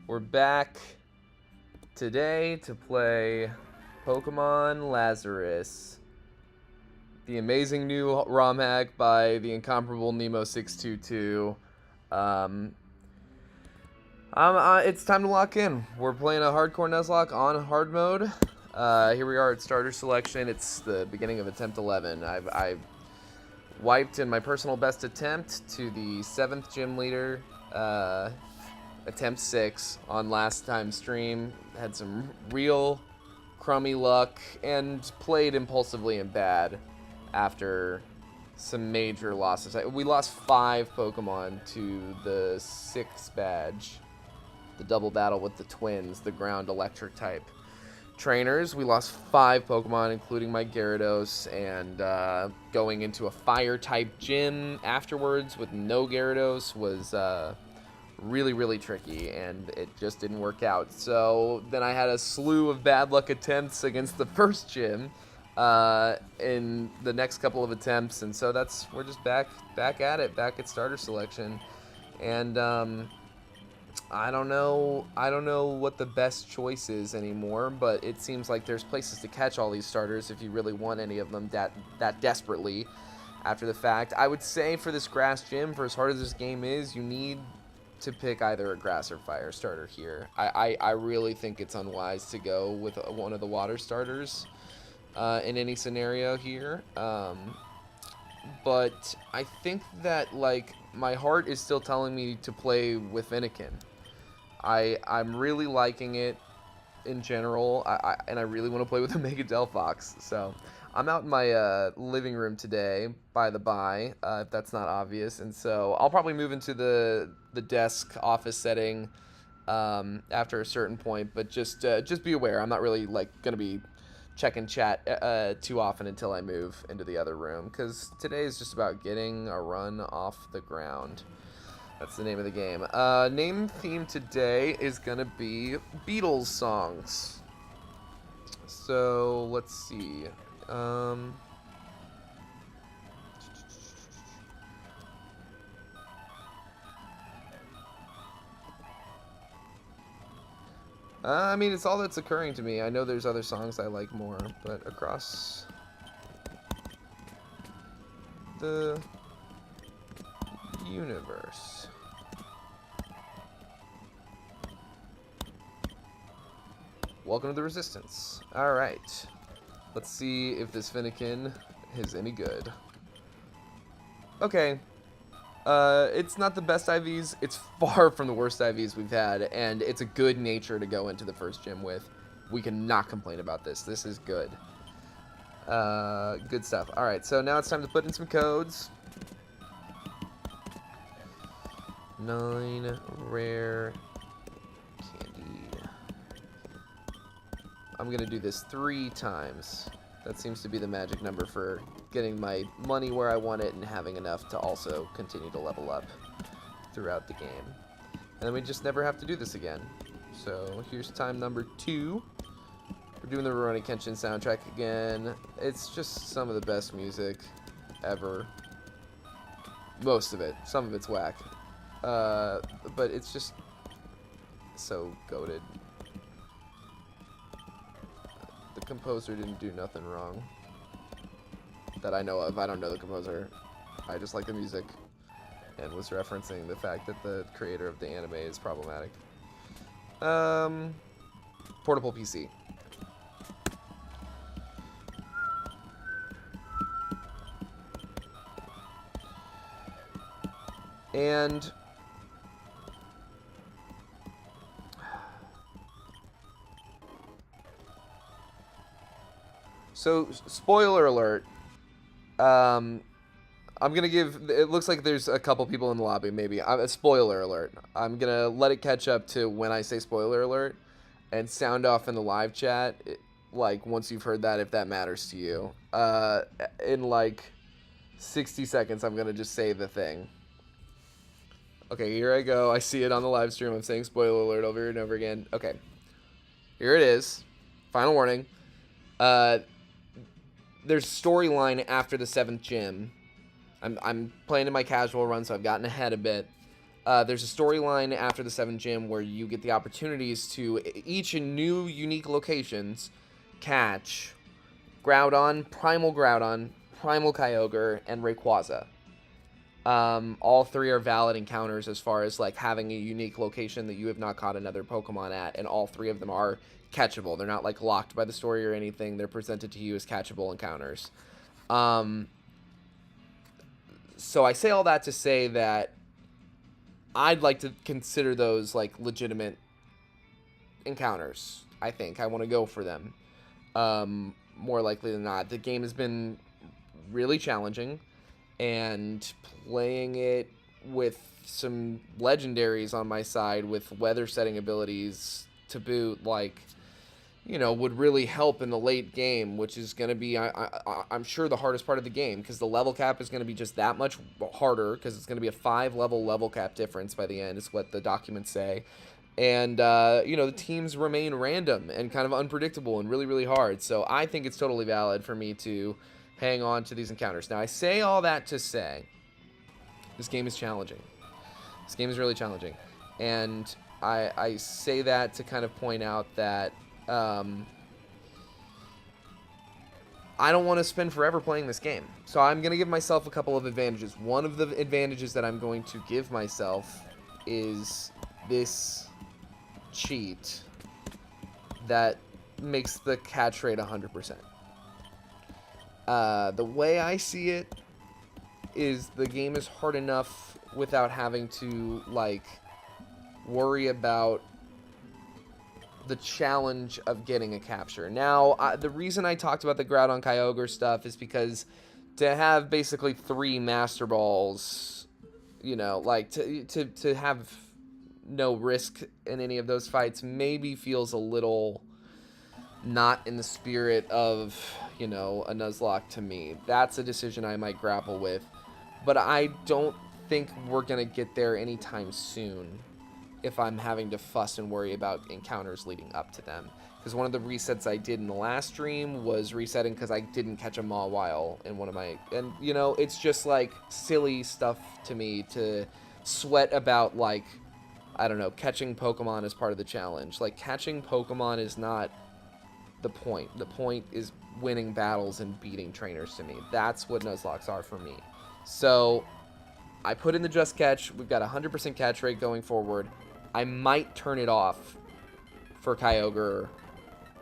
We're back today to play Pokémon Lazarus. The amazing new ROM hack by the incomparable Nemo622. It's time to lock in. We're playing a Hardcore Nuzlocke on hard mode. Here we are at starter selection. It's the beginning of attempt 11. I've wiped in my personal best attempt to the 7th gym leader. Attempt 6 on last time's stream. Had some real crummy luck and played impulsively and bad after some major losses. We lost 5 Pokemon to the 6th badge. The double battle with the twins, the ground electric type trainers. We lost 5 Pokemon, including my Gyarados, and going into a fire type gym afterwards with no Gyarados was really, really tricky, and it just didn't work out. So then I had a slew of bad luck attempts against the first gym in the next couple of attempts, and so we're just back at it, back at starter selection, and I don't know what the best choice is anymore, but it seems like there's places to catch all these starters if you really want any of them that desperately after the fact. I would say for this grass gym, for as hard as this game is, you need to pick either a grass or fire starter here. I really think it's unwise to go with one of the water starters in any scenario here. But I think that, like, my heart is still telling me to play with Fennekin. I'm really liking it in general, and I really want to play with a Mega Delphox. So I'm out in my living room today, by the by, if that's not obvious, and so I'll probably move into the desk office setting after a certain point, but just be aware, I'm not really gonna be checking chat too often until I move into the other room, because today is just about getting a run off the ground. That's the name of the game. Name theme today is gonna be Beatles songs. So let's see. I mean, it's all that's occurring to me. I know there's other songs I like more, but across the universe. Welcome to the Resistance. Alright. Let's see if this Fennekin is any good. Okay. It's not the best IVs. It's far from the worst IVs we've had, and it's a good nature to go into the first gym with. We cannot complain about this. This is good. Good stuff. Alright, so now it's time to put in some codes. 9 rare candy. I'm gonna do this 3 times. That seems to be the magic number for getting my money where I want it and having enough to also continue to level up throughout the game. And then we just never have to do this again. So here's time number 2. We're doing the Rurouni Kenshin soundtrack again. It's just some of the best music ever. Most of it. Some of it's whack. But it's just so goated. The composer didn't do nothing wrong that I know of. I don't know the composer. I just like the music and was referencing the fact that the creator of the anime is problematic. Portable PC. And so, spoiler alert, I'm gonna give, it looks like there's a couple people in the lobby, maybe, a spoiler alert. I'm gonna let it catch up to when I say spoiler alert, and sound off in the live chat, once you've heard that, if that matters to you. In 60 seconds, I'm gonna just say the thing. Okay, here I go. I see it on the live stream. I'm saying spoiler alert over and over again. Okay. Here it is. Final warning. There's storyline after the 7th gym. I'm playing in my casual run, so I've gotten ahead a bit. There's a storyline after the 7th gym where you get the opportunities to, each in new, unique locations, catch Groudon, Primal Kyogre, and Rayquaza. All 3 are valid encounters as far as like having a unique location that you have not caught another Pokemon at, and all 3 of them are catchable. They're not like locked by the story or anything. They're presented to you as catchable encounters. So I say all that to say that I'd like to consider those like legitimate encounters. I think I want to go for them. More likely than not. The game has been really challenging, and playing it with some legendaries on my side with weather setting abilities to boot, like, you know, would really help in the late game, which is going to be, I'm sure, the hardest part of the game, because the level cap is going to be just that much harder, because it's going to be a 5-level level cap difference by the end, is what the documents say. And, you know, the teams remain random and kind of unpredictable and really, really hard. So I think it's totally valid for me to hang on to these encounters. Now, I say all that to say, this game is challenging. This game is really challenging. And I say that to kind of point out that I don't want to spend forever playing this game. So I'm going to give myself a couple of advantages. One of the advantages that I'm going to give myself is this cheat that makes the catch rate 100%. The way I see it is the game is hard enough without having to, like, worry about the challenge of getting a capture. Now, the reason I talked about the Groudon Kyogre stuff is because to have basically 3 Master Balls, you know, like, to have no risk in any of those fights maybe feels a little not in the spirit of, you know, a Nuzlocke to me. That's a decision I might grapple with, but I don't think we're gonna get there anytime soon if I'm having to fuss and worry about encounters leading up to them. Because one of the resets I did in the last stream was resetting because I didn't catch a Mawile in one of my, and you know, it's just like silly stuff to me to sweat about, like, I don't know, catching Pokemon as part of the challenge. Like, catching Pokemon is not the point. The point is winning battles and beating trainers to me. That's what Nuzlockes are for me. So, I put in the Just Catch. We've got a 100% catch rate going forward. I might turn it off for Kyogre,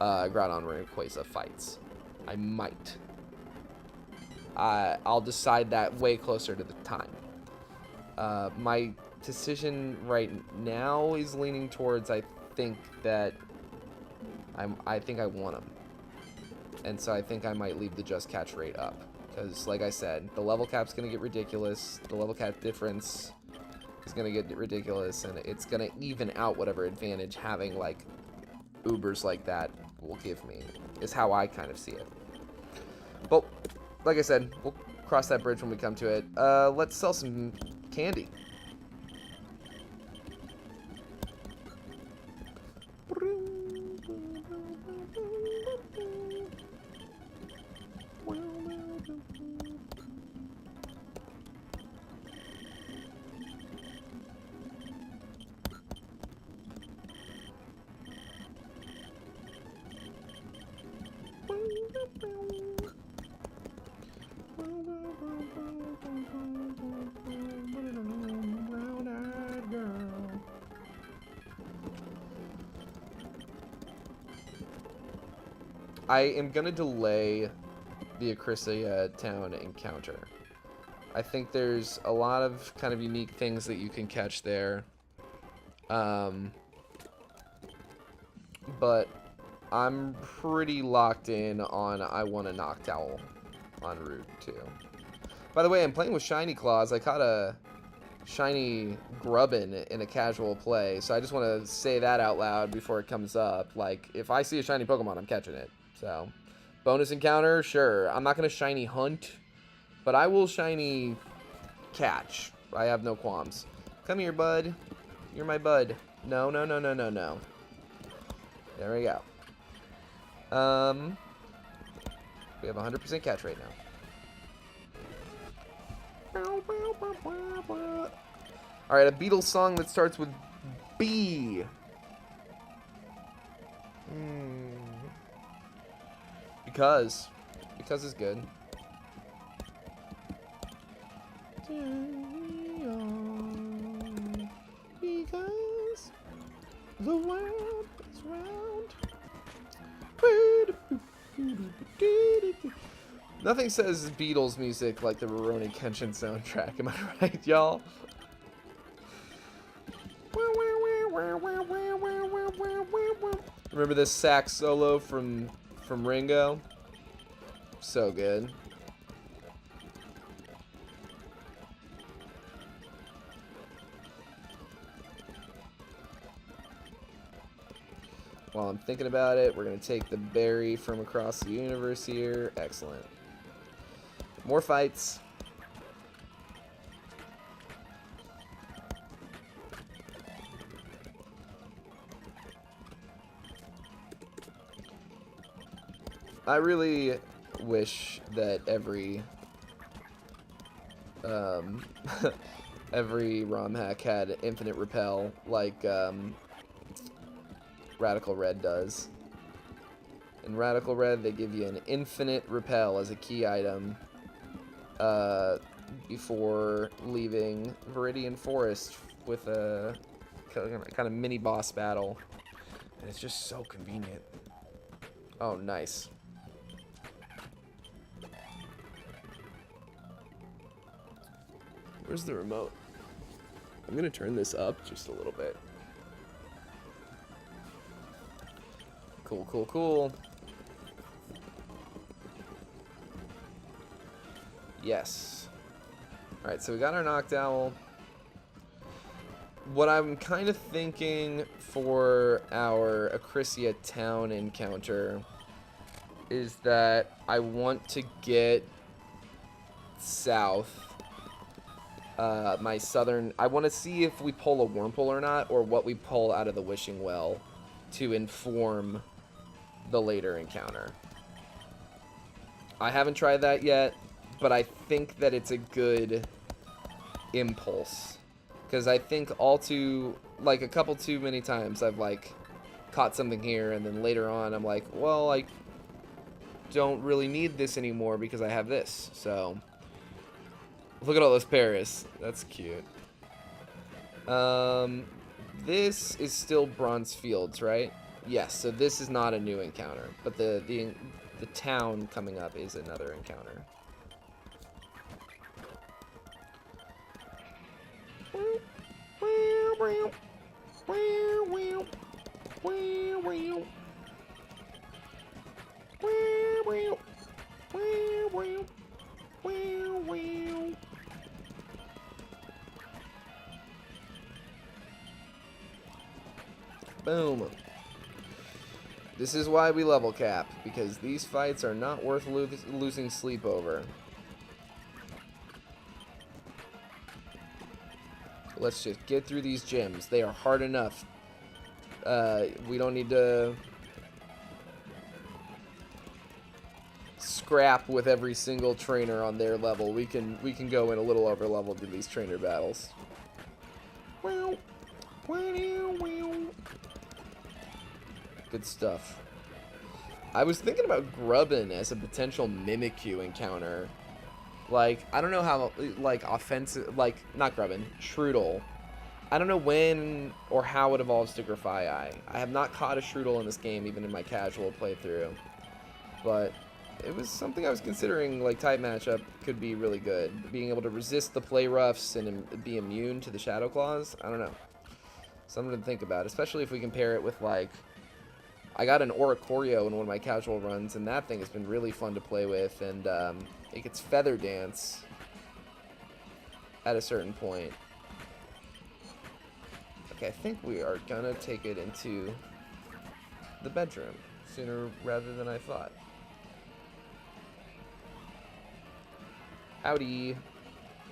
Groudon, Rayquaza fights. I might. I'll decide that way closer to the time. My decision right now is leaning towards I think I want them, and so I think I might leave the Just Catch rate up, because like I said, the level cap's gonna get ridiculous. The level cap difference is gonna get ridiculous, and it's gonna even out whatever advantage having like Ubers like that will give me, is how I kind of see it. But like I said, we'll cross that bridge when we come to it. Let's sell some candy. I am going to delay the Acrisia town encounter. I think there's a lot of kind of unique things that you can catch there. But I'm pretty locked in on I want a Noctowl on Route 2. By the way, I'm playing with Shiny Claws. I caught a shiny Grubbin in a casual play, so I just want to say that out loud before it comes up. Like, if I see a shiny Pokemon, I'm catching it. So, bonus encounter, sure. I'm not going to shiny hunt, but I will shiny catch. I have no qualms. Come here, bud. You're my bud. No, no, no, no, no, no. There we go. We have 100% catch rate now. All right, a Beatles song that starts with B. Because is good. Because the world is round. Nothing says Beatles music like the Rurouni Kenshin soundtrack. Am I right, y'all? Remember this sax solo from Ringo? So good. While I'm thinking about it, we're going to take the berry from across the universe here. Excellent. More fights. I really wish that every every ROM hack had infinite repel like Radical Red does. In Radical Red, they give you an infinite repel as a key item before leaving Viridian Forest with a kind of mini boss battle. And it's just so convenient. Oh, nice. Where's the remote? I'm gonna turn this up just a little bit. Cool, cool, cool. Yes. Alright, so we got our Noctowl. What I'm kind of thinking for our Acrisia Town encounter is that I want to get south. I want to see if we pull a Wurmple or not, or what we pull out of the Wishing Well to inform the later encounter. I haven't tried that yet, but I think that it's a good impulse. Because I think a couple too many times I've, caught something here, and then later on I'm like, well, I don't really need this anymore because I have this, so... Look at all those Paris. That's cute. This is still Bronze Fields, right? Yes, so this is not a new encounter, but the town coming up is another encounter. Boom. This is why we level cap, because these fights are not worth losing sleep over. Let's just get through these gyms. They are hard enough. We don't need to scrap with every single trainer on their level. We can go in a little over level to these trainer battles. Good stuff. I was thinking about Grubbin as a potential Mimikyu encounter. I don't know how, offensive, not Grubbin, Shroodle. I don't know when or how it evolves to Grafai. I have not caught a Shroodle in this game, even in my casual playthrough. But it was something I was considering, type matchup could be really good. Being able to resist the play roughs and be immune to the Shadow Claws, I don't know. Something to think about, especially if we compare it with, I got an Oricorio in one of my casual runs, and that thing has been really fun to play with, and it gets Feather Dance at a certain point. Okay, I think we are gonna take it into the bedroom sooner rather than I thought. Howdy.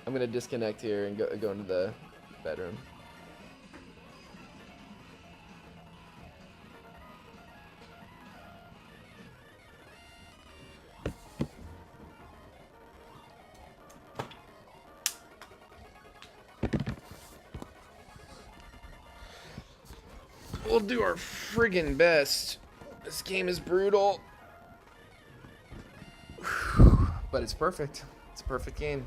I'm gonna disconnect here and go into the bedroom. We'll do our friggin' best. This game is brutal. But it's perfect. It's a perfect game.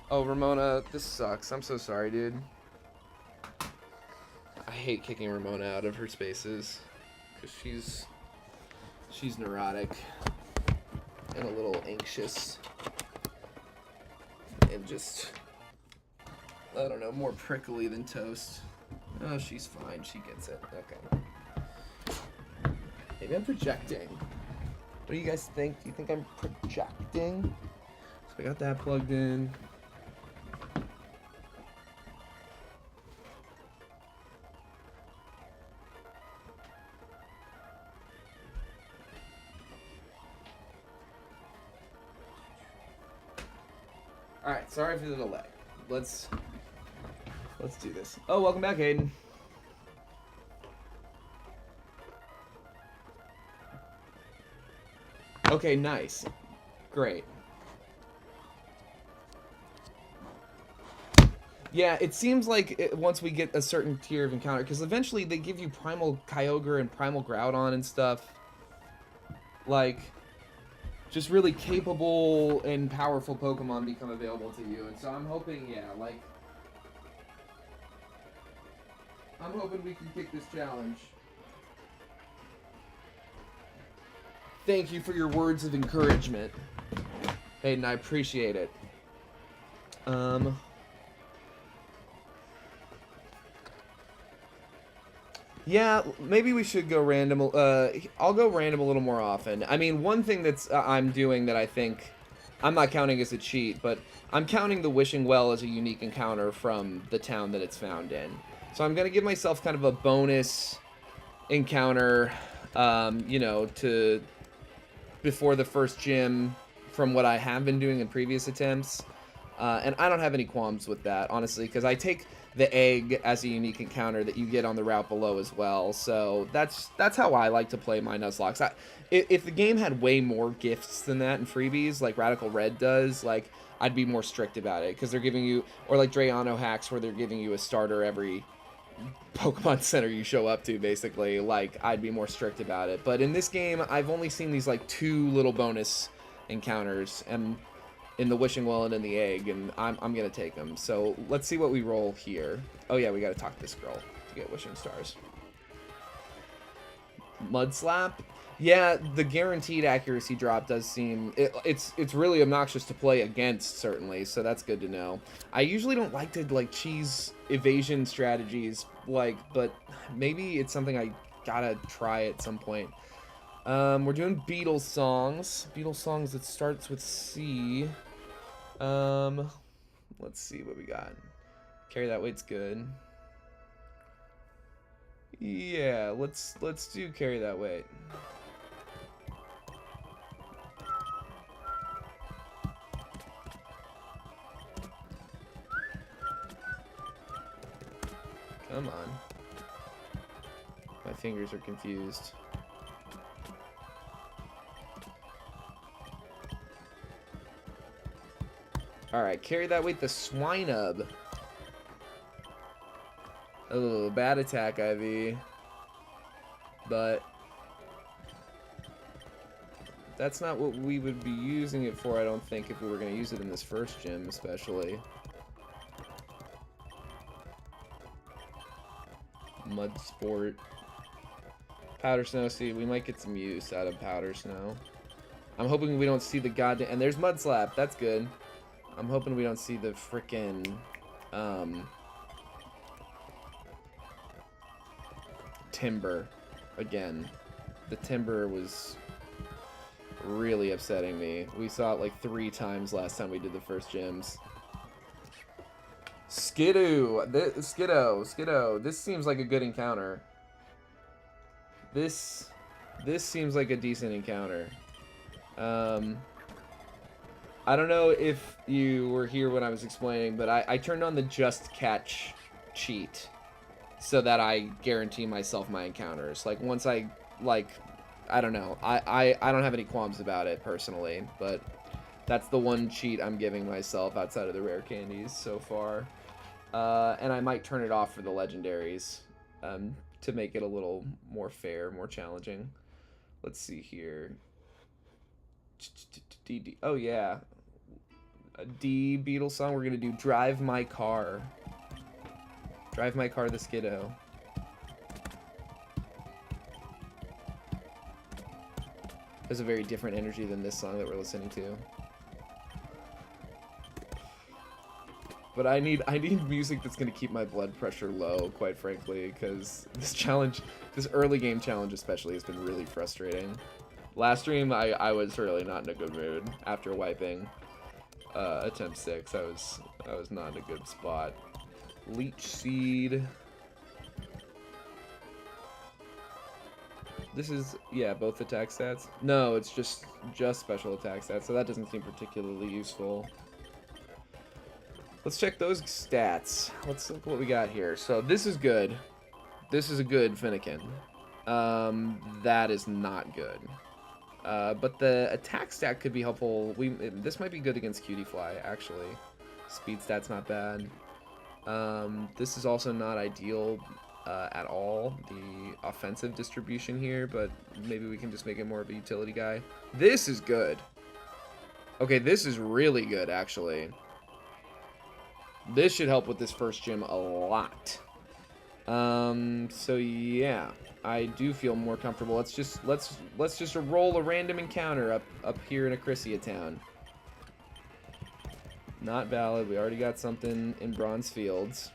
Oh, Ramona, this sucks. I'm so sorry, dude. I hate kicking Ramona out of her spaces. Because she's neurotic. And a little anxious. And just, I don't know, more prickly than toast. Oh, she's fine. She gets it. Okay. Maybe I'm projecting. What do you guys think? Do you think I'm projecting? So I got that plugged in. Alright, sorry for the delay. Let's do this. Oh, welcome back, Hayden. Okay, nice. Great. Yeah, it seems like once we get a certain tier of encounter, because eventually they give you Primal Kyogre and Primal Groudon and stuff. Like, just really capable and powerful Pokemon become available to you. And so I'm hoping, yeah, like, I'm hoping we can kick this challenge. Thank you for your words of encouragement, Hayden. I appreciate it. Yeah, maybe we should go random. I'll go random a little more often. I mean, one thing that's I'm doing that I think I'm not counting as a cheat, but I'm counting the Wishing Well as a unique encounter from the town that it's found in. So I'm gonna give myself kind of a bonus encounter, you know, to before the first gym from what I have been doing in previous attempts. And I don't have any qualms with that, honestly, because I take the egg as a unique encounter that you get on the route below as well. So that's how I like to play my Nuzlocke. If the game had way more gifts than that and freebies, like Radical Red does, like, I'd be more strict about it, because they're giving you, or like Drayano hacks where they're giving you a starter every Pokemon Center you show up to, basically. Like, I'd be more strict about it. But in this game, I've only seen these like 2 little bonus encounters, and in the Wishing Well and in the egg, and I'm gonna take them. So let's see what we roll here. Oh yeah, we gotta talk to this girl to get Wishing Stars. Mud Slap? Yeah, the guaranteed accuracy drop does seem... It's really obnoxious to play against, certainly, so that's good to know. I usually don't like to, like, cheese evasion strategies, like, but maybe it's something I gotta try at some point. We're doing Beatles songs. Beatles songs that starts with C. Let's see what we got. Carry That Weight's good. Yeah, let's do Carry That Weight. Come on. My fingers are confused. Alright, Carry That Weight, the Swinub. Oh, bad attack, IV. But that's not what we would be using it for, I don't think, if we were going to use it in this first gym, especially. Mud Sport. Powder Snow. See, we might get some use out of Powder Snow. I'm hoping we don't see the goddamn... And there's Mud Slap. That's good. I'm hoping we don't see the frickin' Timber again. The Timber was really upsetting me. We saw it like 3 times last time we did the first gyms. Skidoo. Skiddo. This seems like a good encounter. This seems like a decent encounter. I don't know if you were here when I was explaining, but I turned on the Just Catch cheat so that I guarantee myself my encounters. Like, once I don't know. I don't have any qualms about it, personally, but That's the one cheat I'm giving myself outside of the rare candies so far. And I might turn it off for the legendaries to make it a little more fair, more challenging. Let's see here. Oh, yeah. A D Beatles song. We're going to do Drive My Car. Drive My Car the Skiddo. There's a very different energy than this song that we're listening to. But I need music that's going to keep my blood pressure low, quite frankly, because this early game challenge especially, has been really frustrating. Last stream, I was really not in a good mood after wiping attempt 6. I was not in a good spot. Leech Seed. This is, yeah, both attack stats. No, it's just special attack stats, so that doesn't seem particularly useful. Let's check those stats. Let's look what we got here. So this is good. This is a good Finnegan. That is not good. But the attack stat could be helpful. This might be good against Cutie Fly, actually. Speed stat's not bad. This is also not ideal at all, the offensive distribution here, but maybe we can just make it more of a utility guy. This is good. Okay, this is really good, actually. This should help with this first gym a lot. So yeah, I do feel more comfortable. Let's just roll a random encounter up here in Acrisia Town. Not valid. We already got something in Bronze Fields.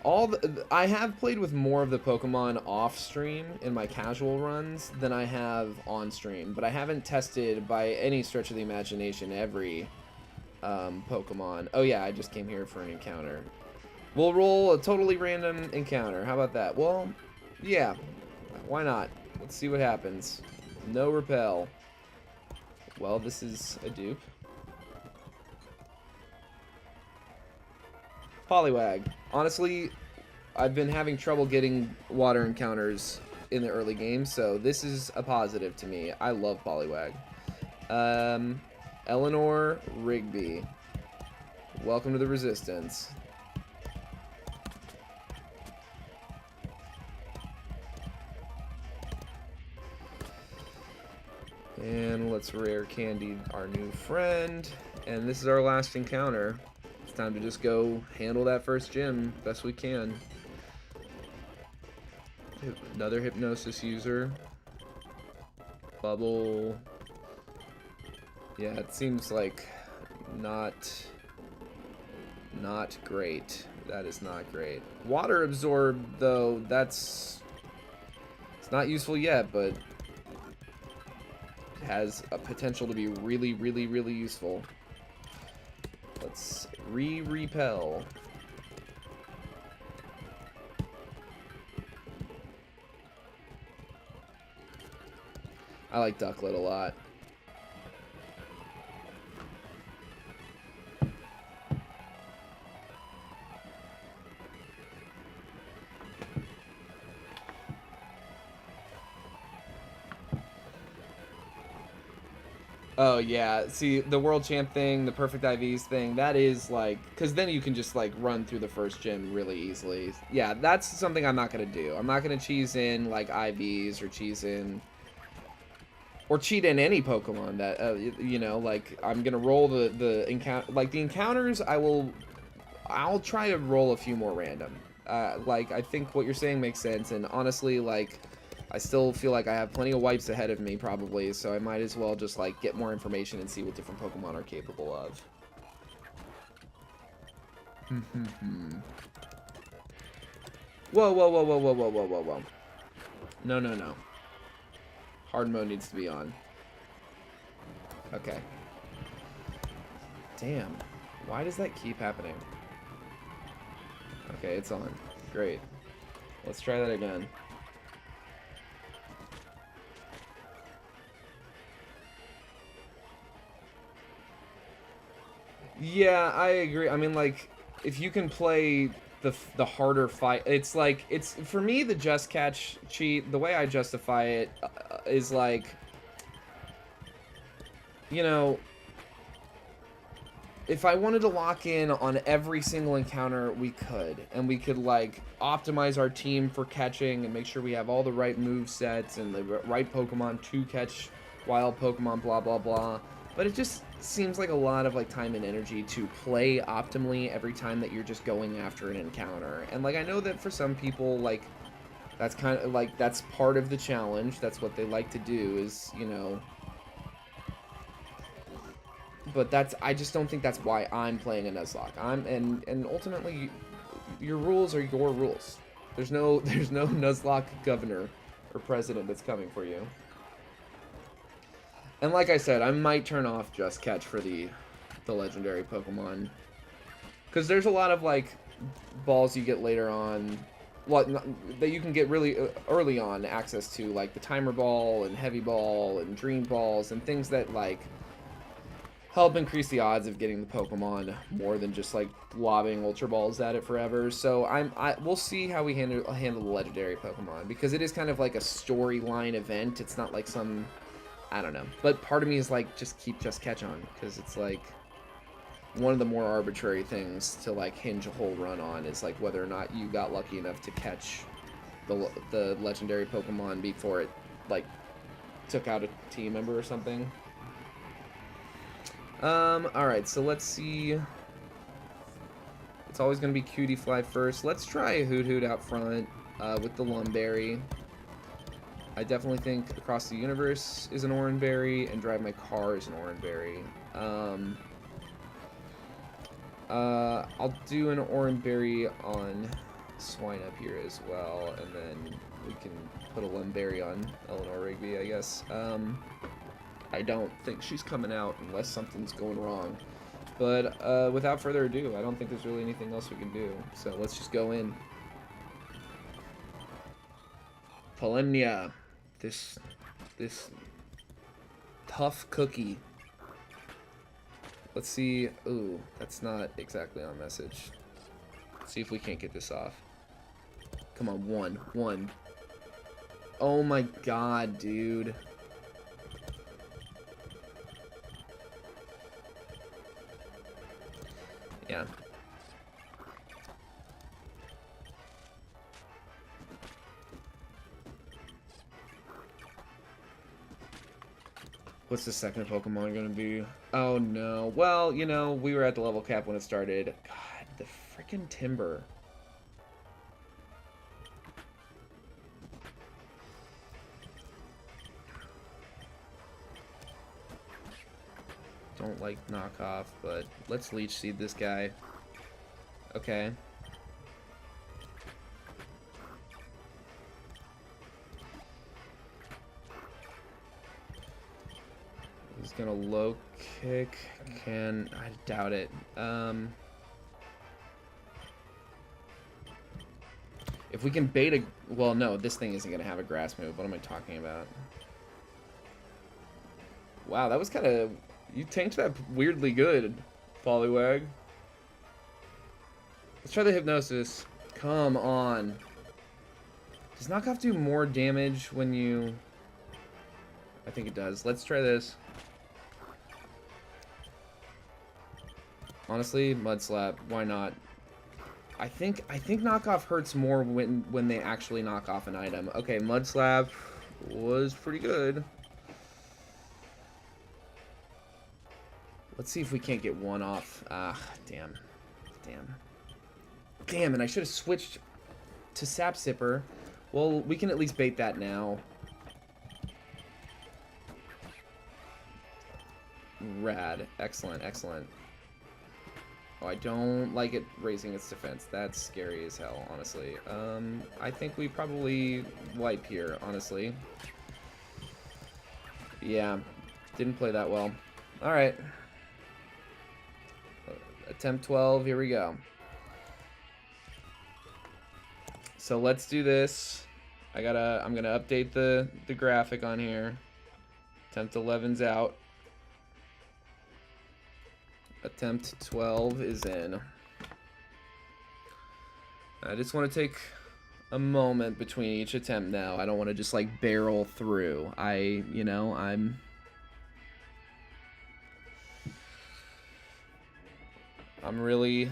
I have played with more of the Pokemon off stream in my casual runs than I have on stream, but I haven't tested by any stretch of the imagination every Pokemon. Oh yeah, I just came here for an encounter. We'll roll a totally random encounter. How about that? Well, yeah, why not? Let's see what happens. No repel. Well, this is a dupe. Poliwag. Honestly, I've been having trouble getting water encounters in the early game, so this is a positive to me. I love Poliwag. Eleanor Rigby. Welcome to the Resistance. And let's rare candy our new friend. And this is our last encounter. It's time to just go handle that first gym best we can. Another hypnosis user. Bubble. Yeah, it seems like not great. That is not great. Water absorb, though, it's not useful yet, but it has a potential to be really, really, really useful. Let's repel. I like Ducklet a lot. Oh yeah, see, the world champ thing, the perfect IVs thing, that is like, because then you can just like run through the first gym really easily. Yeah, that's something I'm not going to do. I'm not going to cheese in like IVs or cheese in, or cheat in any Pokemon that, you know, like I'm going to roll the encounter, like the encounters, I'll try to roll a few more random. Like, I think what you're saying makes sense, and honestly, like, I still feel like I have plenty of wipes ahead of me, probably, so I might as well just, like, get more information and see what different Pokemon are capable of. Whoa, whoa, whoa, whoa, whoa, whoa, whoa, whoa, whoa. No, no, no. Hard mode needs to be on. Okay. Damn. Why does that keep happening? Okay, it's on. Great. Let's try that again. Yeah, I agree. I mean, like, if you can play the harder fight. It's like, it's, for me, the just catch cheat, the way I justify it is like, you know, if I wanted to lock in on every single encounter, we could. And we could, like, optimize our team for catching and make sure we have all the right move sets and the right Pokemon to catch wild Pokemon, blah, blah, blah. But it just seems like a lot of, like, time and energy to play optimally every time that you're just going after an encounter. And, like, I know that for some people, like, that's kind of, like, that's part of the challenge. That's what they like to do is, you know... But that's, I just don't think that's why I'm playing a Nuzlocke. And ultimately, your rules are your rules. There's no Nuzlocke governor or president that's coming for you. And like I said, I might turn off Just Catch for the legendary Pokemon. Because there's a lot of, like, balls you get later on, that you can get really early on access to, like the Timer Ball and Heavy Ball and Dream Balls and things that, like, help increase the odds of getting the Pokemon more than just, like, lobbing Ultra Balls at it forever. So we'll see how we handle the legendary Pokemon, because it is kind of like a storyline event. It's not like some, I don't know. But part of me is like, just keep Just Catch on, because it's like one of the more arbitrary things to, like, hinge a whole run on is, like, whether or not you got lucky enough to catch the legendary Pokemon before it, like, took out a team member or something. Alright, so let's see. It's always going to be Cutie Fly first. Let's try a Hoot Hoot out front with the Lumberry. I definitely think Across the Universe is an Oranberry, and Drive My Car is an Oranberry. I'll do an Oranberry on Swine up here as well, and then we can put a Lumberry on Eleanor Rigby, I guess. I don't think she's coming out unless something's going wrong. But without further ado, I don't think there's really anything else we can do. So let's just go in. Polymnia. This tough cookie. Let's see. Ooh, that's not exactly on message. Let's see if we can't get this off. Come on, one. Oh my god, dude. Yeah. What's the second Pokemon gonna be? Oh no. Well, you know, we were at the level cap when it started. God, the freaking Timber. Don't like knockoff, but let's Leech Seed this guy. Okay. He's gonna low kick. I doubt it. If we can bait a, well, no, this thing isn't gonna have a grass move. What am I talking about? Wow, that was kind of, you tanked that weirdly good, Poliwag. Let's try the Hypnosis. Come on. Does knockoff do more damage when you... I think it does. Let's try this. Honestly, Mud Slap. Why not? I think knockoff hurts more when they actually knock off an item. Okay, Mud Slap was pretty good. Let's see if we can't get one off. Ah, damn. Damn, and I should have switched to Sap Sipper. Well, we can at least bait that now. Rad. Excellent. Oh, I don't like it raising its defense. That's scary as hell, honestly. I think we probably wipe here, honestly. Yeah, didn't play that well. Alright. Attempt 12, here we go. So let's do this. I'm gonna update the graphic on here. Attempt 11's out. Attempt 12 is in. I just want to take a moment between each attempt now. I don't want to just like barrel through. I'm really...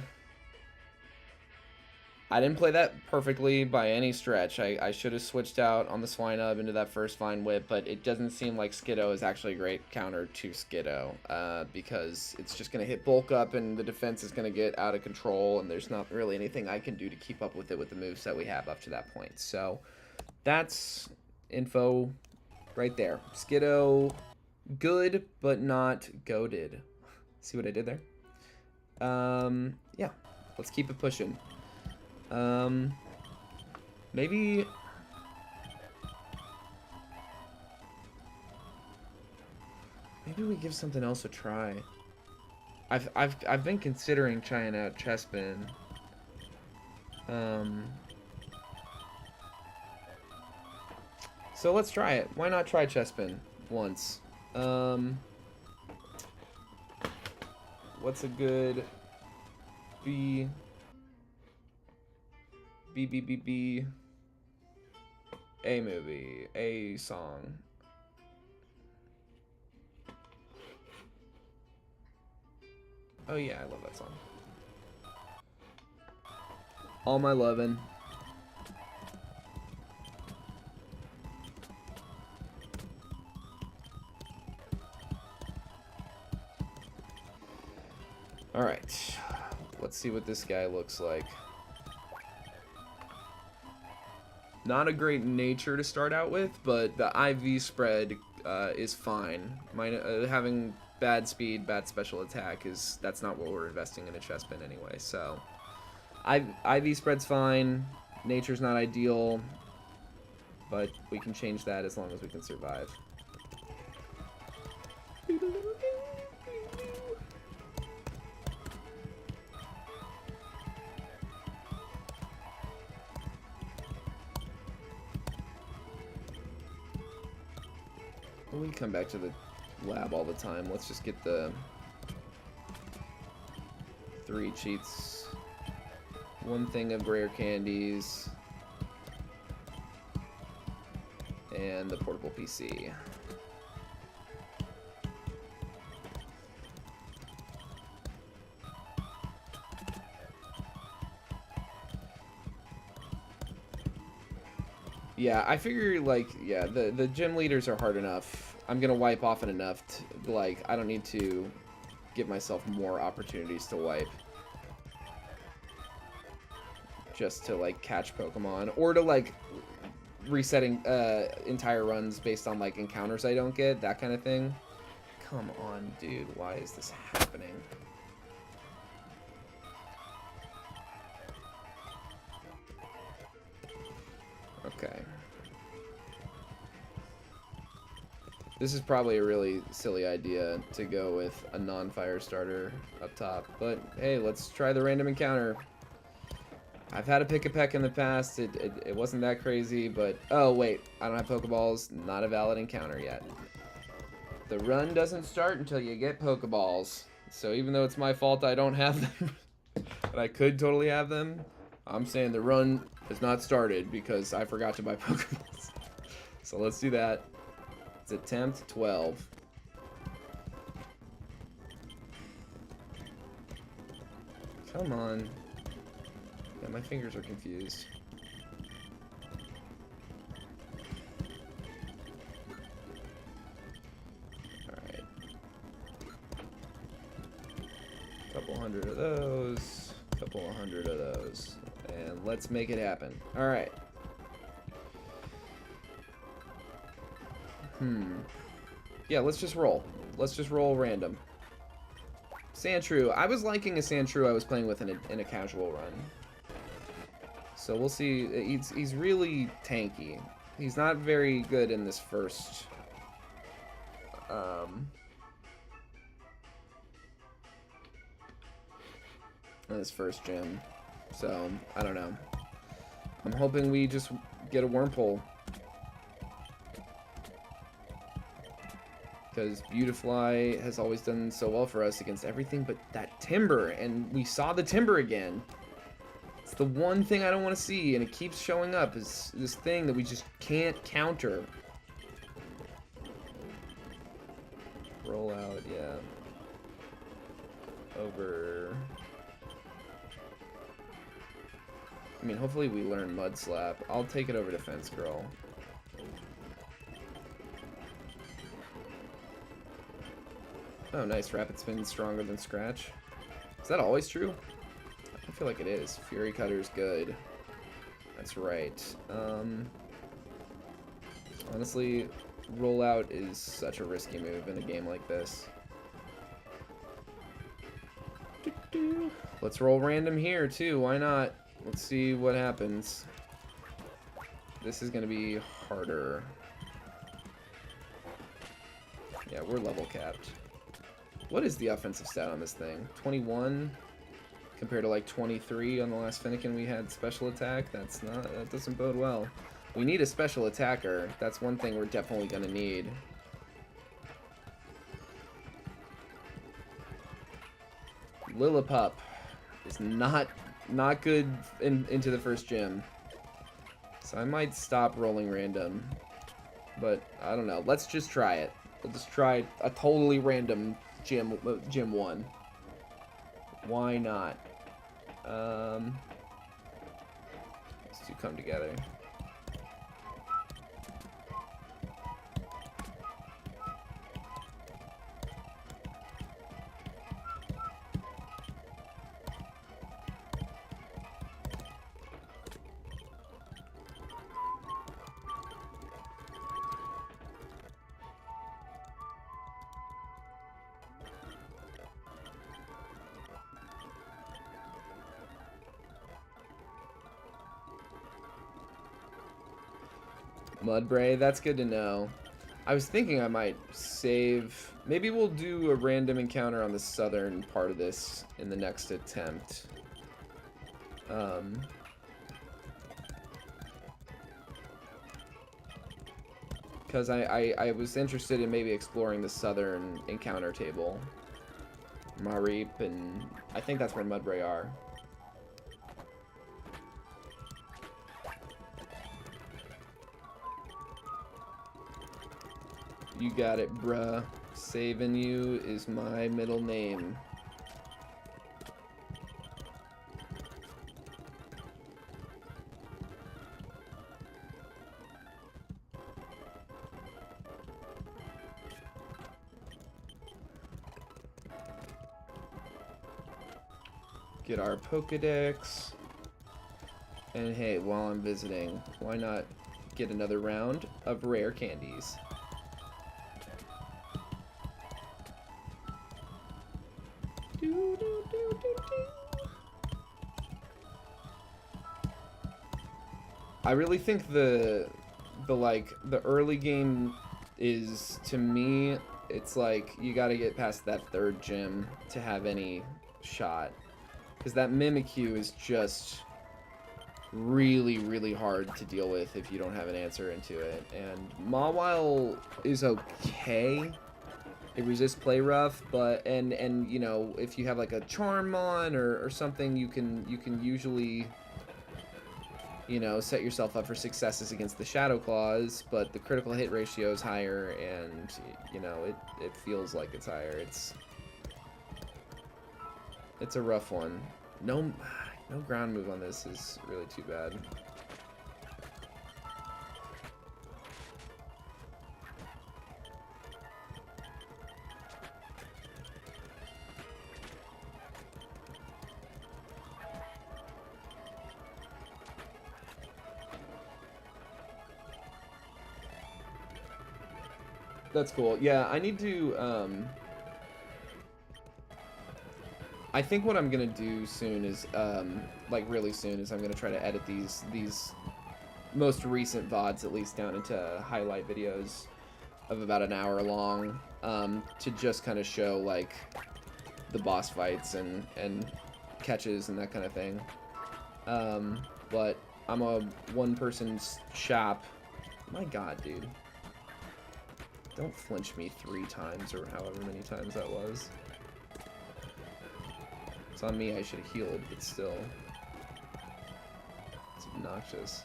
I didn't play that perfectly by any stretch. I should have switched out on the Swinub into that first Vine Whip, but it doesn't seem like Skiddo is actually a great counter to Skiddo, because it's just going to hit bulk up and the defense is going to get out of control, and there's not really anything I can do to keep up with it with the moveset we have up to that point. So that's info right there. Skiddo, good, but not goated. See what I did there? Yeah, let's keep it pushing. Maybe we give something else a try. I've been considering trying out Chespin. So let's try it. Why not try Chespin once? What's a good B A movie, A song. Oh yeah, I love that song. All My Lovin'. All right, let's see what this guy looks like. Not a great nature to start out with, but the IV spread is fine. Having bad speed, bad special attack that's not what we're investing in a Chespin anyway. So IV spread's fine. Nature's not ideal, but we can change that as long as we can survive. We come back to the lab all the time. Let's just get the 3 cheats, 1 thing of rare candies, and the portable PC. Yeah, I figure, like, yeah, the gym leaders are hard enough. I'm gonna wipe often enough to, like, I don't need to give myself more opportunities to wipe. Just to, like, catch Pokemon. Or to, like, resetting entire runs based on, like, encounters I don't get. That kind of thing. Come on, dude. Why is this happening? Okay. This is probably a really silly idea to go with a non-fire starter up top, but hey, let's try the random encounter. I've had a Pick-a-Peck in the past. It wasn't that crazy, but oh wait, I don't have Pokeballs. Not a valid encounter yet. The run doesn't start until you get Pokeballs. So even though it's my fault I don't have them, but I could totally have them, I'm saying the run has not started because I forgot to buy Pokeballs. So let's do that. It's attempt 12. Come on. Yeah, my fingers are confused. Alright. Couple hundred of those. Couple 100 of those. And let's make it happen. Alright. Yeah, let's just roll. Let's just roll random. Sandshrew. I was liking a Sandshrew I was playing with in a casual run. So we'll see. He's really tanky. He's not very good in this first... in this first gym. So, I don't know. I'm hoping we just get a Wurmple. Because Beautifly has always done so well for us against everything but that Timber, and we saw the Timber again. It's the one thing I don't want to see, and it keeps showing up, is this thing that we just can't counter. Roll out, yeah. Over. I mean, hopefully we learn Mud Slap. I'll take it over Defense Curl. Oh, nice. Rapid Spin stronger than Scratch. Is that always true? I feel like it is. Fury Cutter's good. That's right. Honestly, Rollout is such a risky move in a game like this. Let's roll random here, too. Why not? Let's see what happens. This is going to be harder. Yeah, we're level capped. What is the offensive stat on this thing? 21 compared to like 23 on the last Fennekin we had special attack. That doesn't bode well. We need a special attacker. That's one thing we're definitely going to need. Lillipup is not good into the first gym. So I might stop rolling random. But I don't know. Let's just try it. We'll just try a totally random gym 1. Why not? These two come together. Mudbray, that's good to know. I was thinking I might save... Maybe we'll do a random encounter on the southern part of this in the next attempt. Because I was interested in maybe exploring the southern encounter table. Mareep, and I think that's where Mudbray are. You got it, bruh. Saving you is my middle name. Get our Pokedex. And hey, while I'm visiting, why not get another round of rare candies? I really think the early game is, to me, it's like you gotta get past that third gym to have any shot, because that Mimikyu is just really, really hard to deal with if you don't have an answer into it. And Mawile is okay. It resists play rough, but and you know, if you have like a Charmmon or something, you can usually, you know, set yourself up for successes against the Shadow Claws, but the critical hit ratio is higher, and you know, it feels like it's higher. It's a rough one. No ground move on this is really too bad. That's cool. Yeah, I need to, I think what I'm gonna do soon is, like really soon, is I'm gonna try to edit these most recent VODs at least down into highlight videos of about an hour long, to just kind of show, like, the boss fights and catches and that kind of thing. But I'm a one-person shop. My god, dude. Don't flinch me 3 times, or however many times that was. It's on me, I should have healed, but still. obnoxious.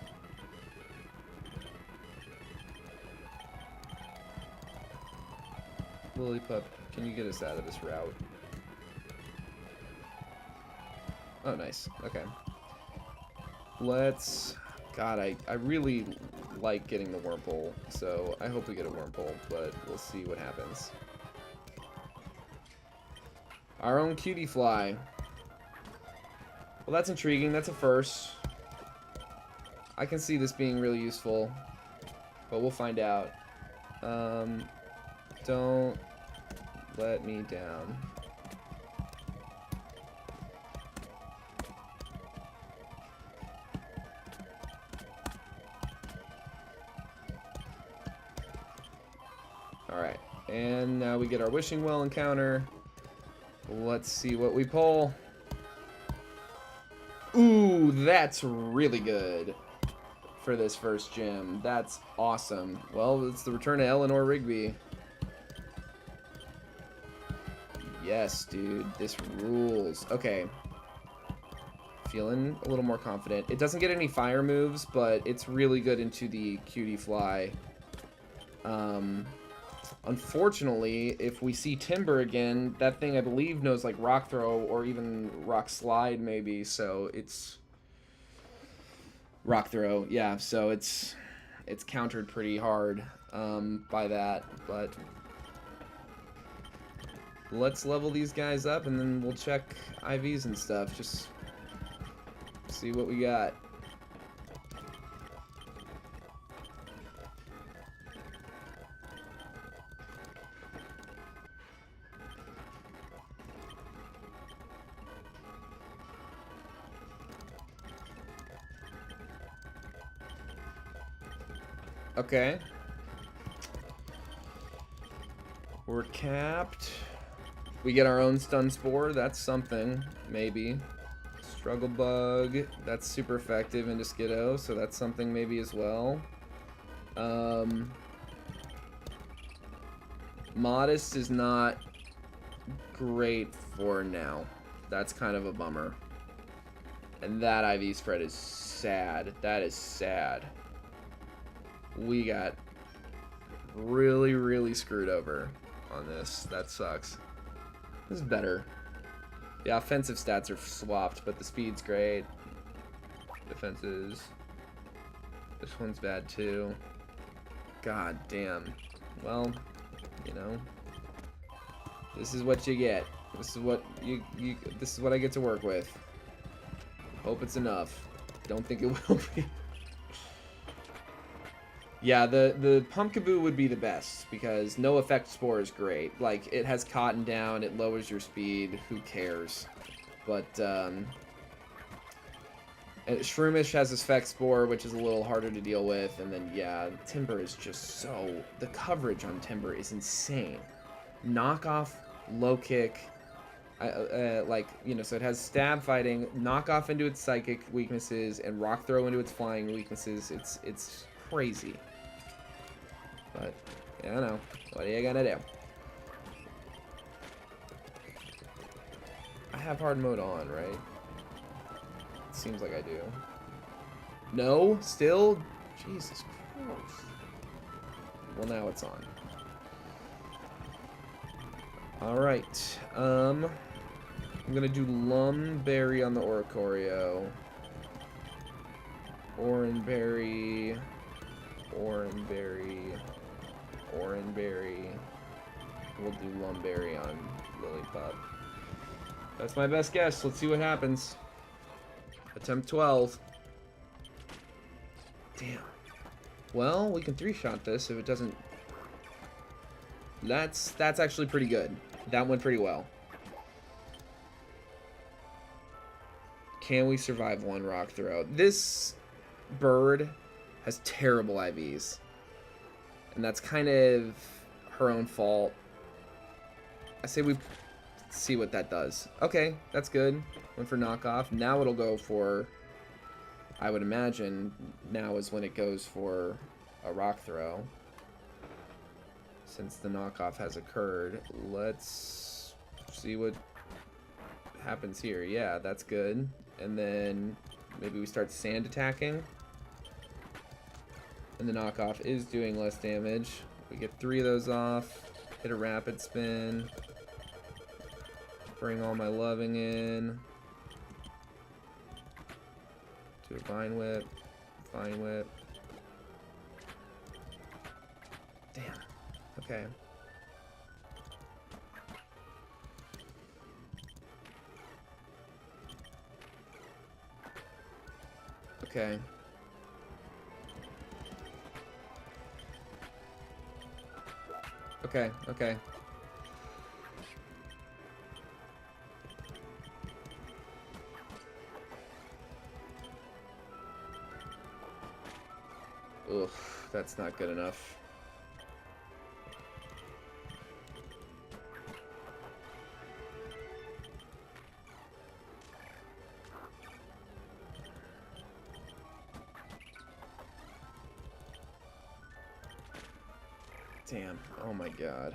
Lilypup, can you get us out of this route? Oh, nice. Okay. Let's... God, I really like getting the Wurmple, so I hope we get a Wurmple, but we'll see what happens. Our own cutie fly. Well, that's intriguing. That's a first. I can see this being really useful, but we'll find out. Don't let me down. Alright, and now we get our Wishing Well encounter. Let's see what we pull. Ooh, that's really good for this first gym. That's awesome. Well, it's the return of Eleanor Rigby. Yes, dude, this rules. Okay. Feeling a little more confident. It doesn't get any fire moves, but it's really good into the cutie fly. Unfortunately, if we see Timber again, that thing I believe knows like Rock Throw or even Rock Slide maybe, so it's Rock Throw, yeah, so it's countered pretty hard by that, but let's level these guys up and then we'll check IVs and stuff, just see what we got. Okay. We're capped. We get our own Stun Spore. That's something, maybe. Struggle Bug. That's super effective into Skiddo, so that's something maybe as well. Modest is not great for now. That's kind of a bummer. And that IV spread is sad. That is sad. We got really, really screwed over on this. That sucks. This is better. The offensive stats are swapped, but the speed's great. Defenses. This one's bad too. God damn. Well, you know. This is what you get. This is what this is what I get to work with. Hope it's enough. Don't think it will be. Yeah, the Pumpkaboo would be the best, because no effect spore is great. Like, it has Cotton down, it lowers your speed, who cares? But, Shroomish has effect spore, which is a little harder to deal with, and then, yeah, Timber is just so... The coverage on Timber is insane. Knockoff, low kick, like, you know, so it has stab fighting, knockoff into its psychic weaknesses, and rock throw into its flying weaknesses. It's crazy. But, I don't know. What are you gonna do? I have hard mode on, right? It seems like I do. No? Still? Jesus Christ. Well, now it's on. Alright. I'm gonna do Lumberry on the Oricorio. Oranberry. Oranberry. Oranberry. We'll do Lumberry on Lilypup. That's my best guess. Let's see what happens. Attempt 12. Damn. Well, we can 3-shot this if it doesn't... That's actually pretty good. That went pretty well. Can we survive one rock throw? This bird has terrible IVs. And that's kind of her own fault. I say we see what that does. Okay, that's good. Went for knockoff. Now it'll go for, I would imagine, now is when it goes for a rock throw. Since the knockoff has occurred. Let's see what happens here. Yeah, that's good. And then maybe we start sand attacking. And the knockoff is doing less damage. We get 3 of those off. Hit a rapid spin. Bring all my loving in. Do a vine whip. Vine whip. Damn. Okay. Okay. Okay, okay. Ugh, that's not good enough. Damn. Oh my god.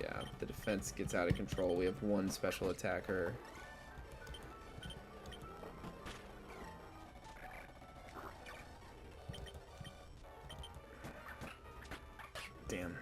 Yeah, the defense gets out of control. We have 1 special attacker. Damn.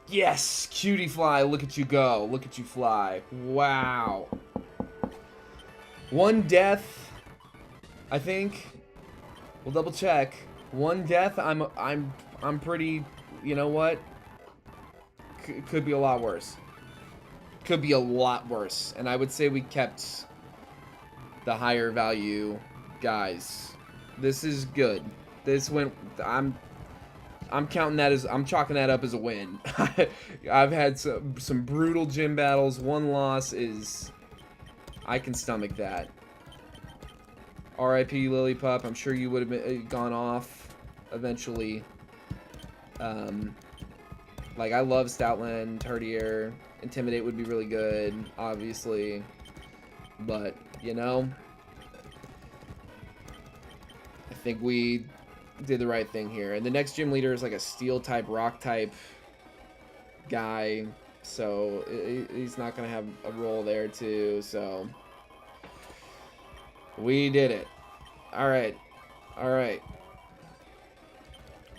Yes! Cutie fly, look at you go. Look at you fly. Wow. 1 death, I think. We'll double check. 1 death, I'm pretty, you know what? Could be a lot worse. Could be a lot worse. And I would say we kept the higher value guys. This is good. This went, I'm counting that as, I'm chalking that up as a win. I've had some brutal gym battles. 1 loss is, I can stomach that. R.I.P. Lillipup. I'm sure you would have gone off eventually. Like, I love Stoutland, Tardier. Intimidate would be really good, obviously. But, you know, I think we did the right thing here. And the next gym leader is like a steel type, rock type guy, so he's not gonna have a role there too. So we did it. All right.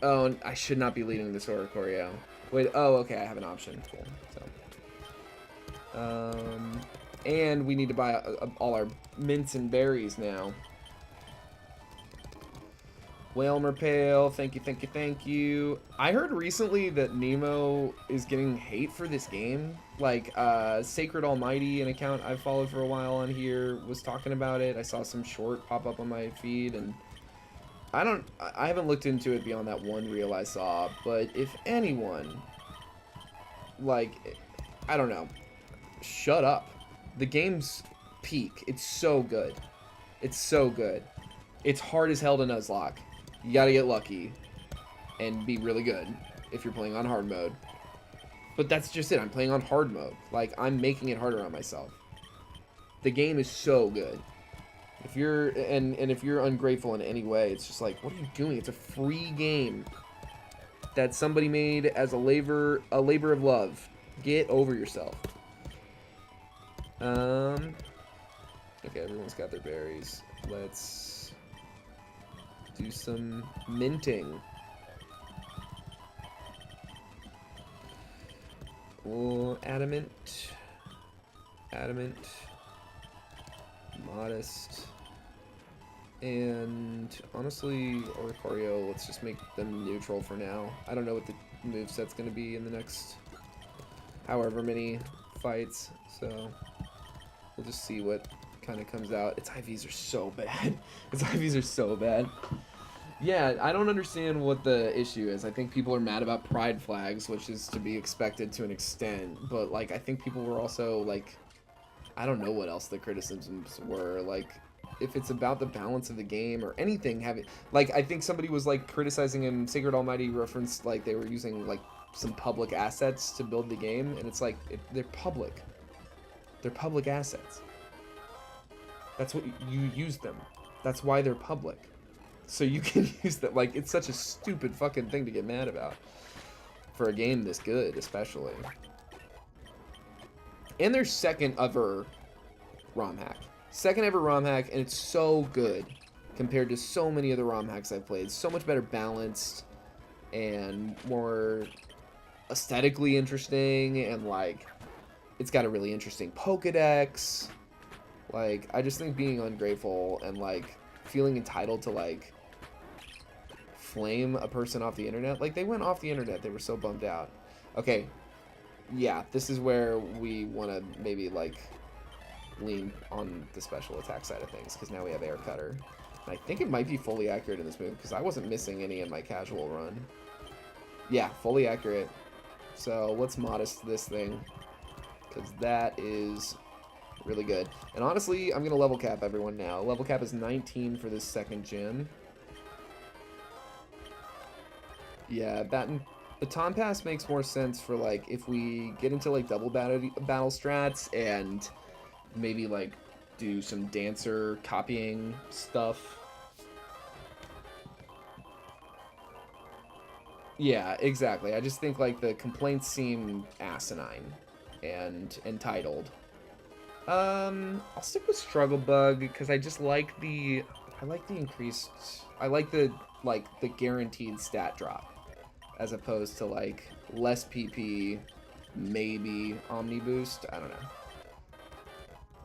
Oh, and I should not be leading this Oricorio. Wait, oh, okay, I have an option. Cool. So and we need to buy all our mints and berries now. Whalmer Pale, thank you. I heard recently that Nemo is getting hate for this game. Like, Sacred Almighty, an account I've followed for a while on here, was talking about it. I saw some short pop up on my feed, and I haven't looked into it beyond that one reel I saw, but if anyone, like, I don't know, shut up. The game's peak. It's so good. It's so good. It's hard as hell to Nuzlocke. You gotta get lucky and be really good if you're playing on hard mode. But that's just it. I'm playing on hard mode. Like, I'm making it harder on myself. The game is so good. If you're and if you're ungrateful in any way, it's just like, what are you doing? It's a free game that somebody made as a labor of love. Get over yourself. Okay, everyone's got their berries. Let's do some minting. Oh, adamant, modest, and honestly, Oricorio, let's just make them neutral for now. I don't know what the moveset's going to be in the next however many fights, so we'll just see what kind of comes out. Its IVs are so bad. Its IVs are so bad. Yeah, I don't understand what the issue is. I think people are mad about pride flags, which is to be expected to an extent. But, like, I think people were also, like, I don't know what else the criticisms were. Like, if it's about the balance of the game or anything, having like I think somebody was like criticizing him. Sacred Almighty referenced like they were using like some public assets to build the game, and it's like they're public. They're public assets. That's what you use them. That's why they're public. So you can use that. Like, it's such a stupid fucking thing to get mad about for a game this good, especially. And their second ever ROM hack. Second ever ROM hack, and it's so good compared to so many other ROM hacks I've played. So much better balanced and more aesthetically interesting, and like it's got a really interesting Pokédex. Like, I just think being ungrateful and like feeling entitled to like flame a person off the internet. Like, they went off the internet, they were so bummed out. Okay, yeah, this is where we want to maybe like lean on the special attack side of things, because now we have Air Cutter. And I think it might be fully accurate in this move, because I wasn't missing any in my casual run. Yeah, fully accurate. So let's modest this thing, because that is really good. And honestly, I'm going to level cap everyone now. Level cap is 19 for this second gym. Yeah, Baton Pass makes more sense for like if we get into like double battle strats and maybe like do some dancer copying stuff. Yeah, exactly. I just think like the complaints seem asinine and entitled. I'll stick with Struggle Bug because I just like the increased, I like the guaranteed stat drop as opposed to like less PP, maybe Omni Boost. I don't know.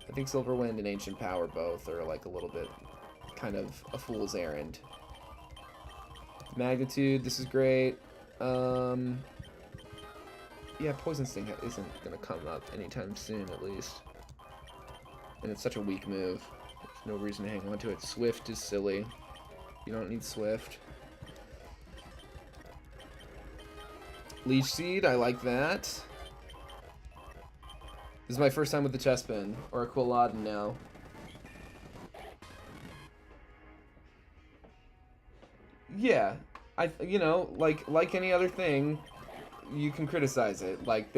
I think Silver Wind and Ancient Power both are like a little bit kind of a fool's errand. Magnitude, this is great. Yeah, Poison Sting isn't gonna come up anytime soon, at least. And it's such a weak move. There's no reason to hang on to it. Swift is silly. You don't need Swift. Leech Seed, I like that. This is my first time with the Chespin, or a Quilladin now. Yeah, you know, like any other thing, you can criticize it. Like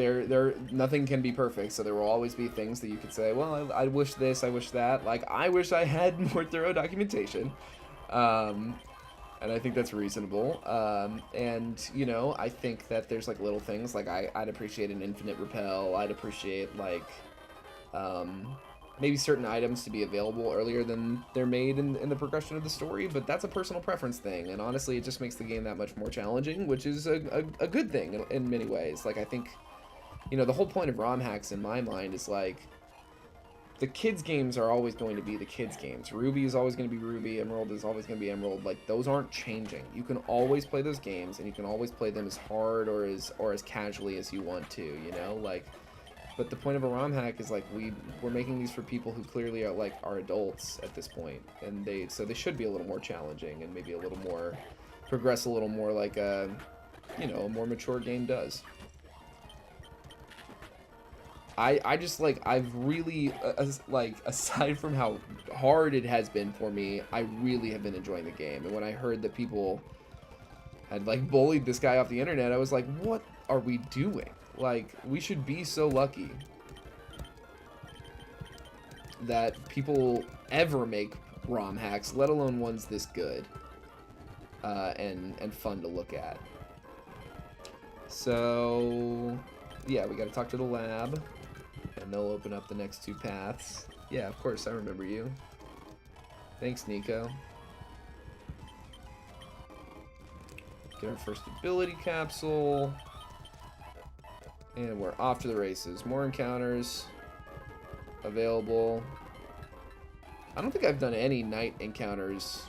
nothing can be perfect, so there will always be things that you could say, well, I wish this, I wish that. Like, I wish I had more thorough documentation. And I think that's reasonable. And, you know, I think that there's, like, little things. Like, I'd appreciate an infinite repel. I'd appreciate, like, maybe certain items to be available earlier than they're made in the progression of the story. But that's a personal preference thing. And honestly, it just makes the game that much more challenging, which is a good thing in many ways. Like, I think, you know, the whole point of ROM hacks in my mind is, like, the kids' games are always going to be the kids' games. Ruby is always going to be Ruby. Emerald is always going to be Emerald. Like, those aren't changing. You can always play those games, and you can always play them as hard or as casually as you want to, you know? Like, but the point of a ROM hack is, like, we're making these for people who clearly are adults at this point, and so they should be a little more challenging and maybe a little more, progress a little more like a, you know, a more mature game does. I just, like, I've really, like, aside from how hard it has been for me, I really have been enjoying the game. And when I heard that people had, like, bullied this guy off the internet, I was like, what are we doing? Like, we should be so lucky that people ever make ROM hacks, let alone ones this good and fun to look at. So, yeah, we gotta talk to the lab. And they'll open up the next two paths. Yeah, of course, I remember you. Thanks, Nico. Get our first ability capsule. And we're off to the races. More encounters available. I don't think I've done any night encounters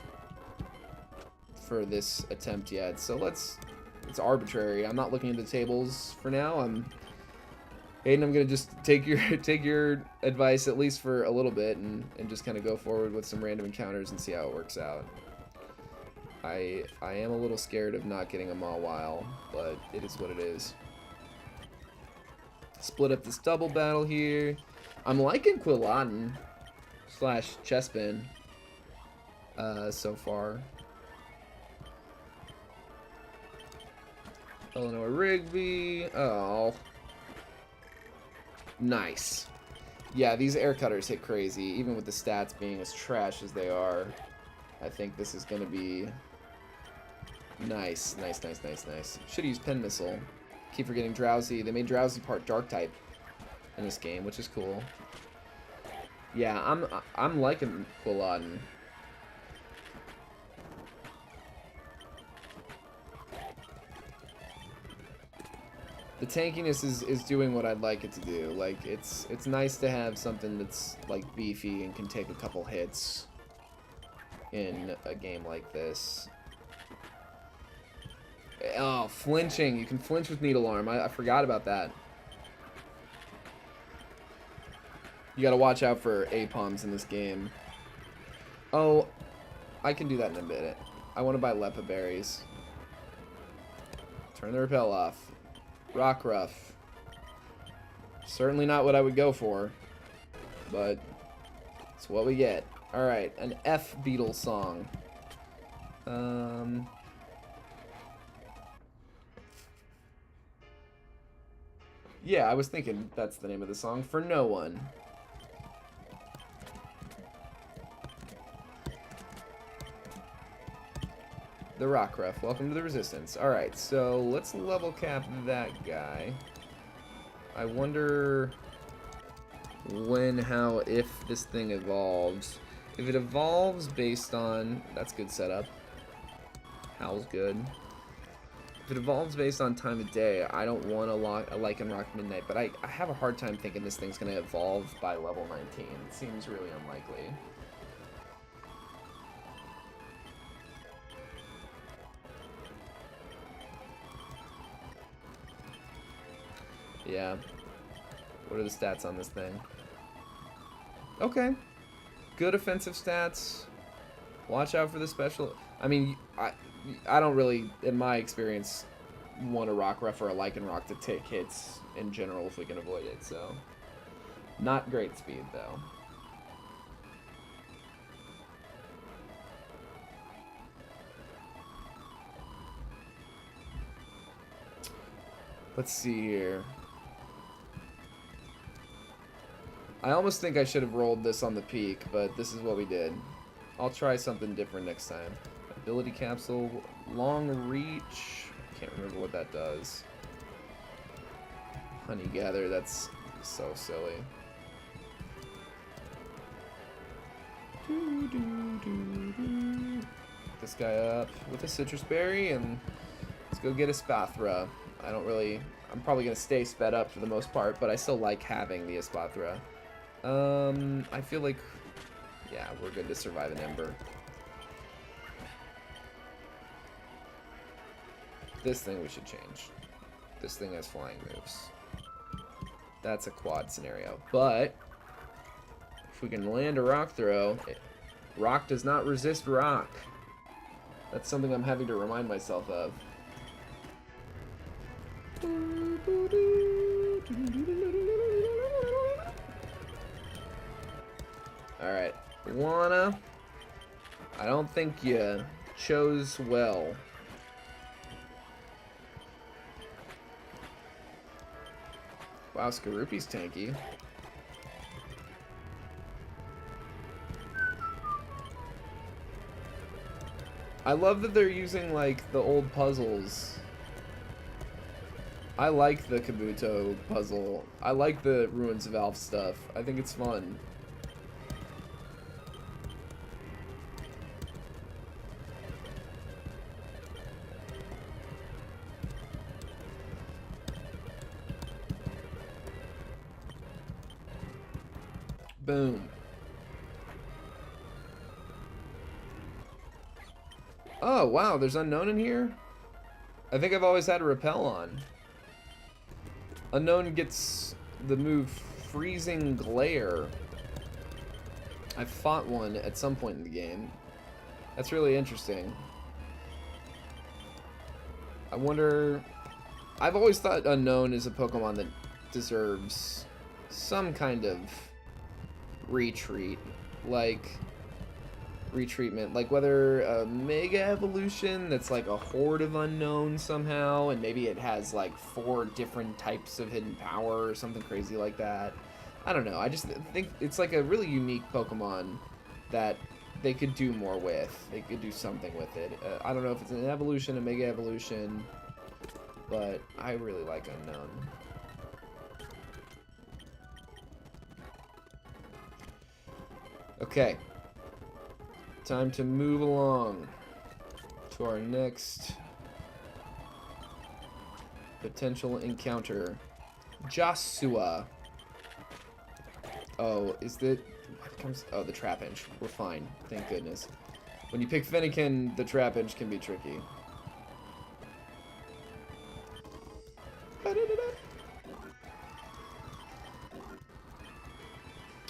for this attempt yet. So it's arbitrary. I'm not looking at the tables for now. Aiden, I'm gonna just take your advice at least for a little bit and just kind of go forward with some random encounters and see how it works out. I am a little scared of not getting a Mawile, but it is what it is. Split up this double battle here. I'm liking Quilladin / Chespin. so far. Illinois Rigby. Oh. Nice. Yeah, these air cutters hit crazy, even with the stats being as trash as they are. I think this is going to be nice. Nice, nice, nice, nice. Should use Pen Missile. Keep forgetting Drowsy. They made Drowsy part Dark type in this game, which is cool. Yeah, I'm liking Quilladin. The tankiness is doing what I'd like it to do. Like, it's nice to have something that's like beefy and can take a couple hits in a game like this. Oh, flinching. You can flinch with Needle Arm. I forgot about that. You gotta watch out for A-Palms in this game. Oh, I can do that in a minute. I want to buy Lepa Berries. Turn the repel off. Rockruff. Certainly not what I would go for, but it's what we get. Alright, an F Beetle song. Yeah, I was thinking that's the name of the song. For No One. The Rockruff. Welcome to the Resistance. Alright, so let's level cap that guy. I wonder when, how, if this thing evolves. If it evolves based on... That's good setup. Howl's good. If it evolves based on time of day, I don't want a Lycan Rock Midnight, but I have a hard time thinking this thing's going to evolve by level 19. It seems really unlikely. Yeah. What are the stats on this thing? Okay. Good offensive stats. Watch out for the special... I mean, I don't really, in my experience, want a Rockruff or a Lycanroc to take hits in general if we can avoid it, so... Not great speed, though. Let's see here. I almost think I should have rolled this on the peak, but this is what we did. I'll try something different next time. Ability Capsule, Long Reach. Can't remember what that does. Honey Gather, that's so silly. This guy up with a Citrus Berry, and let's go get a Espathra. I'm probably going to stay sped up for the most part, but I still like having the Espathra. I feel like, yeah, we're good to survive an Ember. This thing we should change. This thing has flying moves. That's a quad scenario. But if we can land a rock throw, rock does not resist rock. That's something I'm having to remind myself of. Alright, Lana, I don't think you chose well. Wow, Skorupi's tanky. I love that they're using, like, the old puzzles. I like the Kabuto puzzle. I like the Ruins of Alph stuff. I think it's fun. Boom. Oh, wow, there's Unknown in here? I think I've always had a Repel on. Unknown gets the move Freezing Glare. I fought one at some point in the game. That's really interesting. I wonder... I've always thought Unknown is a Pokemon that deserves some kind of retreat. Like, retreatment, like whether a mega evolution that's like a horde of unknown somehow, and maybe it has like 4 different types of hidden power or something crazy like that. I don't know. I just think it's like a really unique Pokemon that they could do more with. They could do something with it. I don't know if it's an evolution, a mega evolution, but I really like Unknown. Okay. Time to move along to our next potential encounter. Joshua. Oh, is that what comes? Oh, the Trapinch. We're fine. Thank goodness. When you pick Fennekin, the Trapinch can be tricky.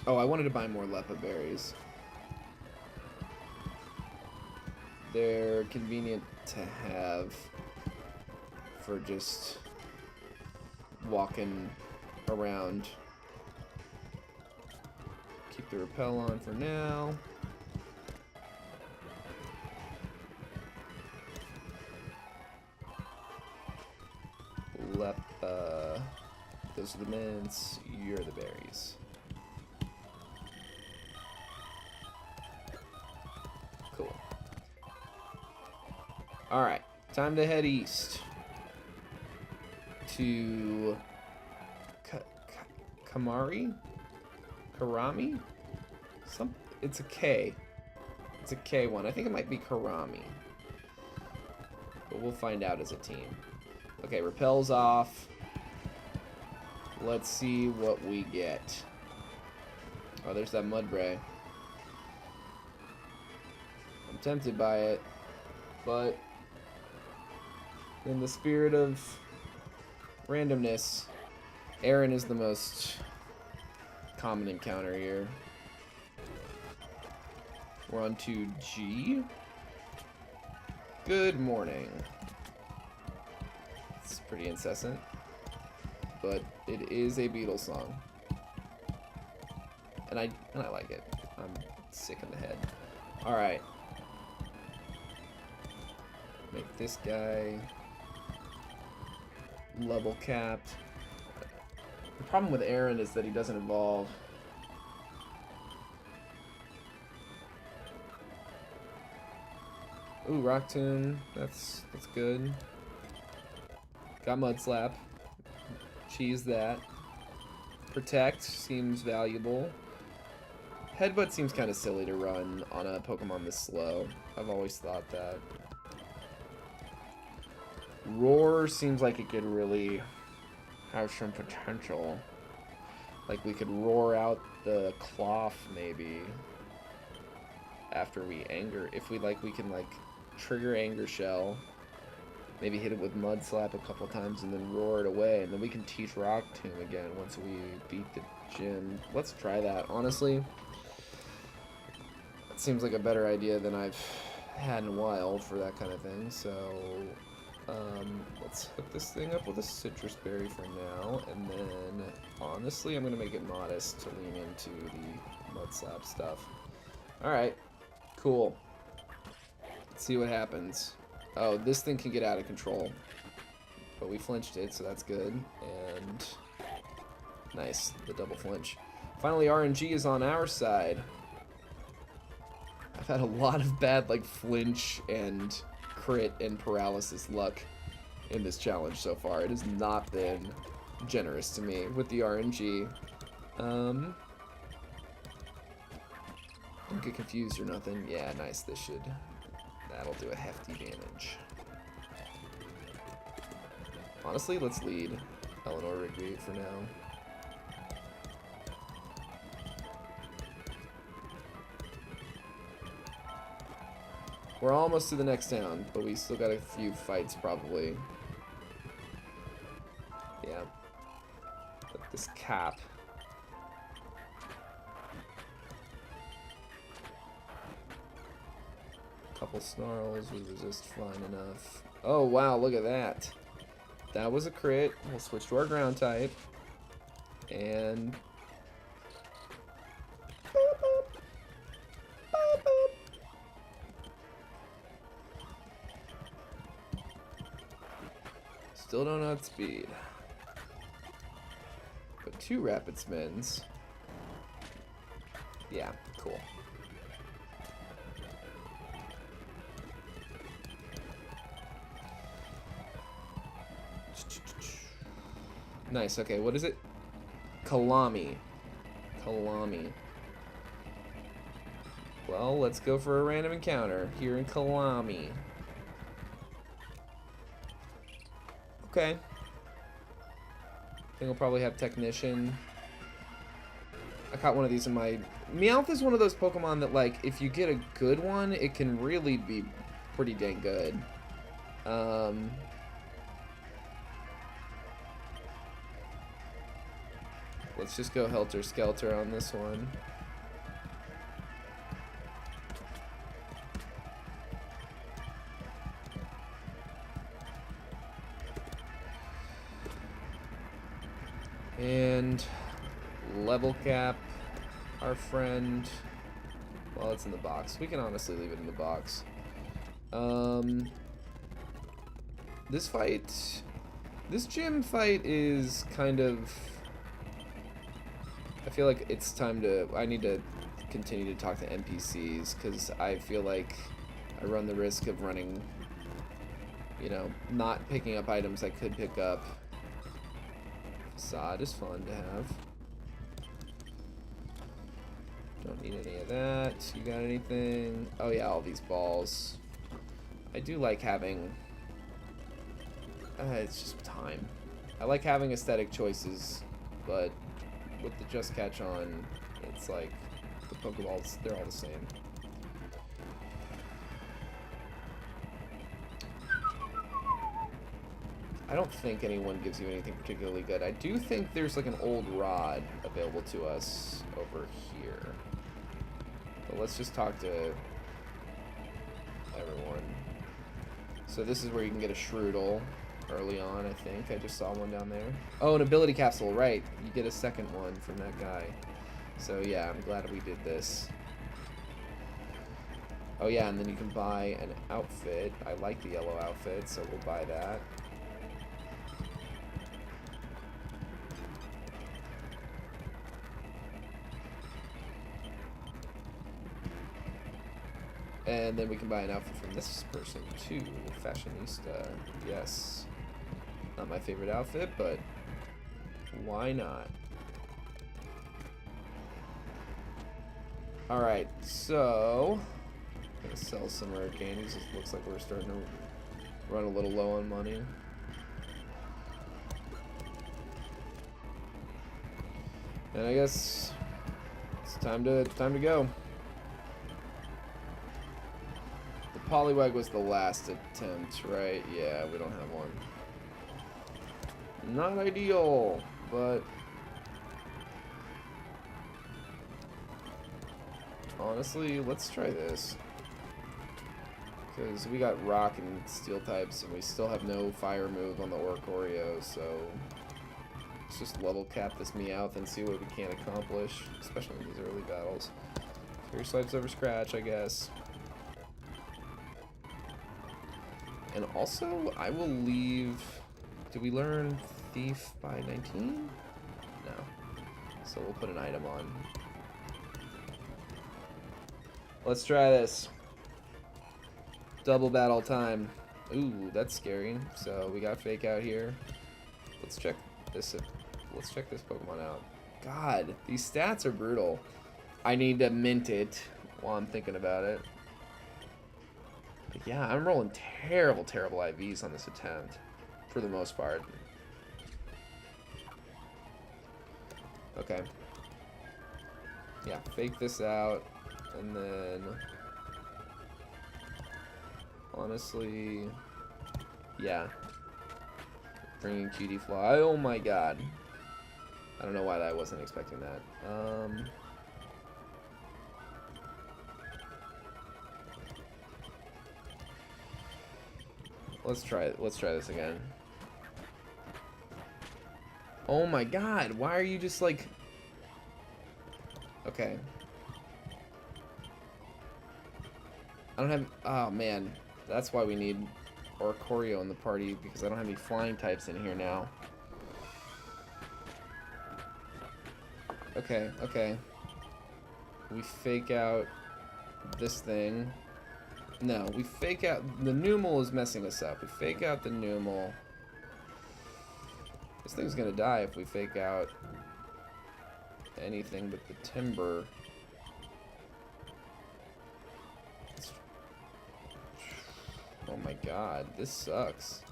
Oh, I wanted to buy more Lepa berries. They're convenient to have for just walking around. Keep the repel on for now. Lepa. Those are the mints. You're the berries. Cool. Alright. Time to head east. To Kamari? Karami? It's a K. It's a K one. I think it might be Karami. But we'll find out as a team. Okay, repel's off. Let's see what we get. Oh, there's that Mudbray. I'm tempted by it, but in the spirit of randomness, Aaron is the most common encounter here. We're on to G. Good morning. It's pretty incessant, but it is a Beatles song, and I like it. I'm sick in the head. All right, make this guy level capped. The problem with Aaron is that he doesn't evolve. Ooh, Rock Tomb. That's good. Got Mud Slap. Cheese that. Protect seems valuable. Headbutt seems kind of silly to run on a Pokemon this slow. I've always thought that. Roar seems like it could really have some potential. Like we could roar out the cloth maybe after we anger. If we can trigger Anger Shell, maybe hit it with Mud Slap a couple times and then roar it away, and then we can teach Rock Tomb again once we beat the gym. Let's try that. Honestly, that seems like a better idea than I've had in a while for that kind of thing. So let's hook this thing up with a Citrus Berry for now, and then honestly I'm gonna make it modest to lean into the Mud Slap stuff. Alright, cool. Let's see what happens. Oh, this thing can get out of control, but we flinched it, so that's good. And nice, the double flinch. Finally, RNG is on our side. I've had a lot of bad flinch and crit and paralysis luck in this challenge so far. It has not been generous to me with the RNG. Don't get confused or nothing. Yeah, nice. That'll do a hefty damage. Honestly, let's lead Eleanor Rigby for now. We're almost to the next town, but we still got a few fights probably. Yeah. But this cap. Couple snarls, we resist fine enough. Oh wow, look at that. That was a crit. We'll switch to our ground type. And Still don't know speed. But 2 rapid spins. Yeah, cool. Nice, okay, what is it? Kalami. Kalami. Well, let's go for a random encounter here in Kalami. Okay. I think I'll probably have Technician. I caught one of these in my... Meowth is one of those Pokemon that, like, if you get a good one, it can really be pretty dang good. Let's just go Helter Skelter on this one. And level cap our friend. Well, it's in the box. We can honestly leave it in the box. This gym fight is kind of... I feel like it's time to... I need to continue to talk to NPCs, because I feel like I run the risk of running, you know, not picking up items I could pick up. Facade is fun to have. Don't need any of that. You got anything? Oh yeah, all these balls. I do like having... it's just time. I like having aesthetic choices, but with the Just Catch on, it's like the Pokeballs, they're all the same. I don't think anyone gives you anything particularly good. I do think there's like an old rod available to us over here. But let's just talk to everyone. So this is where you can get a Shroodle early on, I think. I just saw one down there. Oh, an ability capsule, right. You get a second one from that guy. So yeah, I'm glad we did this. Oh yeah, and then you can buy an outfit. I like the yellow outfit, so we'll buy that. And then we can buy an outfit from this person too. Fashionista. Yes. Not my favorite outfit, but why not? Alright, so I'm gonna sell some rare candies. It looks like we're starting to run a little low on money. And I guess it's time to go. Poliwag was the last attempt, right? Yeah, we don't have one. Not ideal, but honestly, let's try this. Because we got rock and steel types, and we still have no fire move on the Oricorio, so let's just level cap this Meowth and see what we can accomplish, especially in these early battles. Fierce Swipes over Scratch, I guess. And also, I will leave... Did we learn Thief by 19? No. So we'll put an item on. Let's try this. Double battle time. Ooh, that's scary. So we got Fake out here. Let's check this. Let's check this Pokemon out. God, these stats are brutal. I need to mint it while I'm thinking about it. But yeah, I'm rolling terrible IVs on this attempt, for the most part. Okay. Yeah, fake this out, and then... Honestly... Yeah. Bringing Cutie Fly. Oh my god. I don't know why I wasn't expecting that. Let's try this again. Oh my god, why are you just like... Okay. I don't have... Oh man, that's why we need or Choreo in the party because I don't have any flying types in here now. Okay, okay. We fake out this thing. No, we fake out... The Numel is messing us up. We fake out the Numel. This thing's gonna die if we fake out anything but the Timber. Oh my god, this sucks.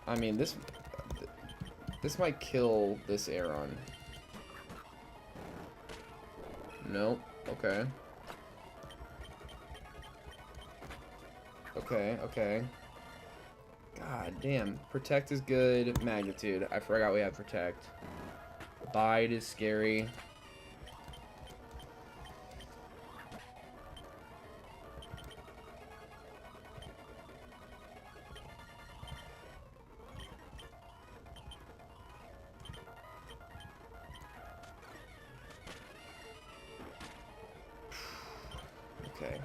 I mean, this might kill this Aeron. Nope. Okay. Okay, okay. God damn. Protect is good. Magnitude. I forgot we have Protect. Bide is scary. Okay.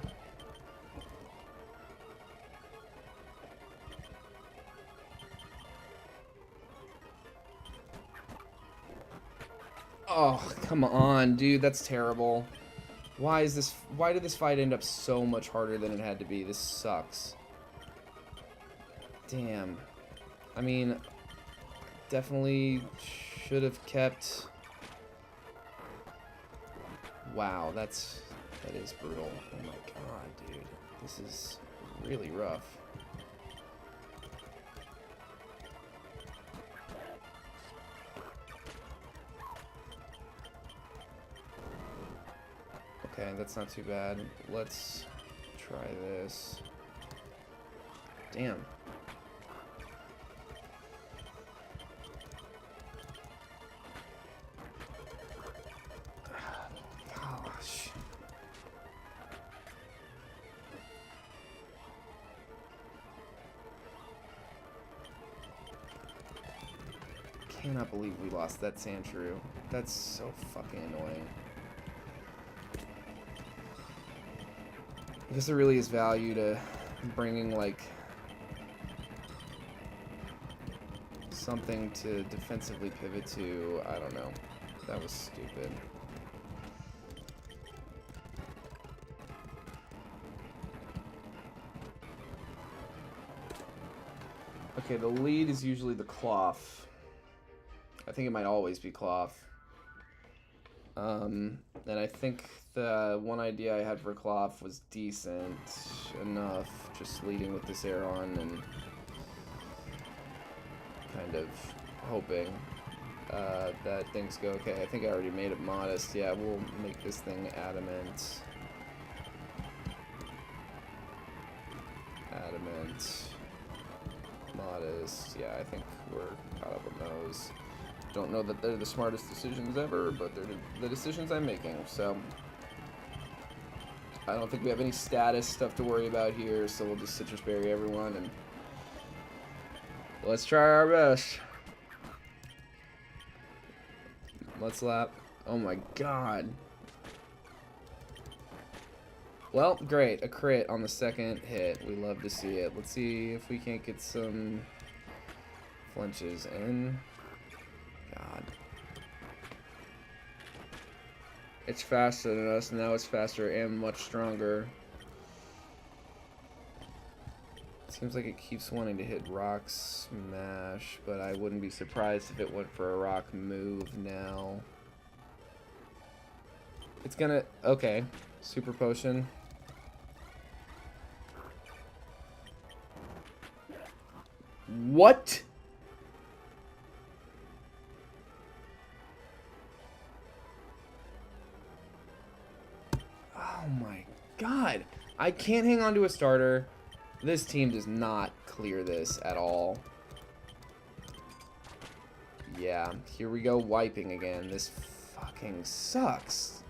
Oh, come on, dude. That's terrible. Why did this fight end up so much harder than it had to be? This sucks. Damn. I mean, definitely should have kept... Wow, that is brutal. Oh my god, dude. This is really rough. Okay, that's not too bad. Let's try this. Damn. Gosh. Cannot believe we lost that Sandshrew. That's so fucking annoying. I guess there really is value to bringing, like, something to defensively pivot to. I don't know. That was stupid. Okay, the lead is usually the Cloth. I think it might always be Cloth. And I think the one idea I had for Cloth was decent enough, just leading with this Aeron and kind of hoping that things go okay. I think I already made it Modest. Yeah, we'll make this thing Adamant. Adamant. Modest. Yeah, I think we're caught up on those. Don't know that they're the smartest decisions ever, but they're the decisions I'm making, so I don't think we have any status stuff to worry about here, so we'll just Citrus Berry everyone and let's try our best. Let's lap. Oh my god. Well, great. A crit on the second hit. We love to see it. Let's see if we can't get some flinches in. God. It's faster than us. Now it's faster and much stronger. Seems like it keeps wanting to hit Rock Smash, but I wouldn't be surprised if it went for a Rock Move now. It's gonna... Okay. Super Potion. What? Oh my god. I can't hang on to a starter. This team does not clear this at all. Yeah, here we go wiping again. This fucking sucks.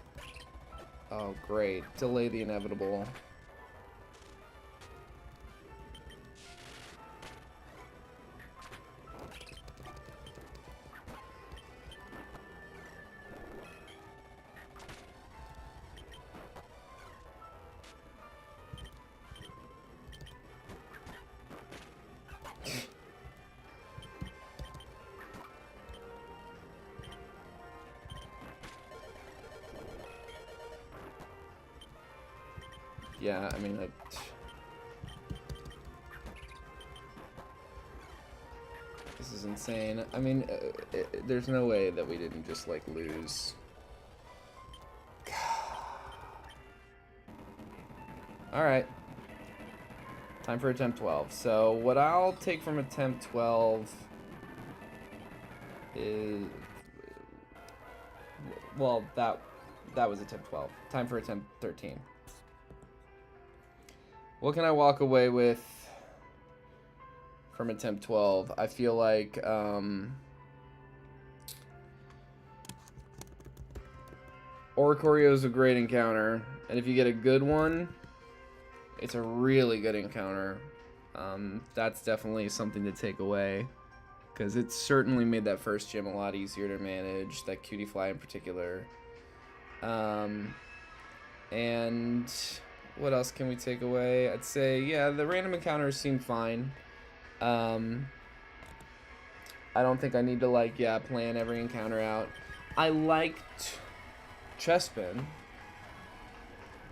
Oh, great. Delay the inevitable. Yeah, I mean, this is insane. I mean, there's no way that we didn't just, like, lose. Alright. Time for attempt 12. So, what I'll take from attempt 12 is... Well, that was attempt 12. Time for attempt 13. What can I walk away with from attempt 12? I feel like, Oricorio is a great encounter, and if you get a good one, it's a really good encounter. That's definitely something to take away, because it certainly made that first gym a lot easier to manage, that cutie fly in particular. And what else can we take away? I'd say, yeah, the random encounters seem fine. I don't think I need to, like, yeah, plan every encounter out. I liked Chespin.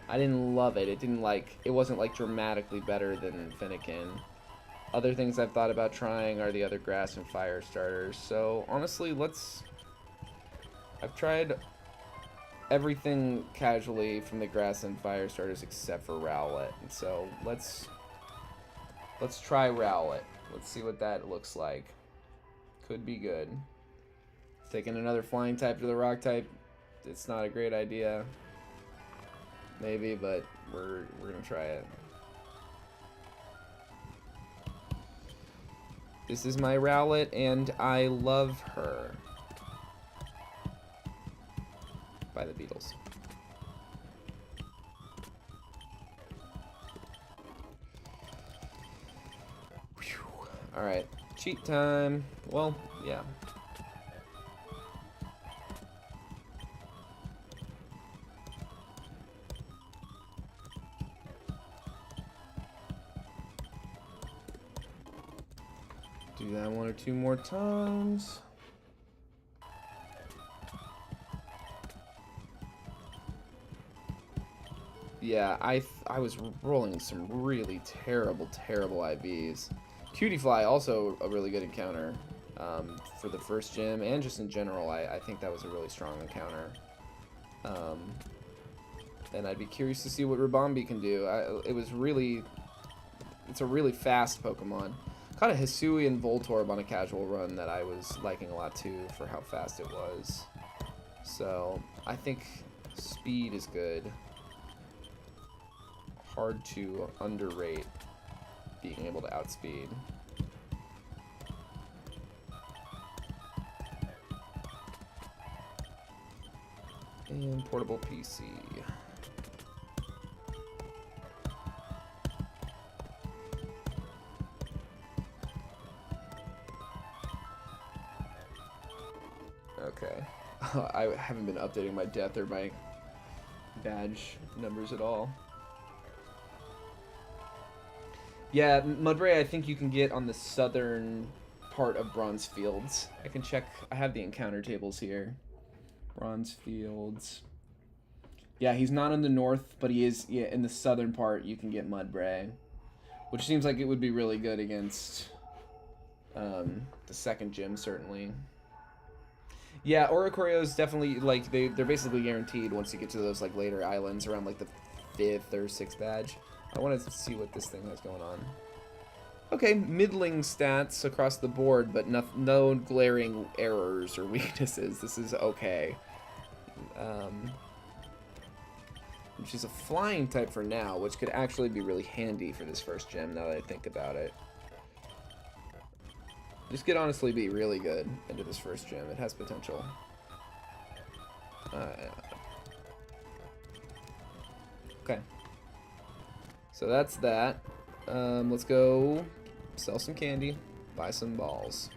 I didn't love it. It wasn't, like, dramatically better than Finnegan. Other things I've thought about trying are the other grass and fire starters. So, honestly, I've tried everything casually from the grass and fire starters except for Rowlet. And so, let's try Rowlet. Let's see what that looks like. Could be good. Taking another flying type to the rock type, it's not a great idea. Maybe, but we're gonna try it. This is my Rowlet, and I love her. By the Beatles. Alright, cheat time. Well, yeah. Do that one or two more times. Yeah, I was rolling some really terrible IVs. Cutie Fly, also a really good encounter for the first gym, and just in general, I think that was a really strong encounter. And I'd be curious to see what Ribombee can do. It's a really fast Pokemon. Caught a Hisuian Voltorb on a casual run that I was liking a lot too for how fast it was. So, I think speed is good. Hard to underrate being able to outspeed. And portable PC. Okay. I haven't been updating my death or my badge numbers at all. Yeah, Mudbray I think you can get on the southern part of Bronze Fields. I can check. I have the encounter tables here. Bronze Fields. Yeah, he's not in the north, but he is, yeah, in the southern part you can get Mudbray. Which seems like it would be really good against the second gym, certainly. Yeah, Oricorio is definitely, like, they're basically guaranteed once you get to those, like, later islands around, like, the 5th or 6th badge. I want to see what this thing has going on. Okay, middling stats across the board, but no glaring errors or weaknesses. This is okay. She's a flying type for now, which could actually be really handy for this first gym, now that I think about it. This could honestly be really good into this first gym. It has potential. Okay. So that's that. Let's go sell some candy, buy some balls.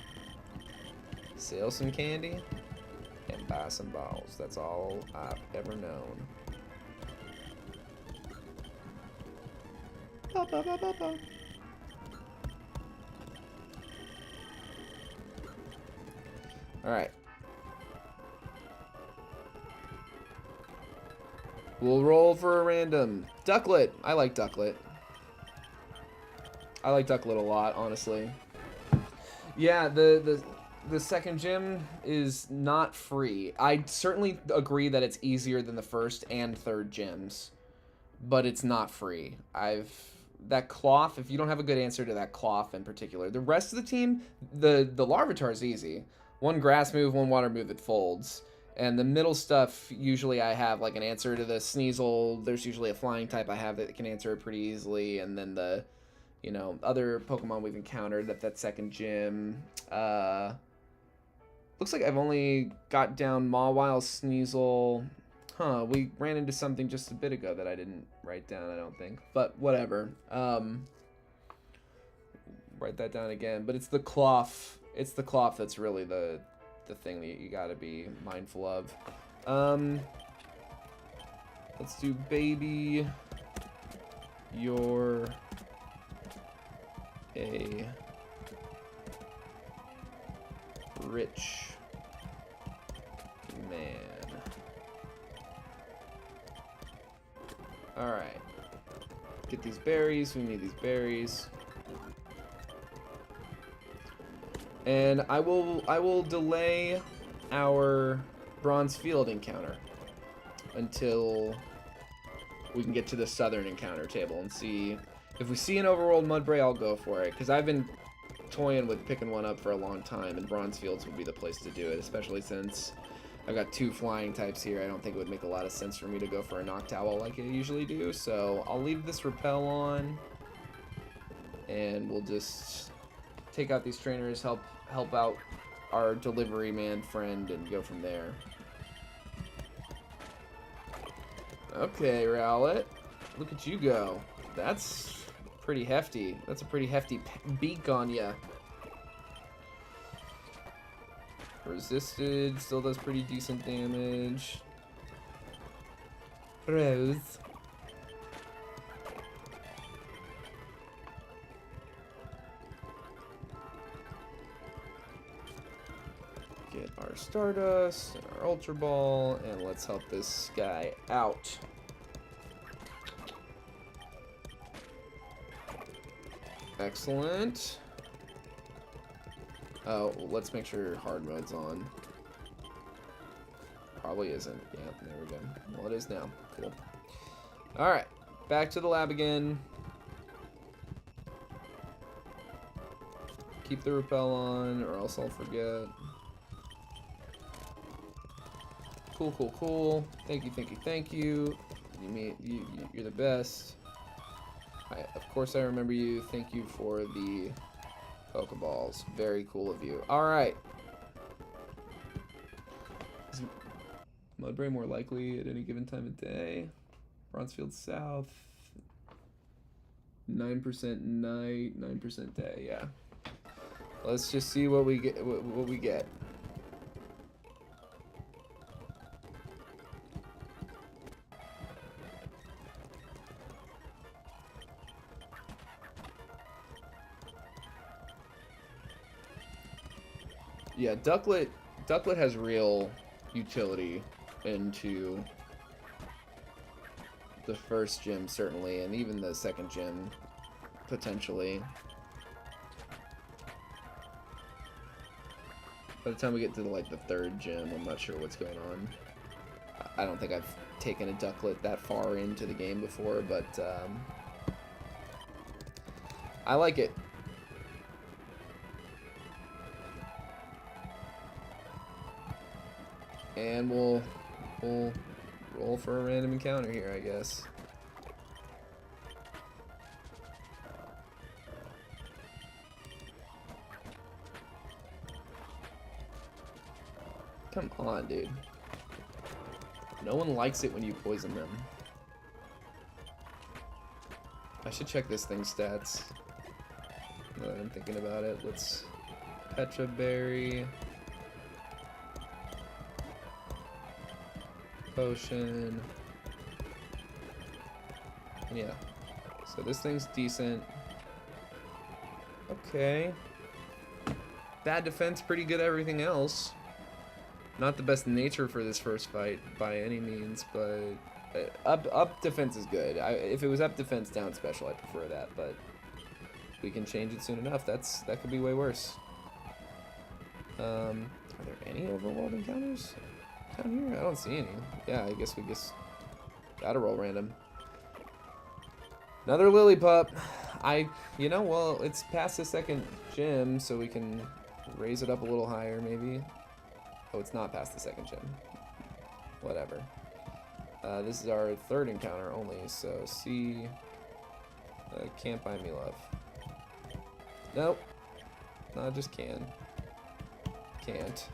Sell some candy, and buy some balls. That's all I've ever known. Ba, ba, ba, ba, ba. All right. We'll roll for a random. Ducklet. I like Ducklet. I like Ducklet a lot, honestly. Yeah, the second gym is not free. I certainly agree that it's easier than the first and third gyms, but it's not free. That cloth, if you don't have a good answer to that cloth in particular, the rest of the team, the Larvitar is easy. One grass move, one water move, it folds. And the middle stuff, usually I have like an answer to the Sneasel. There's usually a flying type I have that can answer it pretty easily. And then the, you know, other Pokemon we've encountered at that second gym. Looks like I've only got down Mawile, Sneasel. Huh, we ran into something just a bit ago that I didn't write down, I don't think. But whatever. Write that down again. But it's the cloth. It's the cloth that's really the thing that you gotta be mindful of. Let's do baby. You're a rich man. Alright. Get these berries. We need these berries. And I will delay our Bronze Field encounter until we can get to the southern encounter table and see if we see an overworld Mudbray. I'll go for it, because I've been toying with picking one up for a long time, and Bronze Fields would be the place to do it, especially since I've got 2 flying types here. I don't think it would make a lot of sense for me to go for a Noctowl like I usually do, so I'll leave this Repel on, and we'll just take out these trainers, help out our delivery man friend, and go from there. Okay, Rowlet, look at you go. That's pretty hefty. That's a pretty hefty beak on ya. Resisted, still does pretty decent damage. Rose. Get our Stardust and our Ultra Ball, and let's help this guy out. Excellent. Oh, let's make sure hard mode's on. Probably isn't. Yeah, there we go. Well, it is now. Cool. Alright, back to the lab again. Keep the Repel on, or else I'll forget. Cool, cool, cool. Thank you, thank you, thank you. You're the best. Of course I remember you. Thank you for the Pokeballs. Very cool of you. Alright. Is Mudbray more likely at any given time of day? Bronzefield South. 9% night, 9% day, yeah. Let's just see what we get. What we get. Yeah, Ducklet has real utility into the first gym, certainly, and even the second gym, potentially. By the time we get to like the third gym, I'm not sure what's going on. I don't think I've taken a Ducklet that far into the game before, but I like it. And we'll roll for a random encounter here, I guess. Come on, dude. No one likes it when you poison them. I should check this thing's stats. Now that I'm thinking about it, let's Petra Berry. Potion. Yeah. So this thing's decent. Okay. Bad defense, pretty good everything else. Not the best nature for this first fight by any means, but Up defense is good. If it was up defense, down special, I prefer that. But we can change it soon enough. That could be way worse. Are there any overworld encounters down here? I don't see any. Yeah, I guess we just gotta roll random. Another Lillipup. You know, well, it's past the second gym, so we can raise it up a little higher, maybe. Oh, it's not past the second gym. Whatever. This is our third encounter only, so see. Can't buy me love. Nope. No, I just can. Can't.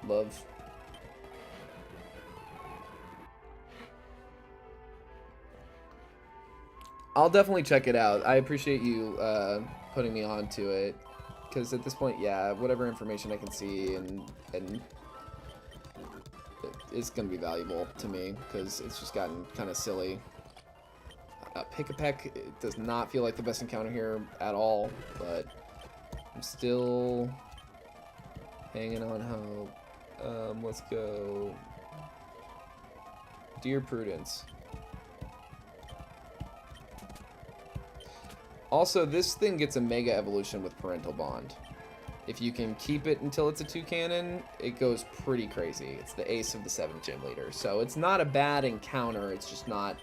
Love. I'll definitely check it out. I appreciate you putting me on to it, because at this point, yeah, whatever information I can see and it's gonna be valuable to me, because it's just gotten kind of silly. Pick-a-peck does not feel like the best encounter here at all, but I'm still hanging on hope. Let's go. Dear Prudence. Also, this thing gets a Mega Evolution with Parental Bond. If you can keep it until it's a 2-cannon, it goes pretty crazy. It's the ace of the 7th gym leader. So it's not a bad encounter, it's just not...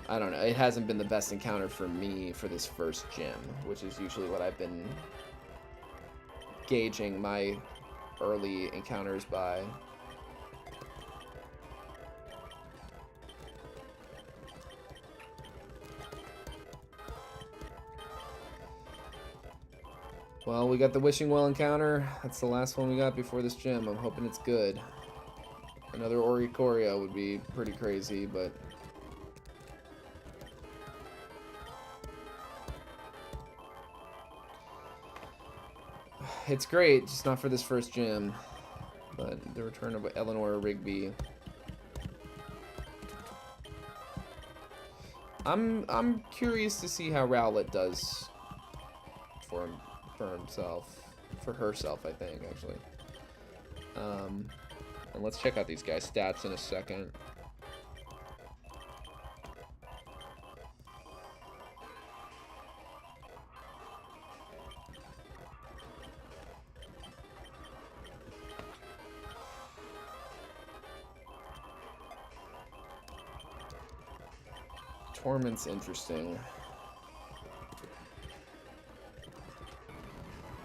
I don't know, it hasn't been the best encounter for me for this first gym, which is usually what I've been gauging my early encounters by. Well, we got the Wishing Well encounter. That's the last one we got before this gym. I'm hoping it's good. Another Oricorio would be pretty crazy, but... It's great, just not for this first gym. But the return of Eleanor Rigby. I'm curious to see how Rowlet does for himself. For herself, I think, actually. And let's check out these guys' stats in a second. Torment's interesting.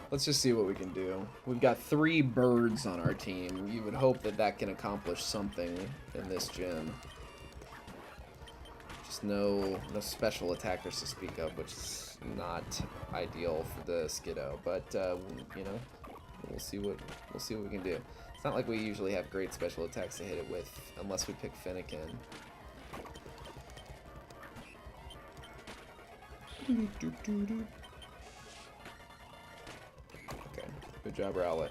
Let's just see what we can do. We've got 3 birds on our team. You would hope that that can accomplish something in this gym. Just no special attackers to speak of, which is not ideal for the Skiddo. But you know, we'll see what we can do. It's not like we usually have great special attacks to hit it with, unless we pick Finnegan. Okay, good job, Rowlet.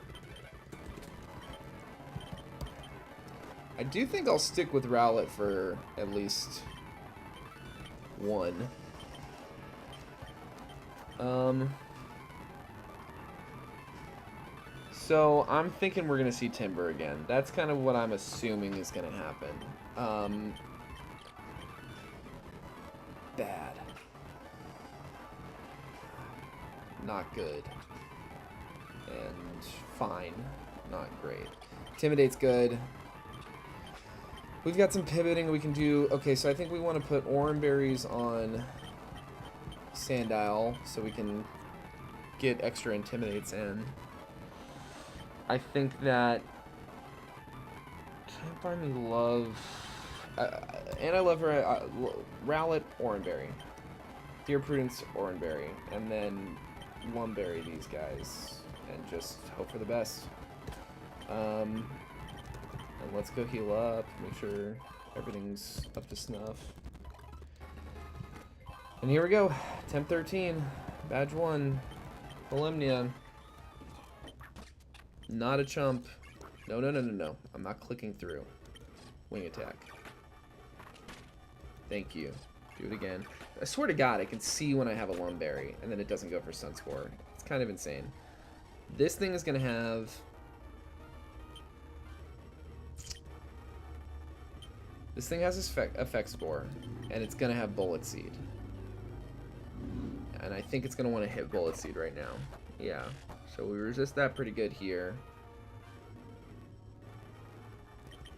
I do think I'll stick with Rowlet for at least one. So I'm thinking we're gonna see Timber again. That's kind of what I'm assuming is gonna happen. Bad. Not good. And fine. Not great. Intimidate's good. We've got some pivoting we can do. Okay, so I think we want to put Oranberries on Sandile so we can get extra Intimidates in. I think that Can't Buy Me Love, and I love her, Rowlet, Oranberry, Dear Prudence, Oranberry, and then Lumberry these guys, and just hope for the best. And let's go heal up, make sure everything's up to snuff. And here we go, Temp 13, Badge 1, Volumnia. Not a chump. No, no, no, no, no. I'm not clicking through. Wing attack. Thank you. Do it again. I swear to God, I can see when I have a Lum Berry, and then it doesn't go for Sun Spore. It's kind of insane. This thing is going to have... This thing has Effect Spore, and it's going to have Bullet Seed. And I think it's going to want to hit Bullet Seed right now. Yeah. So we resist that pretty good here.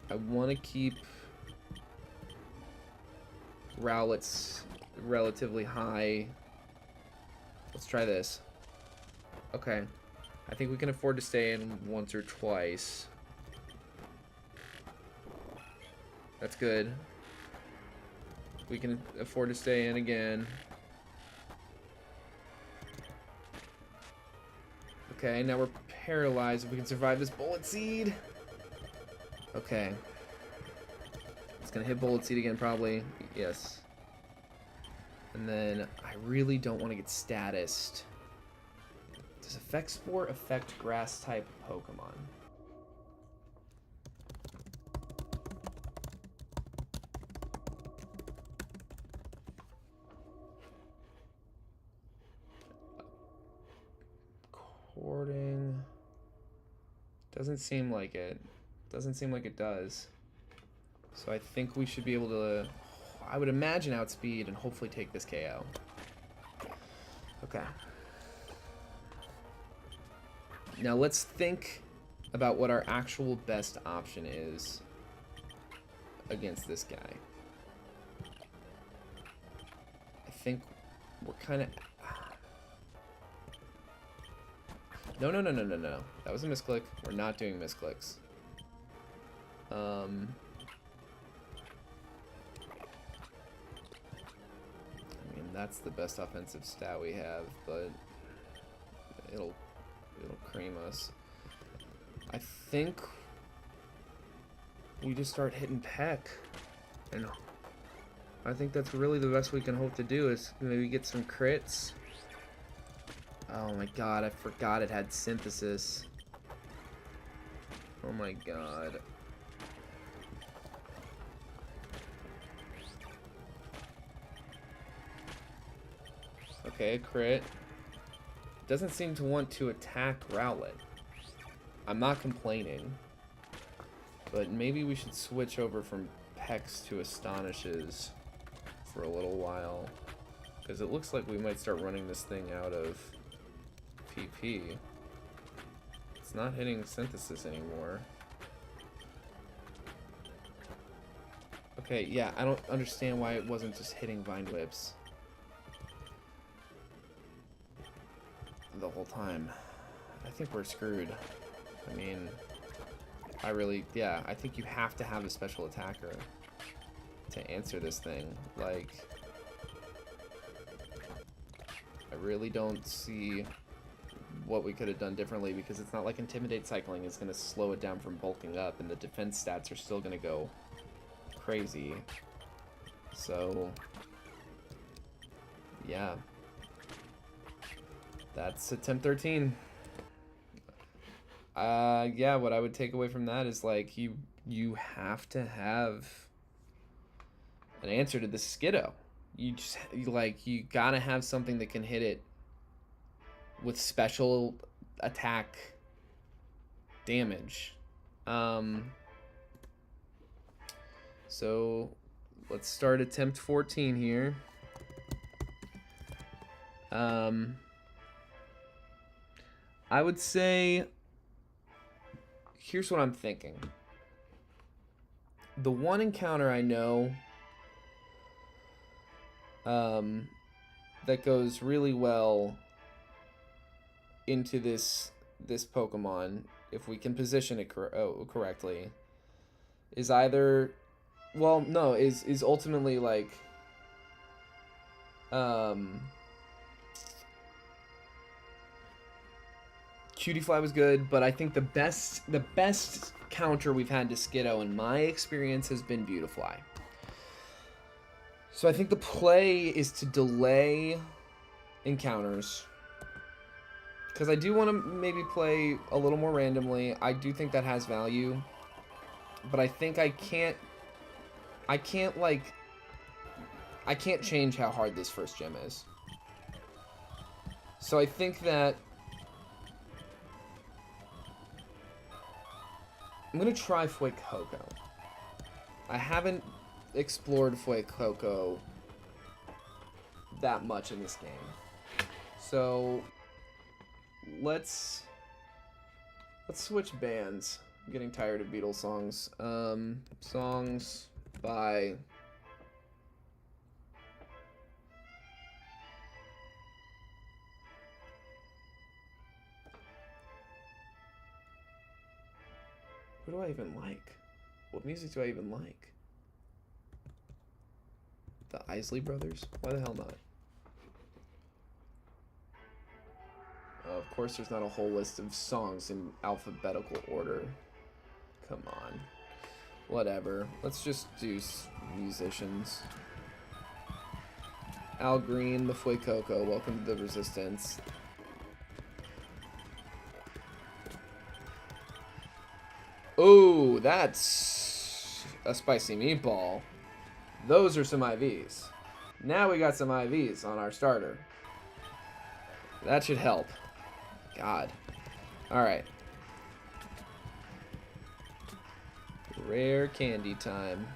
I want to keep Rowlet's relatively high. Let's try this. Okay. I think we can afford to stay in once or twice. That's good. We can afford to stay in again. Okay, now we're paralyzed. If we can survive this Bullet Seed. Okay. It's gonna hit Bullet Seed again, probably. Yes. And then I really don't want to get statused. Does Effect Spore affect grass type Pokemon? According. Doesn't seem like it. Doesn't seem like it does. So I think we should be able to, I would imagine, outspeed and hopefully take this KO. Okay. Now let's think about what our actual best option is against this guy. I think we're kind of... No. That was a misclick. We're not doing misclicks. I mean, that's the best offensive stat we have, but it'll cream us. I think we just start hitting Peck, and I think that's really the best we can hope to do is maybe get some crits. Oh my god, I forgot it had Synthesis. Oh my god. Okay, a crit. Doesn't seem to want to attack Rowlet. I'm not complaining. But maybe we should switch over from Pecks to Astonishes for a little while. Because it looks like we might start running this thing out of PP. It's not hitting Synthesis anymore. Okay, yeah, I don't understand why it wasn't just hitting Vine Whips the whole time. I think we're screwed. I mean, I think you have to have a special attacker to answer this thing. Like, I really don't see what we could have done differently, because it's not like Intimidate cycling is going to slow it down from bulking up, and the defense stats are still going to go crazy. So, yeah. That's attempt 13. Yeah, what I would take away from that is, like, you have to have an answer to the Skiddo. You gotta have something that can hit it with special attack damage. So let's start attempt 14 here. I would say, here's what I'm thinking. The one encounter I know that goes really well into this Pokemon, if we can position it correctly, is either, well, no, is ultimately like Cutie Fly was good, but I think the best counter we've had to Skiddo in my experience has been Beautifly. So I think the play is to delay encounters, because I do want to maybe play a little more randomly. I do think that has value, but I think I can't like I can't change how hard this first gym is. So I think that I'm going to try Fuecoco. I haven't explored Fuecoco that much in this game. So let's switch bands. I'm getting tired of Beatles songs. Songs by who do I even like? What music do I even like? The Isley Brothers? Why the hell not? Of course, there's not a whole list of songs in alphabetical order. Come on. Whatever. Let's just do musicians. Al Green, the Fuecoco, welcome to the Resistance. Oh, that's a spicy meatball. Those are some IVs. Now we got some IVs on our starter. That should help. God. Alright. Rare candy time.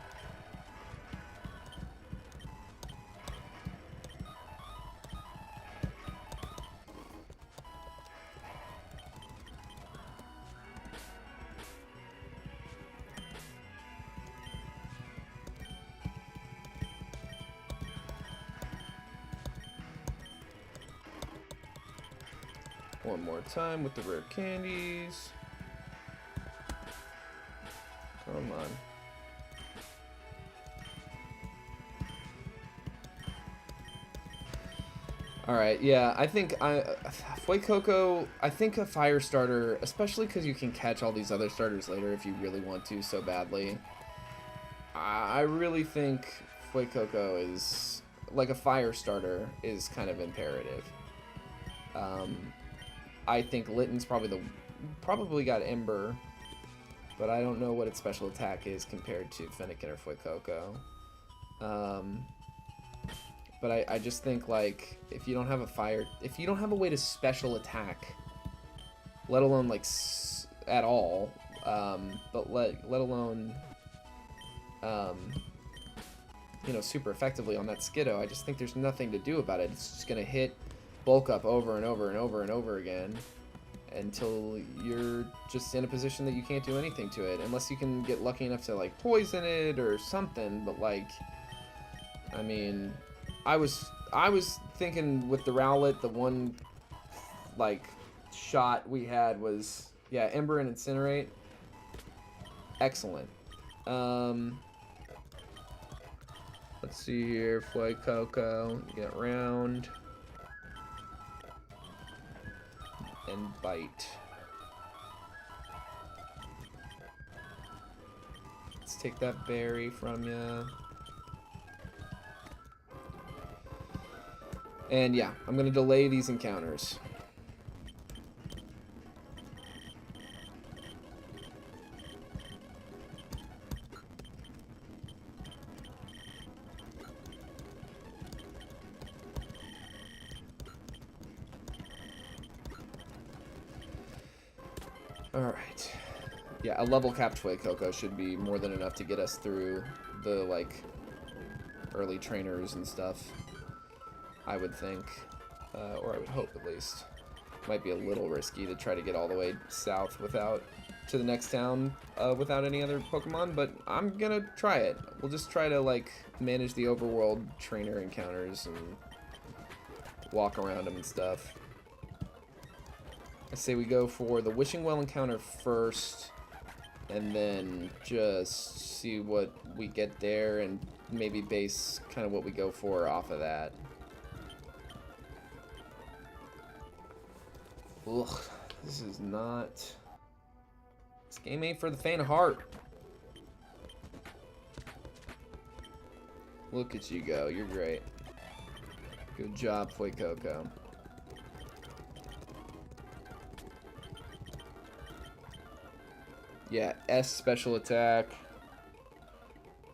One more time with the rare candies. Come on. Alright, yeah, I think Fuecoco, I think a fire starter, especially because you can catch all these other starters later if you really want to so badly. I really think Fuecoco is, like a fire starter, is kind of imperative. I think Litten's probably got Ember, but I don't know what its special attack is compared to Fennekin or Fuecoco. But I just think, like, if you don't have a way to special attack, let alone like at all, but let alone you know, super effectively on that Skiddo, I just think there's nothing to do about it. It's just gonna hit bulk up over and over and over and over again until you're just in a position that you can't do anything to it, unless you can get lucky enough to like poison it or something. But like, I mean, I was thinking with the Rowlet, the one like shot we had was, yeah, Ember and Incinerate. Excellent. Let's see here, Fuecoco, get round and bite. Let's take that berry from ya. And yeah, I'm gonna delay these encounters. Alright. Yeah, a level capped Fuecoco should be more than enough to get us through the, like, early trainers and stuff, I would think. Or I would hope, at least. Might be a little risky to try to get all the way south to the next town without any other Pokemon, but I'm gonna try it. We'll just try to, like, manage the overworld trainer encounters and walk around them and stuff. I say we go for the Wishing Well encounter first, and then just see what we get there, and maybe base kind of what we go for off of that. Ugh, this is not... This game ain't for the faint of heart. Look at you go, you're great. Good job, Fuecoco. Yeah, S special attack.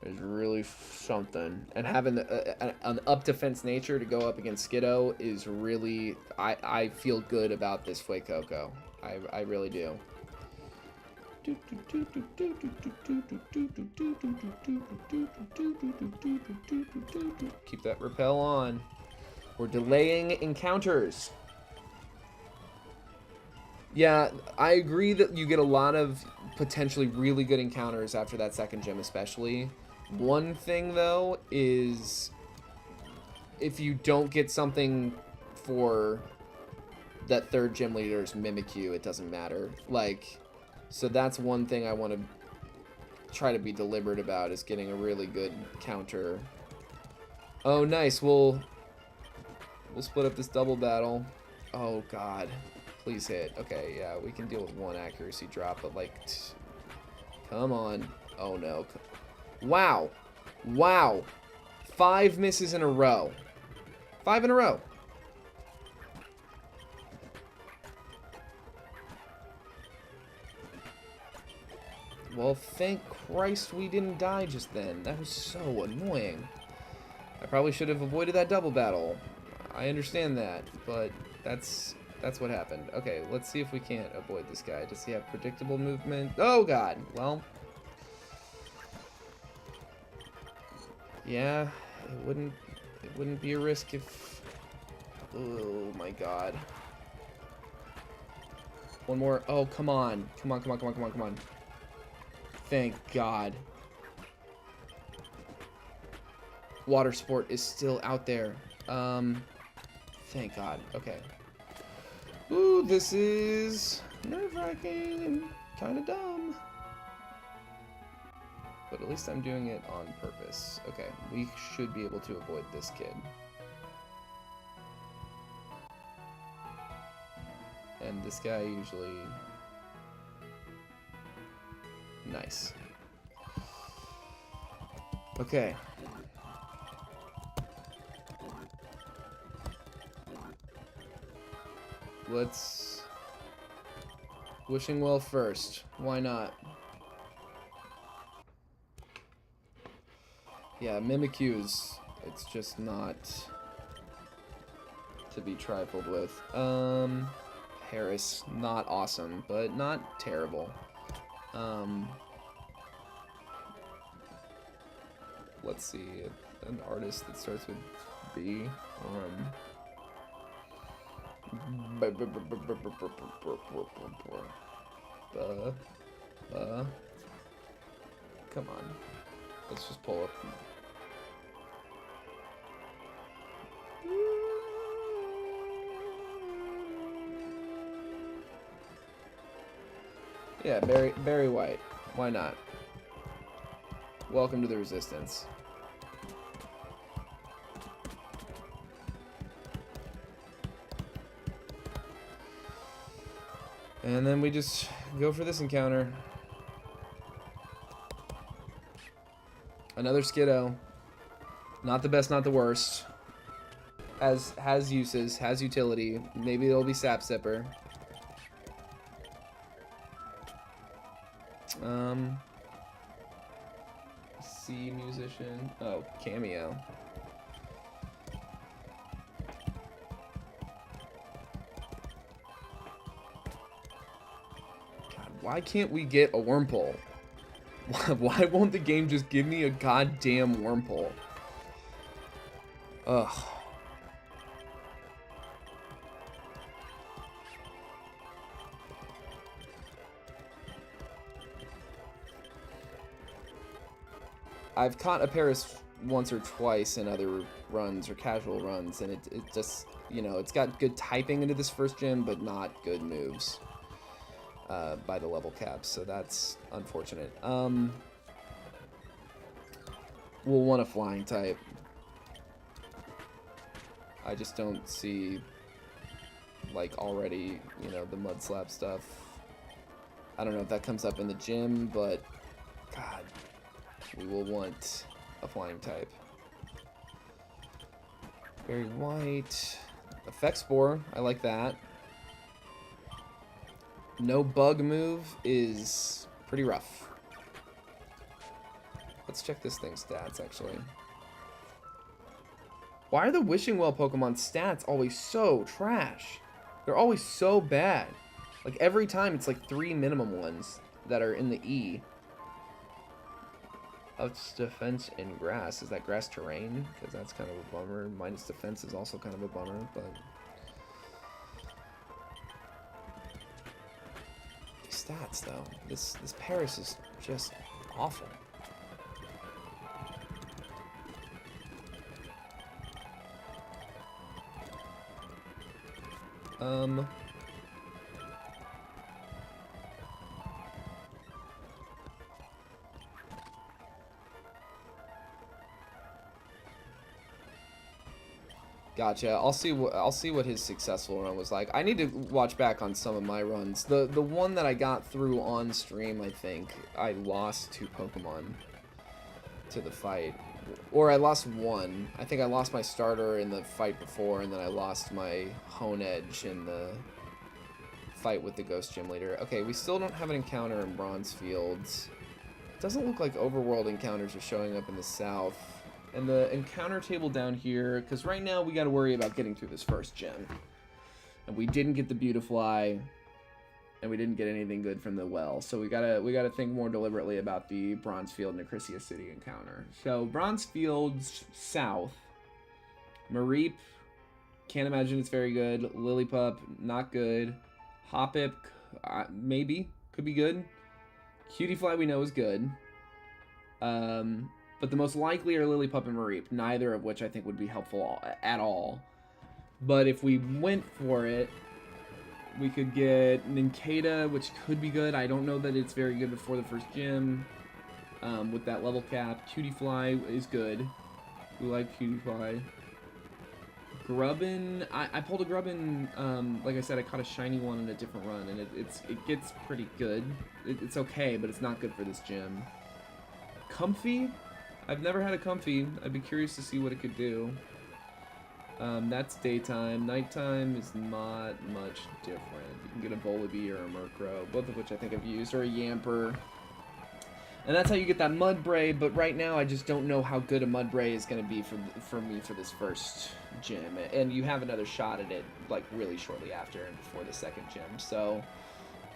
is really something. And having an up defense nature to go up against Skiddo is really... I feel good about this Fuecoco. I really do. Keep that repel on. We're delaying encounters. Yeah, I agree that you get a lot of potentially really good encounters after that second gym especially. One thing, though, is if you don't get something for that third gym leader's Mimikyu, it doesn't matter. Like, so that's one thing I want to try to be deliberate about, is getting a really good counter. Oh, nice. We'll split up this double battle. Oh, God. Please hit. Okay, yeah, we can deal with one accuracy drop, but, like, come on. Oh, no. Wow. Wow. 5 misses in a row. 5 in a row. Well, thank Christ we didn't die just then. That was so annoying. I probably should have avoided that double battle. I understand that, but that's what happened. Okay, let's see if we can't avoid this guy. Does he have predictable movement? Oh, God. Well... yeah, it wouldn't be a risk if... oh, my God. One more. Oh, come on. Come on, come on, come on, come on, come on. Thank God. Water sport is still out there. Thank God. Okay. Ooh, this is nerve-wracking and kind of dumb. But at least I'm doing it on purpose. Okay, we should be able to avoid this kid. And this guy usually... nice. Okay. Let's... wishing well first. Why not? Yeah, Mimikyu's, it's just not to be trifled with. Harris, not awesome, but not terrible. Let's see, an artist that starts with B. Come on. Let's just pull up. Yeah, Barry White. Why not? Welcome to the Resistance. And then we just go for this encounter. Another Skiddo. Not the best, not the worst. Has uses, has utility. Maybe it'll be Sap Sipper. C musician. Oh, cameo. God, why can't we get a Wurmple? Why won't the game just give me a goddamn Wurmple? Ugh. I've caught a Paris once or twice in other runs or casual runs, and it just, you know, it's got good typing into this first gym, but not good moves by the level caps, so that's unfortunate. We'll want a flying type. I just don't see, like, already, you know, the mud slap stuff. I don't know if that comes up in the gym, but God. We will want a flying type. Very white. Effect Spore, I like that. No bug move is pretty rough. Let's check this thing's stats, actually. Why are the Wishing Well Pokemon stats always so trash? They're always so bad. Like, every time it's like 3 minimum ones that are in the E. Ups defense in grass. Is that grass terrain? Because that's kind of a bummer. Minus defense is also kind of a bummer, but... stats, though. This Paris is just awful. Gotcha. I'll see what his successful run was like. I need to watch back on some of my runs. The one that I got through on stream, I think I lost 2 Pokemon to the fight, or I lost 1. I think I lost my starter in the fight before, and then I lost my Hone Edge in the fight with the Ghost Gym Leader. Okay, we still don't have an encounter in Bronze Fields. It doesn't look like overworld encounters are showing up in the south. And the encounter table down here, because right now we got to worry about getting through this first gym. And we didn't get the Beautifly, and we didn't get anything good from the well. So we gotta think more deliberately about the Bronze Field Nicrisia City encounter. So Bronze Fields south, Mareep, can't imagine it's very good. Lillipup, not good. Hoppip, maybe, could be good. Cutiefly we know is good. But the most likely are Lillipup and Mareep, neither of which I think would be helpful at all. But if we went for it, we could get Nincada, which could be good. I don't know that it's very good before the first gym. With that level cap. Cutiefly is good. We like Cutiefly. Grubbin, I pulled a Grubbin, like I said, I caught a shiny one in a different run, and it gets pretty good. It's okay, but it's not good for this gym. Comfy? I've never had a Comfy. I'd be curious to see what it could do. That's daytime. Nighttime is not much different. You can get a Volibee or a Murkrow, both of which I think I've used, or a Yamper. And that's how you get that Mudbray, but right now I just don't know how good a Mudbray is going to be for me for this first gym. And you have another shot at it, like, really shortly after and before the second gym, so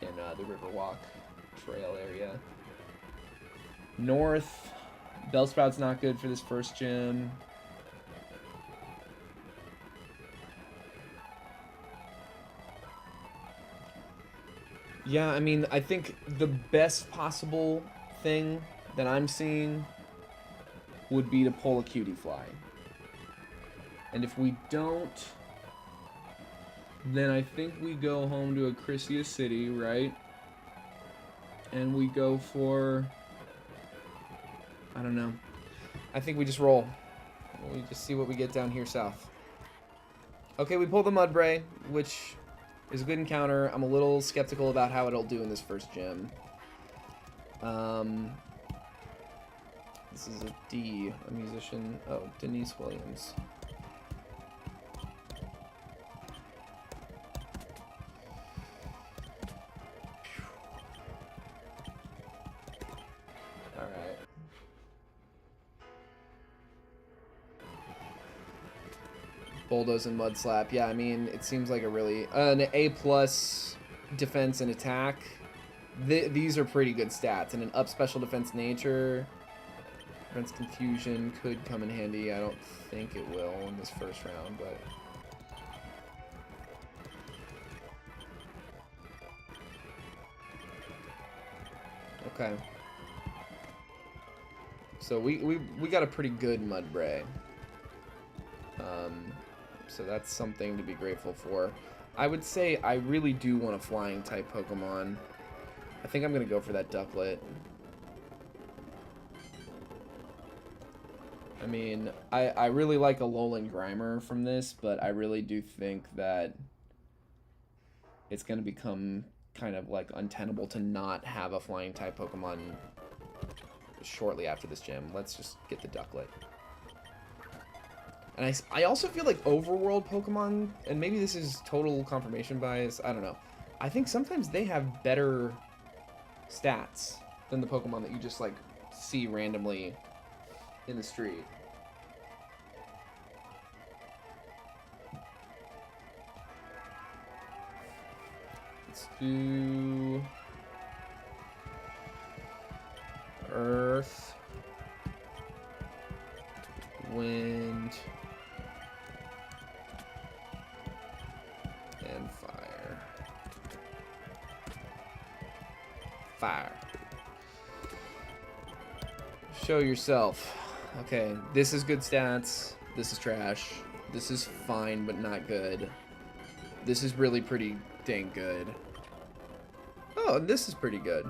in the Riverwalk Trail area. North, Bellsprout's not good for this first gym. Yeah, I mean, I think the best possible thing that I'm seeing would be to pull a Cutiefly. And if we don't, then I think we go home to Acrisia City, right? And we go for... I don't know. I think we just roll. We just see what we get down here south. Okay, we pull the Mudbray, which is a good encounter. I'm a little skeptical about how it'll do in this first gym. This is a D, a musician. Oh, Denise Williams. Bulldoze and Mud Slap. Yeah, I mean, it seems like a really... an A+ defense and attack. These are pretty good stats. And an up special defense nature. Prevents confusion. Could come in handy. I don't think it will in this first round, but... Okay. So we got a pretty good Mudbray. So that's something to be grateful for. I would say I really do want a flying type Pokemon. I think I'm gonna go for that Ducklet. I mean, I really like a Alolan Grimer from this, but I really do think that it's gonna become kind of like untenable to not have a flying type Pokemon shortly after this gym. Let's just get the Ducklet. And I also feel like overworld Pokemon, and maybe this is total confirmation bias, I don't know. I think sometimes they have better stats than the Pokemon that you just like see randomly in the street. Let's do earth, wind, and fire. Fire. Show yourself. Okay, this is good stats. This is trash. This is fine, but not good. This is really pretty dang good. Oh, and this is pretty good.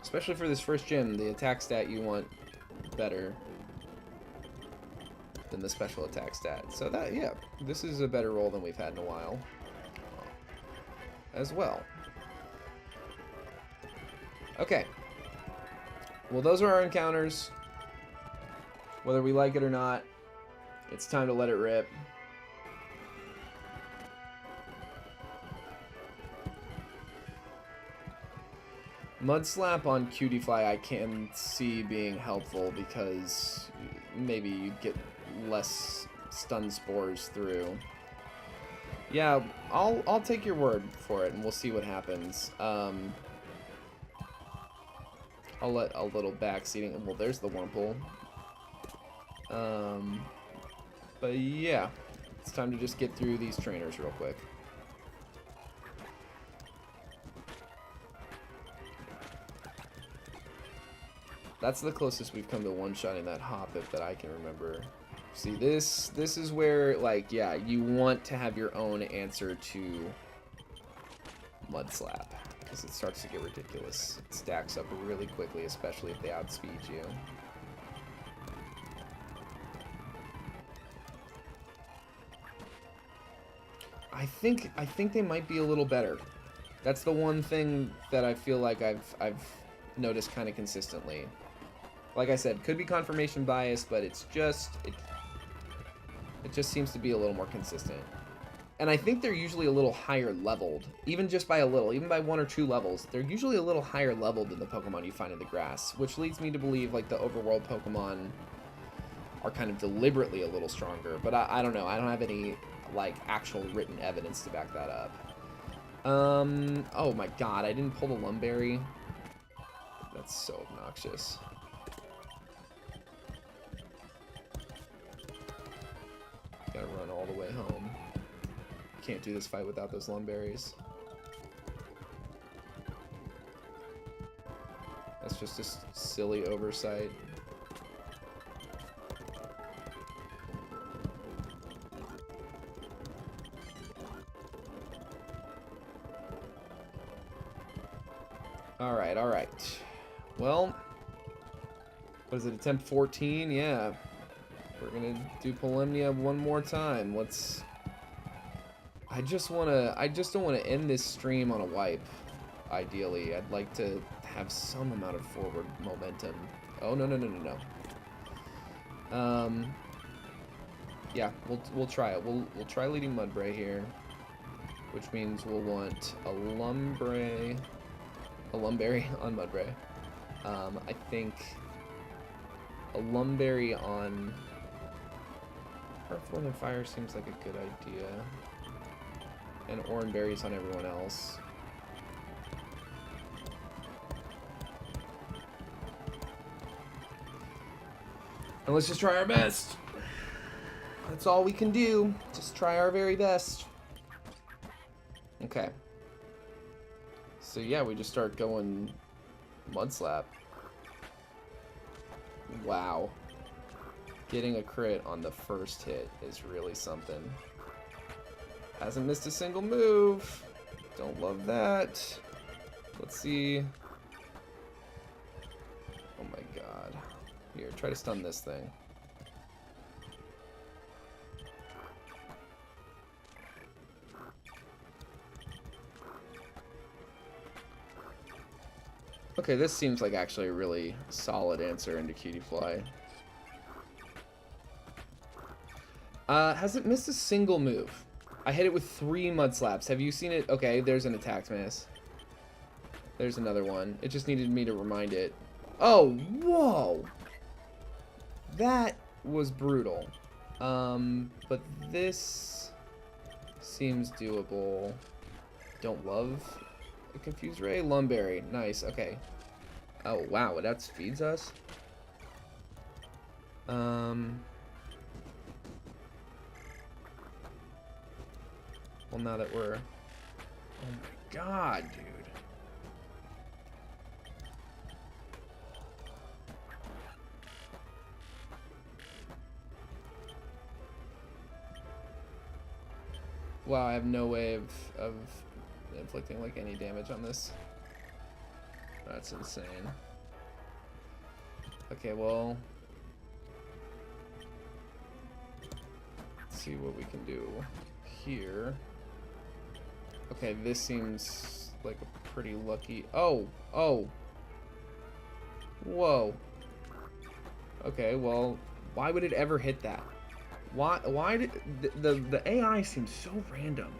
Especially for this first gym, the attack stat you want better than the special attack stat. So that, yeah, this is a better roll than we've had in a while as well. Okay. Well, those are our encounters. Whether we like it or not, it's time to let it rip. Mud Slap on Cutie Fly I can see being helpful because maybe you get less stun spores through. Yeah, I'll take your word for it and we'll see what happens. I'll let a little backseating. Well, there's the Wurmple. But yeah, it's time to just get through these trainers real quick. That's the closest we've come to one-shotting that Hoppip that I can remember. See, this is where, like, yeah, you want to have your own answer to Mud Slap, because it starts to get ridiculous. It stacks up really quickly, especially if they outspeed you. I think they might be a little better. That's the one thing that I feel like I've noticed kind of consistently. Like I said, could be confirmation bias, but it's just it just seems to be a little more consistent. And I think they're usually a little higher leveled, even just by a little, even by 1 or 2 levels. They're usually a little higher leveled than the Pokemon you find in the grass, which leads me to believe like the overworld Pokemon are kind of deliberately a little stronger. But I don't know. I don't have any like actual written evidence to back that up. Oh my god, I didn't pull the Lumberry. That's so obnoxious. Gotta run all the way home. Can't do this fight without those Lumberries. That's just a silly oversight. Alright, alright. Well, what is it, attempt 14? Yeah. We're gonna do Polymnia one more time. Let's... I just don't wanna end this stream on a wipe, ideally. I'd like to have some amount of forward momentum. Oh, no, no, no, no, no. Yeah, we'll try it. We'll try leading Mudbray here, which means we'll want a Lumberry on Mudbray. I think a Lumberry on Earth, Wind, and Fire seems like a good idea. And Oranberries on everyone else. And let's just try our best. That's all we can do. Just try our very best. Okay. So yeah, we just start going Mud Slap. Wow. Getting a crit on the first hit is really something. Hasn't missed a single move. Don't love that. Let's see. Oh my god. Here, try to stun this thing. Okay, this seems like actually a really solid answer into Cutie Fly. Hasn't missed a single move. I hit it with 3 Mud Slaps. Have you seen it? Okay, there's an attack miss. There's another one. It just needed me to remind it. Oh, whoa! that was brutal. But this seems doable. Don't love a Confused Ray. Lumberry. Nice. Okay. Oh, wow. That feeds us? Well, now that we're... Oh my god, dude. Wow, I have no way of inflicting like any damage on this. That's insane. Okay, well, let's see what we can do here. Okay, this seems like a pretty lucky. Oh, whoa. Okay, well, why would it ever hit that? Why did the AI seems so random?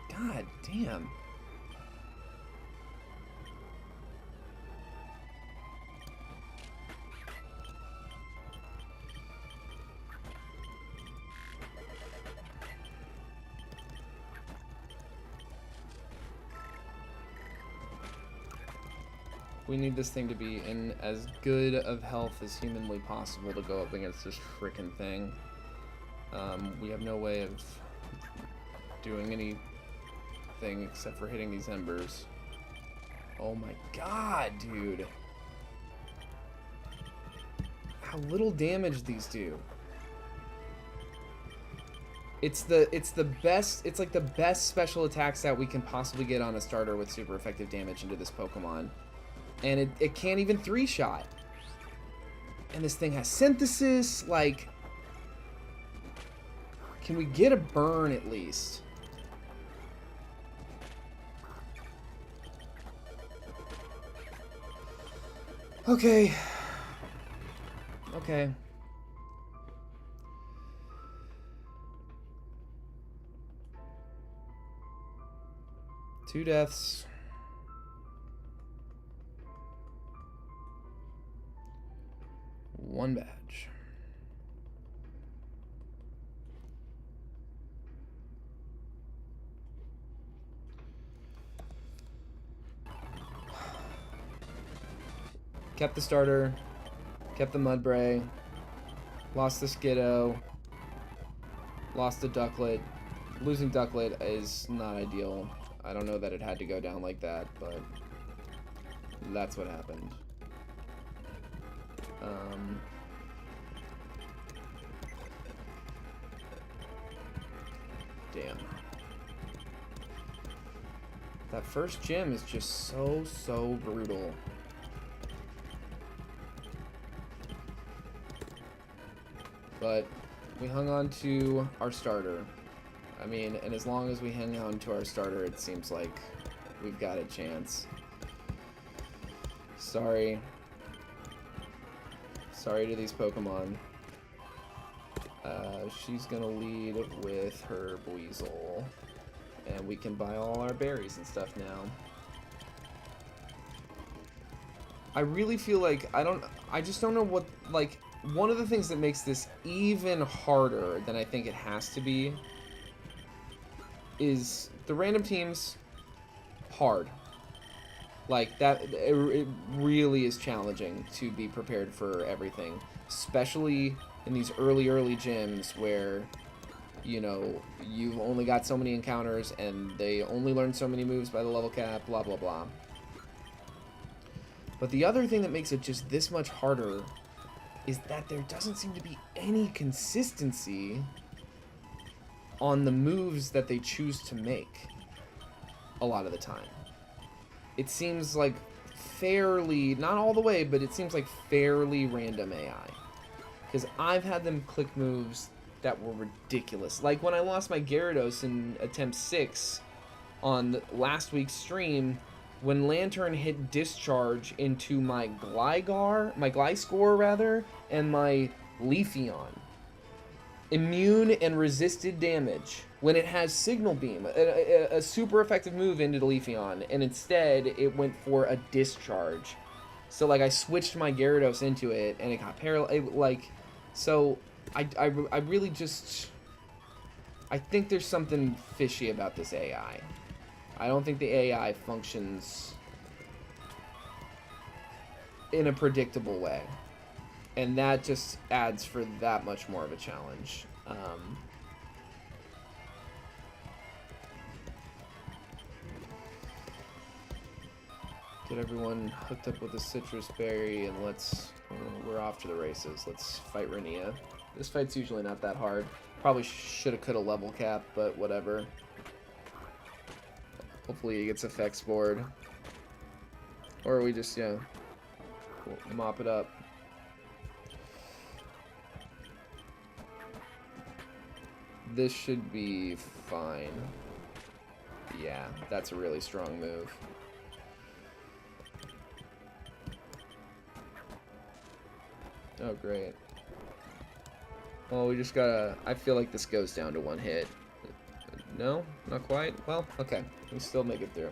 God damn. We need this thing to be in as good of health as humanly possible to go up against this frickin' thing. We have no way of doing anything except for hitting these embers. Oh my god, dude. How little damage these do. It's like the best special attacks that we can possibly get on a starter with super effective damage into this Pokemon. And it can't even 3-shot. And this thing has synthesis, like... Can we get a burn at least? Okay. Okay. Two deaths. One badge. Kept the starter. Kept the Mudbray. Lost the Skiddo. Lost the Ducklet. Losing Ducklet is not ideal. I don't know that it had to go down like that, but that's what happened. Damn. That first gym is just so brutal. But we hung on to our starter. I mean, and as long as we hang on to our starter, it seems like we've got a chance. Sorry. Sorry to these Pokemon. She's gonna lead with her Buizel. And we can buy all our berries and stuff now. I really feel like I just don't know what, like, one of the things that makes this even harder than I think it has to be is the random teams hard. Like, that, it really is challenging to be prepared for everything. Especially in these early gyms where, you know, you've only got so many encounters and they only learn so many moves by the level cap, blah, blah, blah. But the other thing that makes it just this much harder is that there doesn't seem to be any consistency on the moves that they choose to make a lot of the time. It seems like fairly, not all the way, but it seems like fairly random AI. Because I've had them click moves that were ridiculous. Like when I lost my Gyarados in attempt 6 on last week's stream, when Lantern hit Discharge into my Gliscor rather, and my Leafeon. Immune and resisted damage when it has Signal Beam, a super effective move into Leafeon, and instead it went for a Discharge. So, like, I switched my Gyarados into it, and it got paralyzed. Like, so, I really just... I think there's something fishy about this AI. I don't think the AI functions in a predictable way. And that just adds for that much more of a challenge. Get everyone hooked up with a citrus berry, and we're off to the races. Let's fight Renia. This fight's usually not that hard. Probably shoulda coulda level cap, but whatever. Hopefully he gets effects board. Or we just, yeah, we'll mop it up. This should be fine. Yeah, that's a really strong move. Oh, great. Well, we just gotta... I feel like this goes down to one hit. No? Not quite? Well, okay. We still make it through.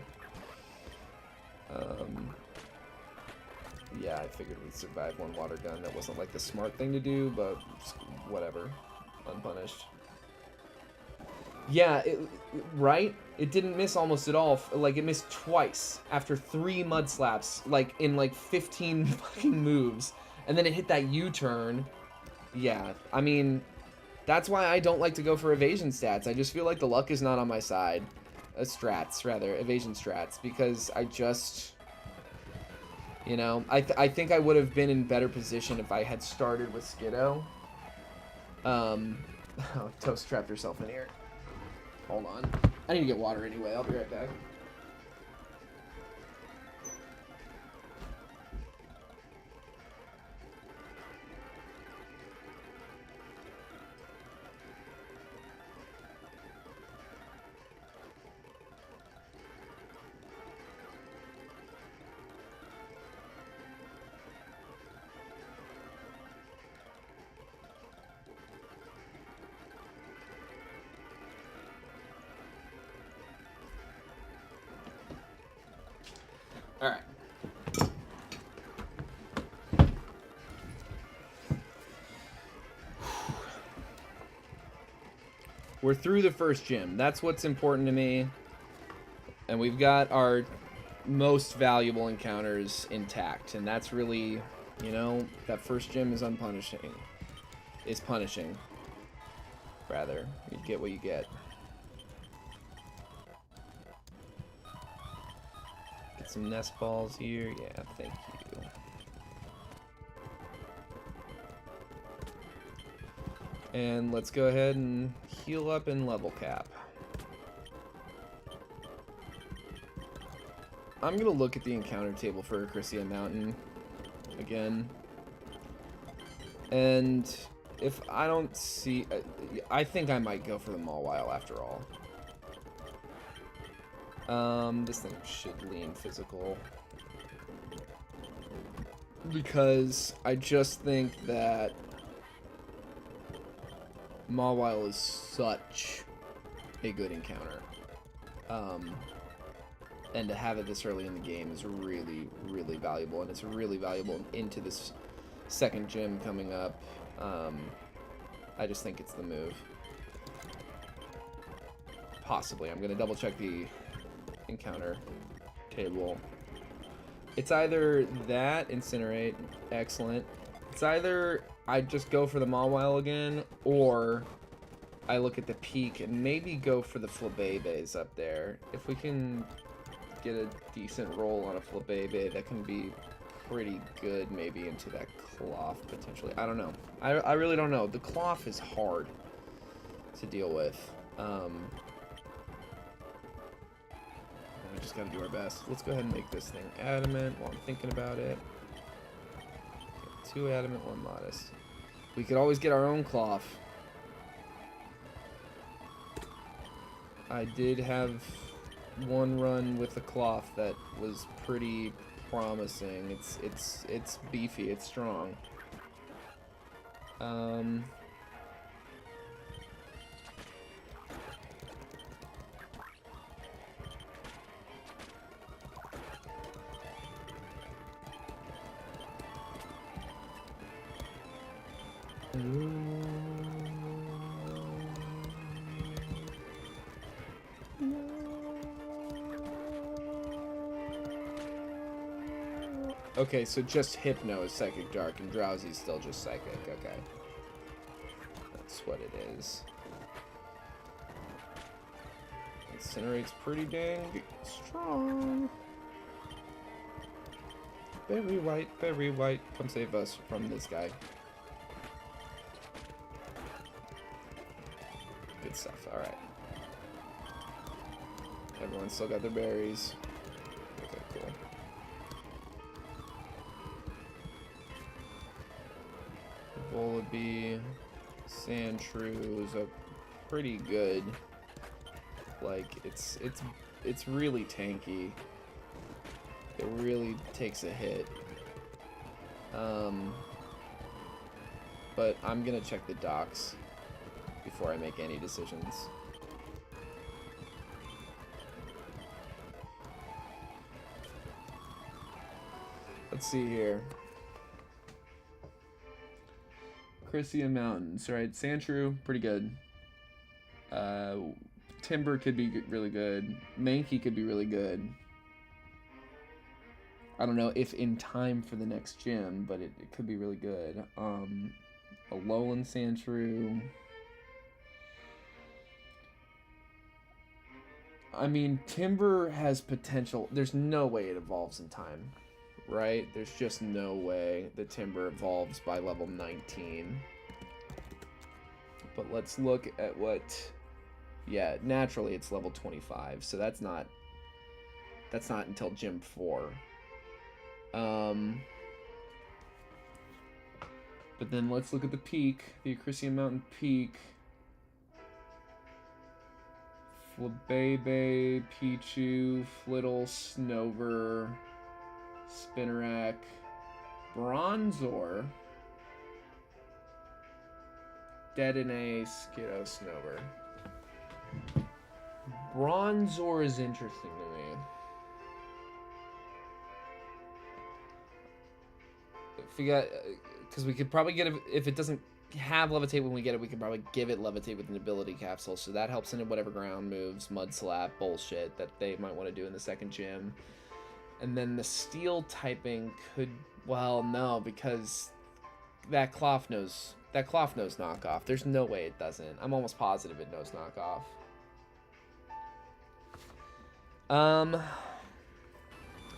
Yeah, I figured we'd survive one water gun. That wasn't, like, the smart thing to do, but whatever. Unpunished. Yeah, right? It didn't miss almost at all. Like, it missed twice after 3 mud slaps, like, in, like, 15 fucking moves. And then it hit that U-turn. Yeah, I mean, that's why I don't like to go for evasion stats. I just feel like the luck is not on my side. Strats, rather. Evasion strats. Because I just... You know, I think I would have been in better position if I had started with Skiddo. Oh, Toast trapped herself in here. Hold on. I need to get water anyway. I'll be right back. All right. We're through the first gym. That's what's important to me. And we've got our most valuable encounters intact. And that's really, you know, that first gym is punishing. Rather, you get what you get. Get some nest balls here. Yeah, thank you. And let's go ahead and heal up and level cap. I'm gonna look at the encounter table for Acrisia Mountain again. And if I don't see... I think I might go for the Mawile after all. This thing should lean physical. Because I just think that Mawile is such a good encounter. And to have it this early in the game is really, really valuable. And it's really valuable into this second gym coming up. I just think it's the move. Possibly. I'm going to double check the encounter table. It's either that, Incinerate, excellent. It's either I just go for the Mawile again, or I look at the peak and maybe go for the Flabébés up there. If we can get a decent roll on a Flabébé, that can be pretty good maybe into that Cloth potentially. I don't know. I really don't know. The Cloth is hard to deal with. We just gotta do our best. Let's go ahead and make this thing adamant while I'm thinking about it. 2 adamant, 1 modest. We could always get our own Cloth. I did have one run with the Cloth that was pretty promising. It's beefy, it's strong. Okay, so just Hypno is Psychic Dark and Drowsy's still just Psychic. Okay. That's what it is. Incinerate's pretty dang strong. Very white, come save us from this guy. Good stuff, alright. Everyone's still got their berries. Okay, cool. Volibee, Sandshrew is a pretty good. Like it's really tanky. It really takes a hit. But I'm gonna check the docs before I make any decisions. Let's see here. Chrysian Mountains, right? Sandshrew, pretty good. Timber could be really good. Mankey could be really good. I don't know if in time for the next gym, but it could be really good. A Lowland Sandshrew. I mean, Timber has potential. There's no way it evolves in time, right? There's just no way the Timber evolves by level 19. But let's look at what... Yeah, naturally it's level 25, so that's not until Gym 4. But then let's look at the peak, the Acrisian Mountain peak. Flabebe, Pichu, Flittle, Snover, Spinarak, Bronzor, Dedenne, Skiddo, Snover. Bronzor is interesting to me. If we got, because we could probably get it, if it doesn't have Levitate when we get it, we could probably give it Levitate with an ability capsule, so that helps into whatever ground moves, Mud Slap, bullshit that they might want to do in the second gym. And then the Steel typing could, well, no, because that Cloth Nose knockoff. There's no way it doesn't. I'm almost positive it knows knockoff.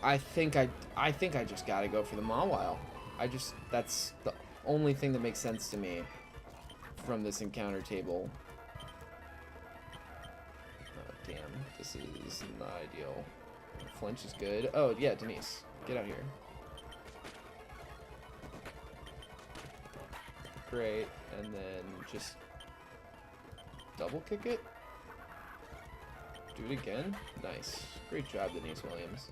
I think I just gotta go for the Mawile. That's the only thing that makes sense to me from this encounter table. Oh, damn, this is not ideal. Flinch is good. Oh, yeah, Denise, get out here. Great, and then just double kick it. Do it again. Nice. Great job, Denise Williams.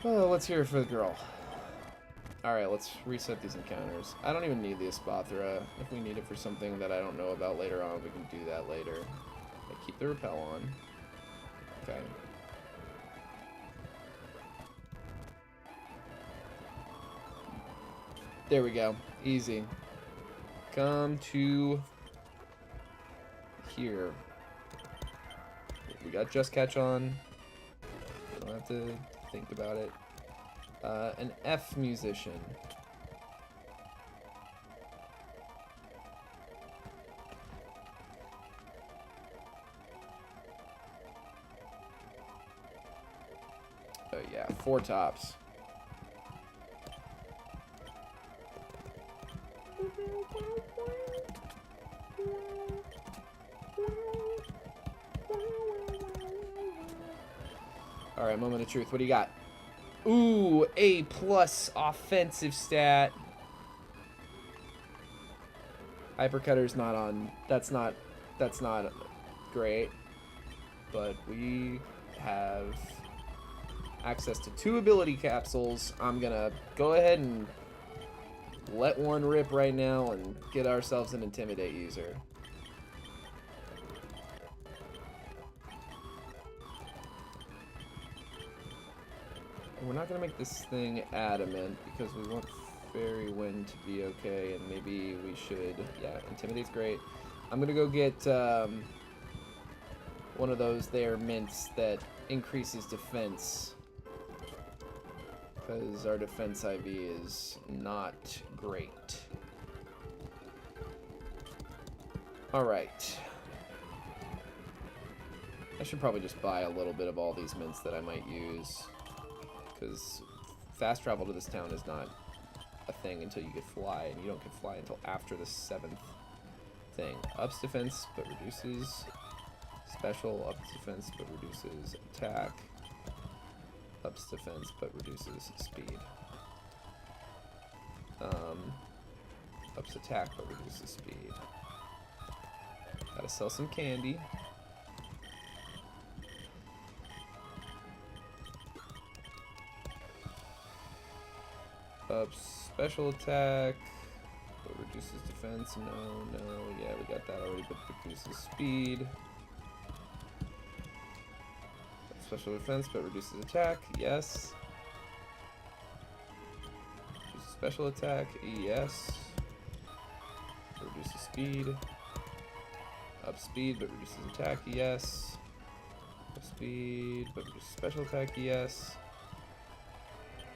Oh, let's hear it for the girl. Alright, let's reset these encounters. I don't even need the Espathra. If we need it for something that I don't know about later on, we can do that later. Okay, keep the repel on. Okay. There we go. Easy. Come to here. We got Just Catch on. Don't have to think about it. An F musician. Oh yeah, 4 tops. Alright, moment of truth. What do you got? Ooh, A+ offensive stat. Hypercutter's not on. That's not great. But we have access to 2 ability capsules. I'm gonna go ahead and let one rip right now and get ourselves an Intimidate user. We're not going to make this thing adamant because we want Fairy Wind to be okay, and maybe we should... Yeah, Intimidate's great. I'm gonna go get one of those there mints that increases defense, because our defense IV is not great. Alright. I should probably just buy a little bit of all these mints that I might use, because fast travel to this town is not a thing until you get fly, and you don't get fly until after the 7th thing. Ups defense, but reduces special. Ups defense, but reduces attack. Ups defense, but reduces speed. Ups attack, but reduces speed. Gotta sell some candy. Ups special attack, but reduces defense. No, yeah, we got that already, but reduces speed. Ups special defense, but reduces attack. Yes. Reduces special attack. Yes. Reduces speed. Up speed, but reduces attack. Yes. Up speed, but reduces special attack. Yes.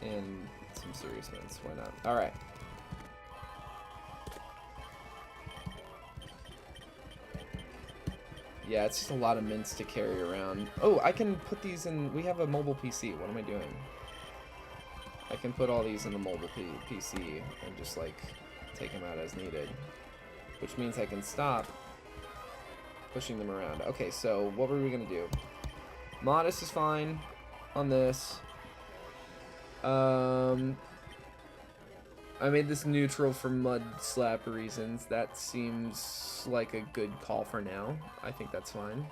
And some serious mints. Why not? Alright. Yeah, it's just a lot of mints to carry around. Oh, I can put these in... We have a mobile PC. What am I doing? I can put all these in the mobile PC and just, like, take them out as needed. Which means I can stop pushing them around. Okay, so what were we going to do? Modest is fine on this. I made this neutral for mud slap reasons. That seems like a good call for now. I think that's fine.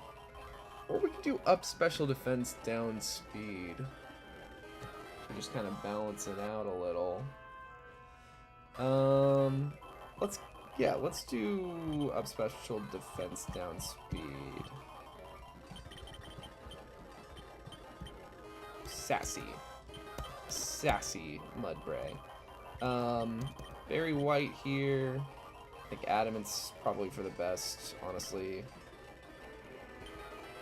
Or we could do up special defense, down speed. Just kind of balance it out a little. Let's do up special defense, down speed. Sassy Mudbray. Very white here. I think Adamant's probably for the best, honestly,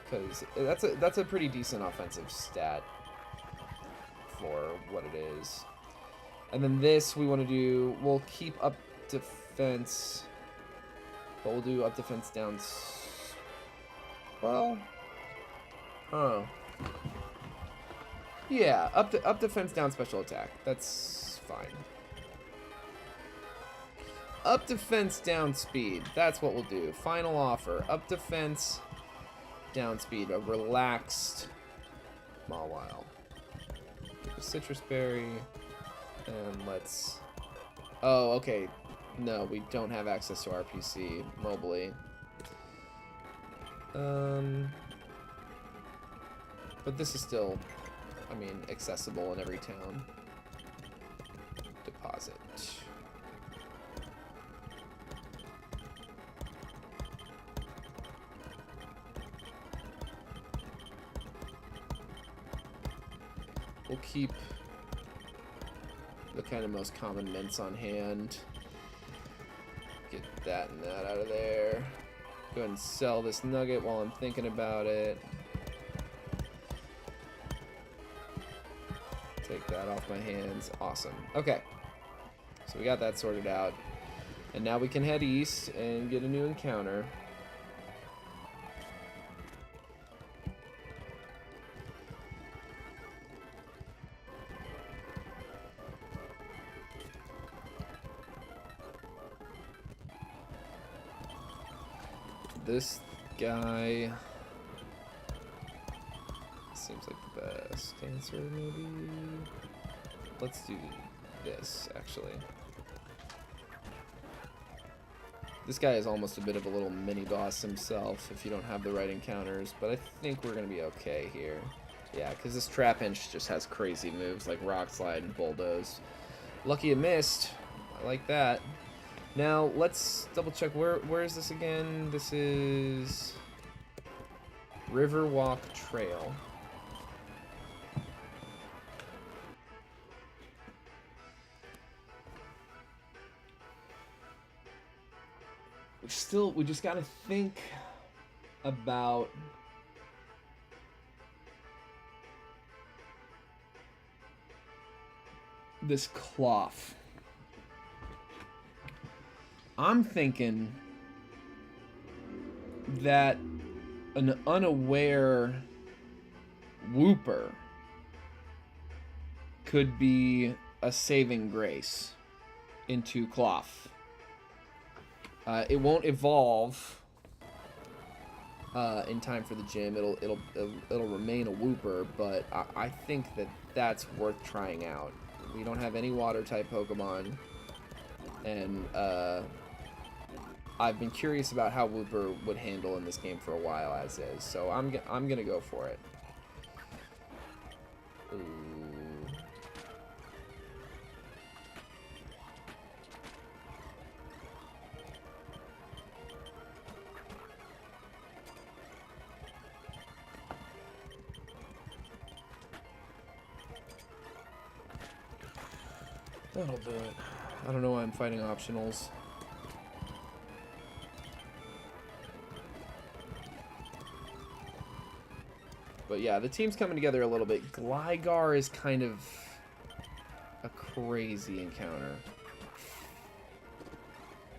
because that's a pretty decent offensive stat for what it is. And then this we want to do. We'll keep up defense, but we'll do up defense down. Well, yeah, up defense, down special attack. That's fine. Up defense, down speed. That's what we'll do. Final offer. Up defense, down speed. A relaxed Mawile. Citrus berry. And let's... Oh, okay. No, we don't have access to our PC mobily. But this is still... I mean, accessible in every town. Deposit. We'll keep the kind of most common mints on hand. Get that and that out of there. Go ahead and sell this nugget while I'm thinking about it. Take that off my hands. Awesome. Okay. So we got that sorted out. And now we can head east and get a new encounter. This guy seems like the best answer, maybe. Let's do this, actually. This guy is almost a bit of a little mini-boss himself if you don't have the right encounters, but I think we're going to be okay here. Yeah, because this Trapinch just has crazy moves like Rock Slide and Bulldoze. Lucky it missed. I like that. Now, let's double check. Where is this again? This is Riverwalk Trail. we just gotta think about this cloth. I'm thinking that an unaware Wooper could be a saving grace into cloth. It won't evolve in time for the gym. It'll remain a Wooper, but I think that that's worth trying out. We don't have any water type Pokemon, and I've been curious about how Wooper would handle in this game for a while as is, so I'm gonna go for it. Ooh. That'll do it. I don't know why I'm fighting optionals. But yeah, the team's coming together a little bit. Gligar is kind of a crazy encounter.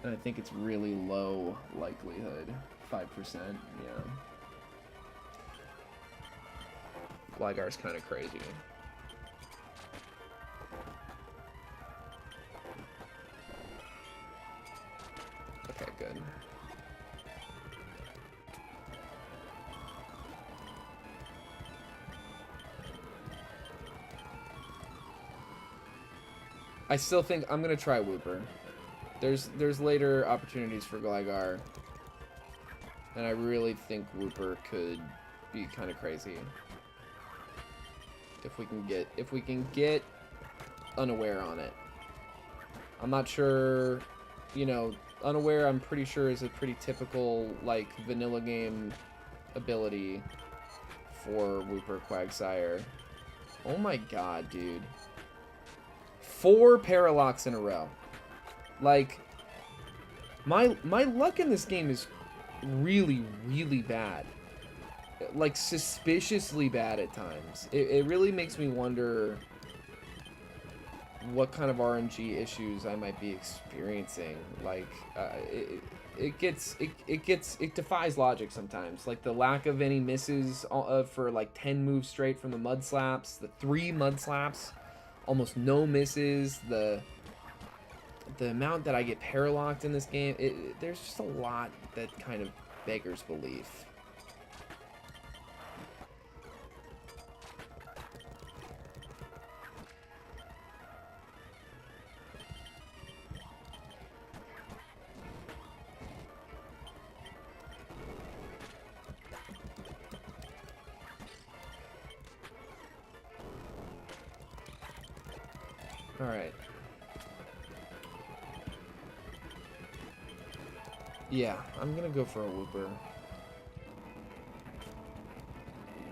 And I think it's really low likelihood. 5%, yeah. Gligar's kind of crazy. Okay, good. I still think I'm gonna try Wooper. There's later opportunities for Gligar, and I really think Wooper could be kind of crazy if we can get unaware on it. I'm not sure, you know, unaware. I'm pretty sure is a pretty typical like vanilla game ability for Wooper Quagsire. Oh my god, dude. 4 Paralocks in a row. Like, my luck in this game is really, really bad. Like, suspiciously bad at times. It really makes me wonder what kind of RNG issues I might be experiencing. Like, it defies logic sometimes. Like, the lack of any misses for, like, 10 moves straight from the Mud Slaps. The 3 Mud Slaps. Almost no misses. The amount that I get paralocked in this game, there's just a lot that kind of beggars belief. All right. Yeah, I'm gonna go for a Wooper,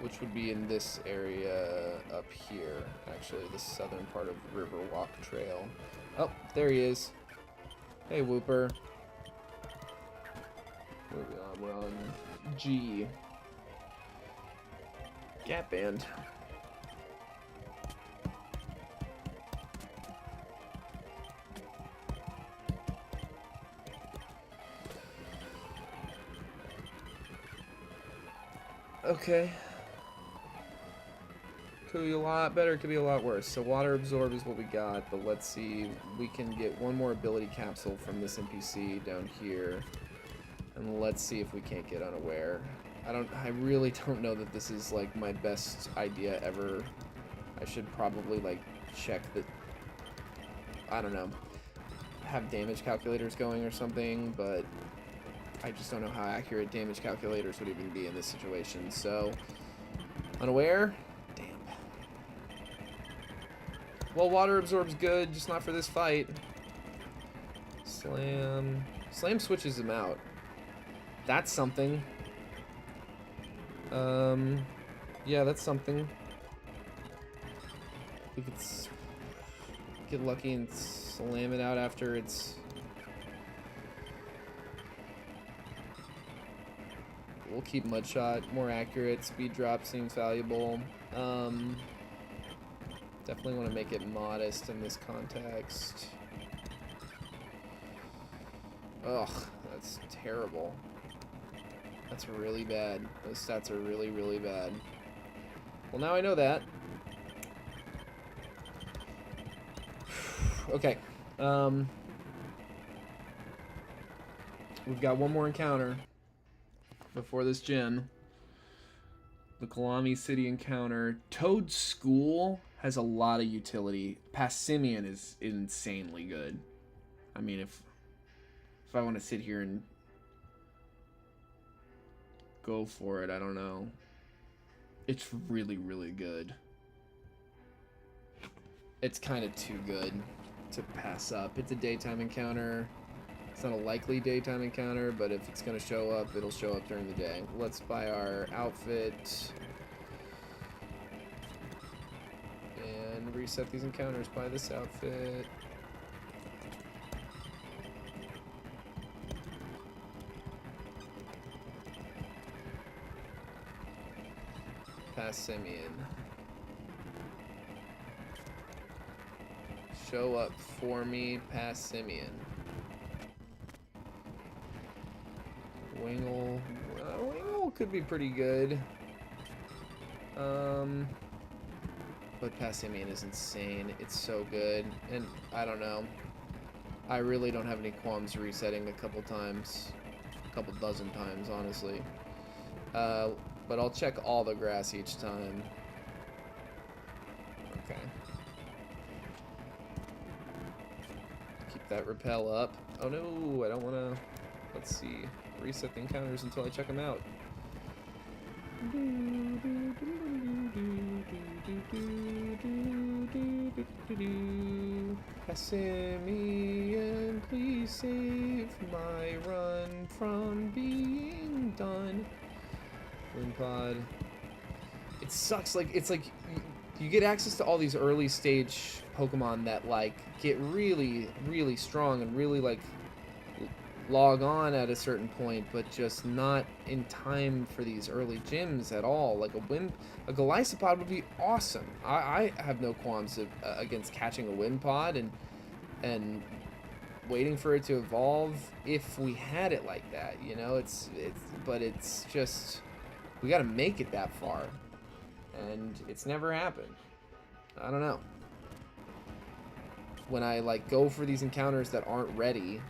which would be in this area up here, actually, the southern part of Riverwalk Trail. Oh, there he is. Hey, Wooper. We're on G. Gap Band. Okay. Could be a lot better, could be a lot worse. So Water Absorb is what we got, but let's see. We can get one more ability capsule from this NPC down here. And let's see if we can't get unaware. I really don't know that this is like my best idea ever. I should probably like check that, I don't know, have damage calculators going or something, but I just don't know how accurate damage calculators would even be in this situation. So, unaware? Damn. Well, Water Absorb's good, just not for this fight. Slam. Slam switches him out. That's something. Yeah, that's something. We could get lucky and slam it out after it's... we'll keep Mudshot. More accurate. Speed drop seems valuable. Definitely want to make it modest in this context. Ugh, that's terrible. That's really bad. Those stats are really, really bad. Well, now I know that. Okay. We've got one more encounter before this gym. The Kalami City encounter. Toad School has a lot of utility. Passimian is insanely good. I mean, if I want to sit here and go for it, I don't know. It's really, really good. It's kind of too good to pass up. It's a daytime encounter. It's not a likely daytime encounter, but if it's going to show up, it'll show up during the day. Let's buy our outfit. And reset these encounters. Buy this outfit. Passimian. Show up for me, Passimian. Wingle. Wingle could be pretty good. But Passimian is insane. It's so good. And I don't know. I really don't have any qualms resetting a couple times. A couple dozen times, honestly. But I'll check all the grass each time. Okay. Keep that repel up. Oh no, I don't want to... Let's see. Reset the encounters until I check them out. Passimian, please save my run from being done. Wimpod. It sucks. Like, it's like you get access to all these early stage Pokemon that like get really, really strong and really like log on at a certain point, but just not in time for these early gyms at all. Like a Golisopod would be awesome. I have no qualms against catching a Wimpod and waiting for it to evolve if we had it like that. You know, but it's just we got to make it that far, and it's never happened. I don't know. When I like go for these encounters that aren't ready,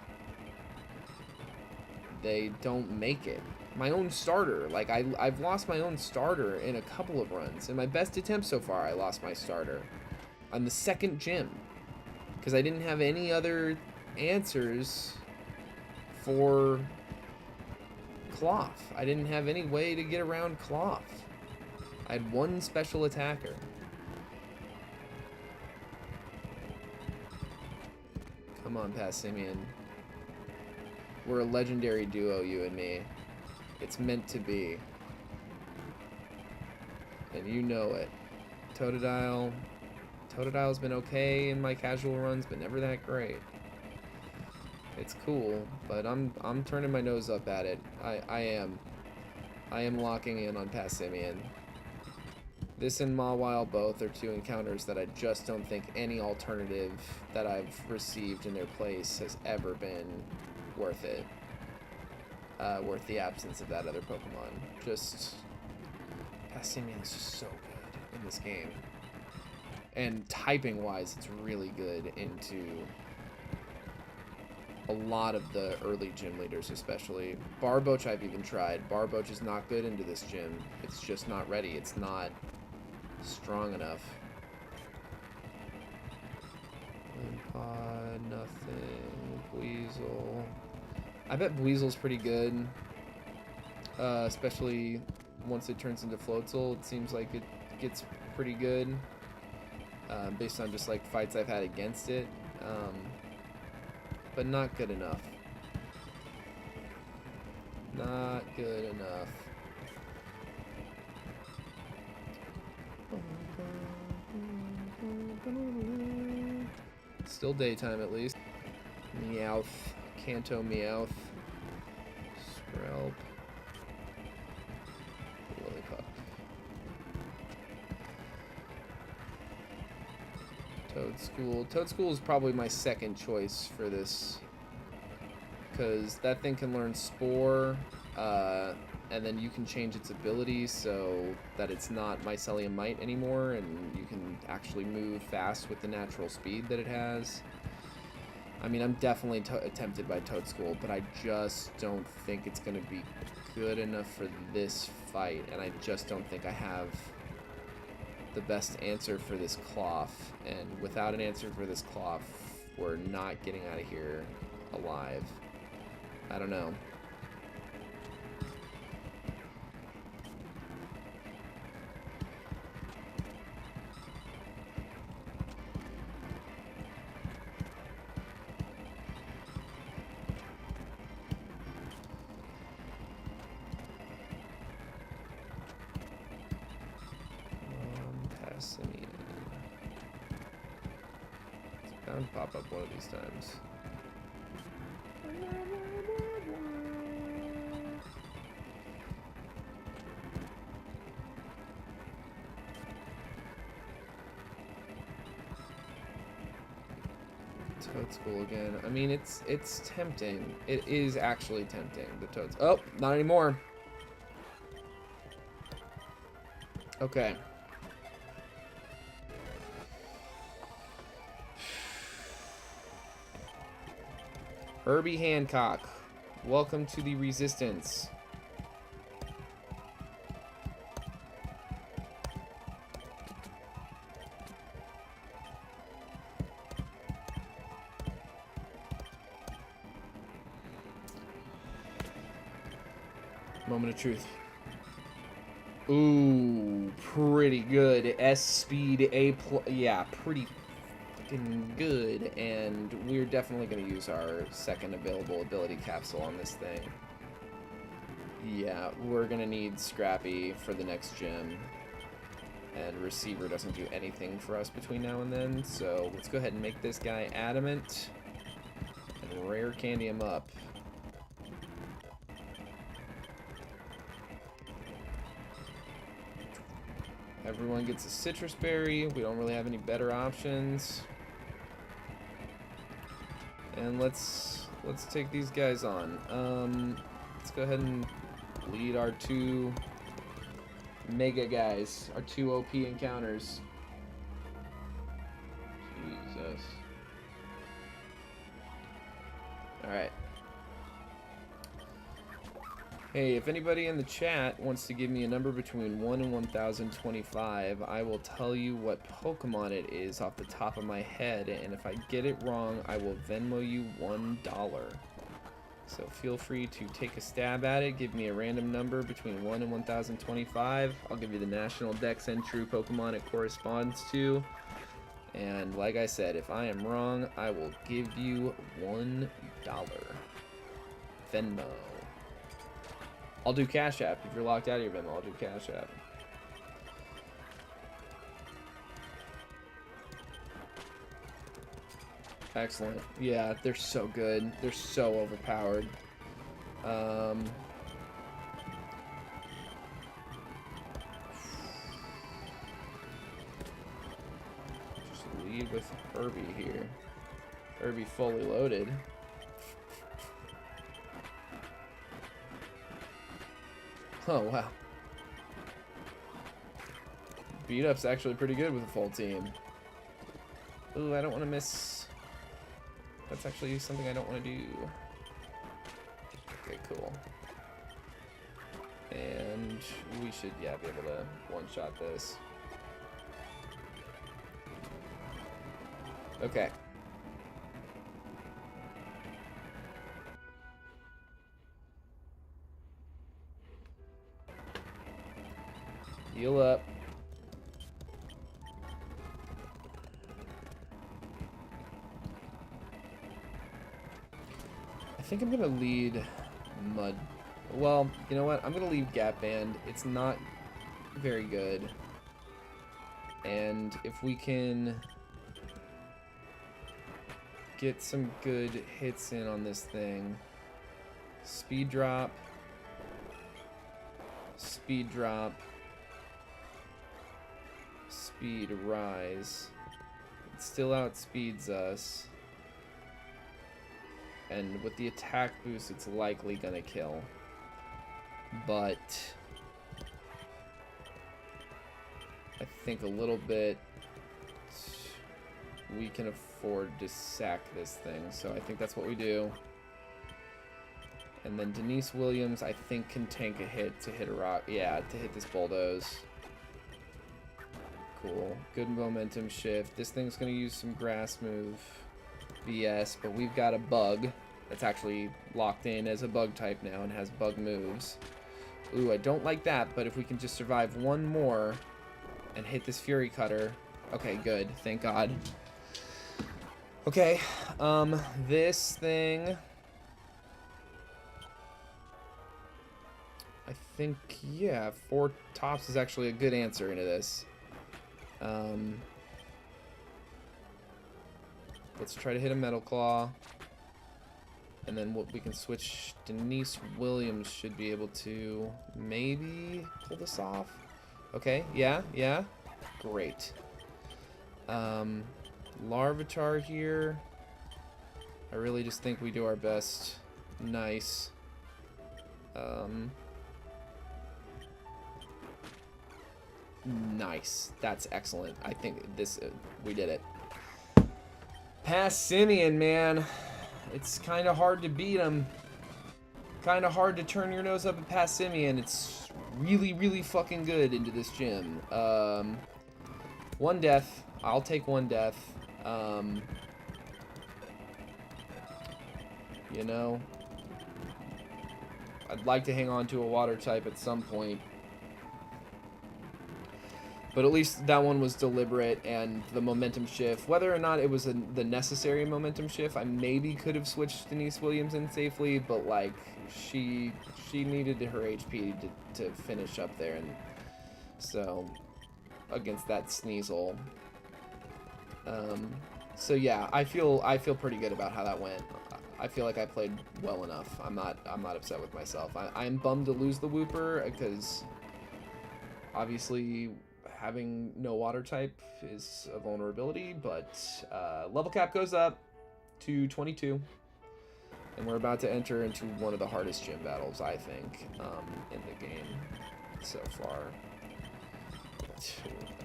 they don't make it. My own starter, like I've lost my own starter in a couple of runs. In my best attempt so far, I lost my starter on the second gym because I didn't have any other answers for Cloth. I didn't have any way to get around Cloth. I had one special attacker. Come on, Passimian. We're a legendary duo, you and me. It's meant to be. And you know it. Totodile. Totodile's been okay in my casual runs, but never that great. It's cool, but I'm turning my nose up at it. I am locking in on Passimian. This and Mawile both are two encounters that I just don't think any alternative that I've received in their place has ever been worth it. Worth the absence of that other Pokemon. Just Passimian is just so good in this game. And typing wise, it's really good into a lot of the early gym leaders, especially. Barboach I've even tried. Barboach is not good into this gym. It's just not ready. It's not strong enough. Wimpod, nothing. Weasel. I bet Weasel's pretty good. Especially once it turns into Floatzel, it seems like it gets pretty good. Based on just like fights I've had against it. But not good enough. Not good enough. Still daytime at least. Meowth. Kanto Meowth. Skrelp. Toadschool. Toadschool is probably my second choice for this, because that thing can learn Spore, and then you can change its ability so that it's not Mycelium Might anymore, and you can actually move fast with the natural speed that it has. I mean, I'm definitely tempted by Toadschool, but I just don't think it's going to be good enough for this fight, and I just don't think I have the best answer for this Cloth, and without an answer for this Cloth, we're not getting out of here alive. I don't know. It's bound to pop up one of these times. Toadschool again. I mean, it's tempting. It is actually tempting. The Toads. Oh, not anymore. Okay. Herbie Hancock, welcome to the Resistance. Moment of truth. Ooh, pretty good. S speed A+. Yeah, pretty good, and we're definitely going to use our second available ability capsule on this thing. Yeah, we're going to need Scrappy for the next gym, and Receiver doesn't do anything for us between now and then, so let's go ahead and make this guy Adamant and Rare Candy him up. Everyone gets a Citrus Berry. We don't really have any better options. And let's take these guys on. Let's go ahead and lead our two mega guys, our two OP encounters. Jesus. Alright. Hey, if anybody in the chat wants to give me a number between 1 and 1025, I will tell you what Pokemon it is off the top of my head, and if I get it wrong, I will Venmo you $1. So feel free to take a stab at it. Give me a random number between 1 and 1025. I'll give you the national Dex entry Pokemon it corresponds to. And like I said, if I am wrong, I will give you $1. Venmo. I'll do Cash App. If you're locked out of your Venmo, I'll do Cash App. Excellent. Yeah, they're so good. They're so overpowered. Just lead with Herbie here. Herbie fully loaded. Oh, wow. Beat Up's actually pretty good with a full team. Ooh, I don't want to miss. That's actually something I don't want to do. Okay, cool. And we should, yeah, be able to one-shot this. Okay. Heal up. I think I'm gonna lead Mud. Well, you know what? I'm gonna leave Gap Band. It's not very good. And if we can get some good hits in on this thing. Speed drop. Speed drop. Speed rise. still outspeeds us. And with the attack boost, it's likely gonna kill. But I think a little bit we can afford to sack this thing. So I think that's what we do. And then Denise Williams, I think, can tank a hit to hit a rock. Yeah, to hit this bulldoze. Cool. Good momentum shift. This thing's going to use some grass move BS, but we've got a bug that's actually locked in as a bug type now and has bug moves. Ooh, I don't like that, but if we can just survive one more and hit this Fury Cutter. Okay, good. Thank God. Okay, this thing... I think, yeah, 4 tops is actually a good answer into this. Let's try to hit a Metal Claw. And then we can switch. Denise Williams should be able to maybe pull this off. Okay, yeah. Great. Larvitar here. I really just think we do our best. Nice. Nice. That's excellent. I think this, we did it. Passimian, man. It's kind of hard to beat him. Kind of hard to turn your nose up at Passimian. It's really, really fucking good into this gym. 1 death. I'll take 1 death. You know, I'd like to hang on to a water type at some point. But at least that one was deliberate, and the momentum shift, whether or not it was the necessary momentum shift, I maybe could have switched Denise Williams in safely, but like she needed her HP to finish up there, and so against that Sneasel. So yeah, I feel pretty good about how that went. I feel like I played well enough. I'm not upset with myself. I'm bummed to lose the Wooper because obviously having no water type is a vulnerability, but level cap goes up to 22, and we're about to enter into one of the hardest gym battles, I think, in the game so far.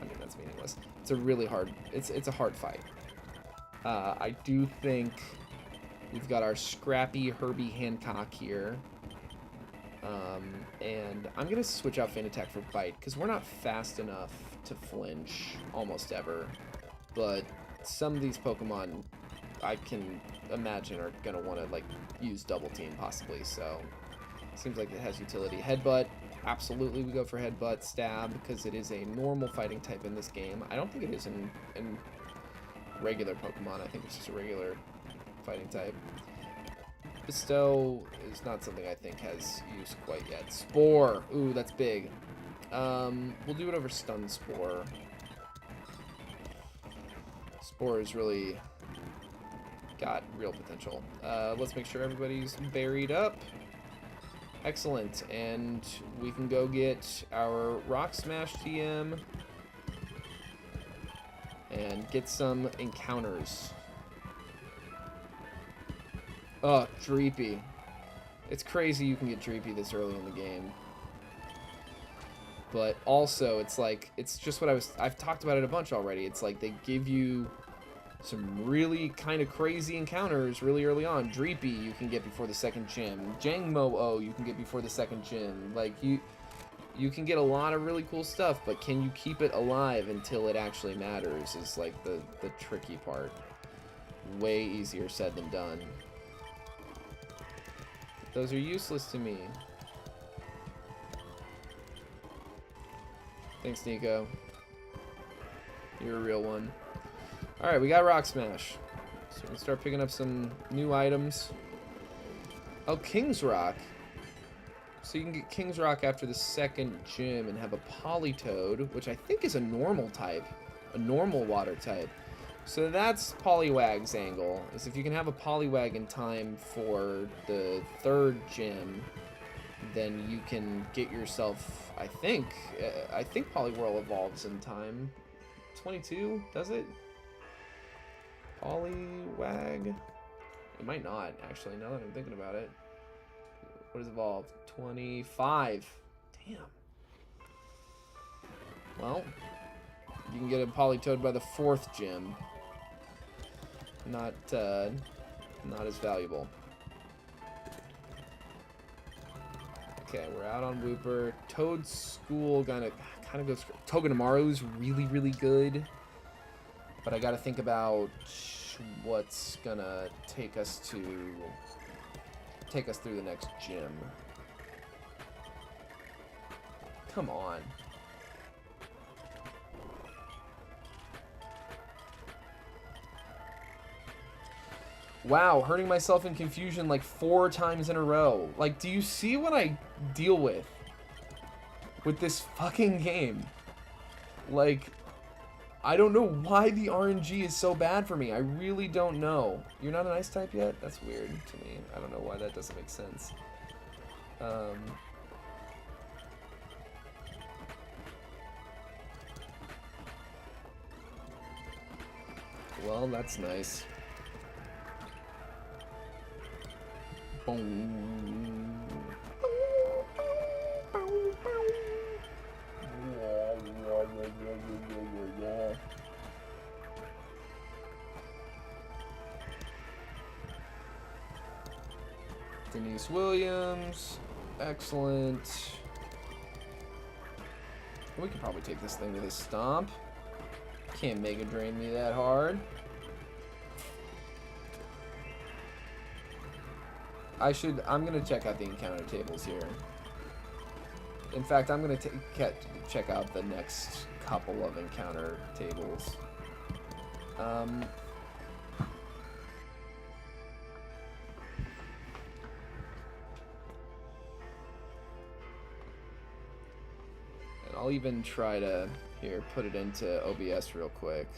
I mean, that's meaningless. It's a really hard, it's a hard fight. I do think we've got our scrappy Herbie Hancock here. And I'm going to switch out Feint Attack for Bite, because we're not fast enough to flinch almost ever. But some of these Pokemon I can imagine are going to want to like use Double Team possibly, so seems like it has utility. Headbutt, absolutely we go for Headbutt. Stab, because it is a normal fighting type in this game. I don't think it is in regular Pokemon. I think it's just a regular fighting type. Bestow is not something I think has use quite yet. Spore. Ooh, that's big. We'll do it over Stun Spore. Spore has really got real potential. Let's make sure everybody's buried up. Excellent. And we can go get our Rock Smash TM and get some encounters. Oh, Dreepy. It's crazy you can get Dreepy this early in the game. But also, it's like, it's just what I've talked about it a bunch already. It's like they give you some really kind of crazy encounters really early on. Dreepy you can get before the second gym. Jangmo-O you can get before the second gym. Like, you can get a lot of really cool stuff, but can you keep it alive until it actually matters is like the tricky part. Way easier said than done. Those are useless to me. Thanks, Nico. You're a real one. Alright, we got Rock Smash. So we can start picking up some new items. Oh, King's Rock. So you can get King's Rock after the second gym and have a Politoed, which I think is a normal type. A normal water type. So that's Poliwag's angle, is if you can have a Poliwag in time for the third gym, then you can get yourself, I think Poliwhirl evolves in time. 22, does it? Poliwag? It might not, actually, now that I'm thinking about it. What is evolved? 25. Damn. Well, you can get a Politoed by the 4th gym. Not as valuable. Okay, we're out on Wooper. Toad School kind of goes. Togedemaru's really good, but I got to think about what's gonna take us through the next gym. Come on. Wow, hurting myself in confusion like 4 times in a row. Like, do you see what I deal with this fucking game? Like, I don't know why the RNG is so bad for me. I really don't know. You're not an ice type yet? That's weird to me. I don't know why that doesn't make sense. Well, that's nice. Boom. Denise Williams, excellent. We could probably take this thing to the stomp. Can't Mega Drain me that hard. I'm gonna check out the encounter tables here. In fact, I'm gonna check out the next couple of encounter tables. And I'll even try to put it into OBS real quick.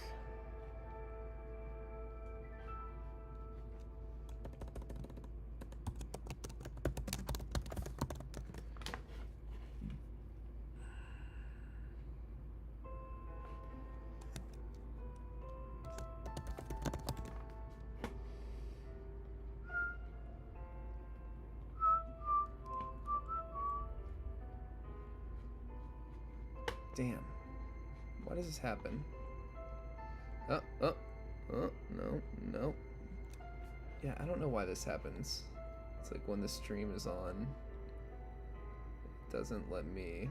Damn. Why does this happen? No. Yeah, I don't know why this happens. It's like when the stream is on, it doesn't let me.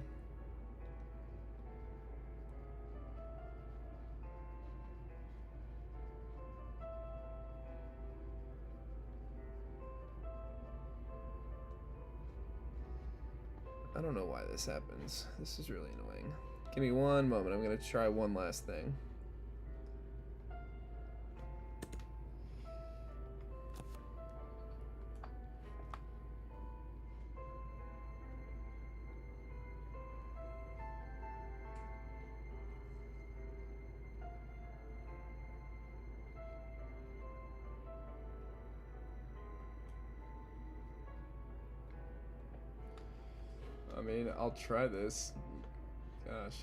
I don't know why this happens. This is really annoying. Give me one moment. I'm going to try one last thing. I mean, I'll try this. Gosh.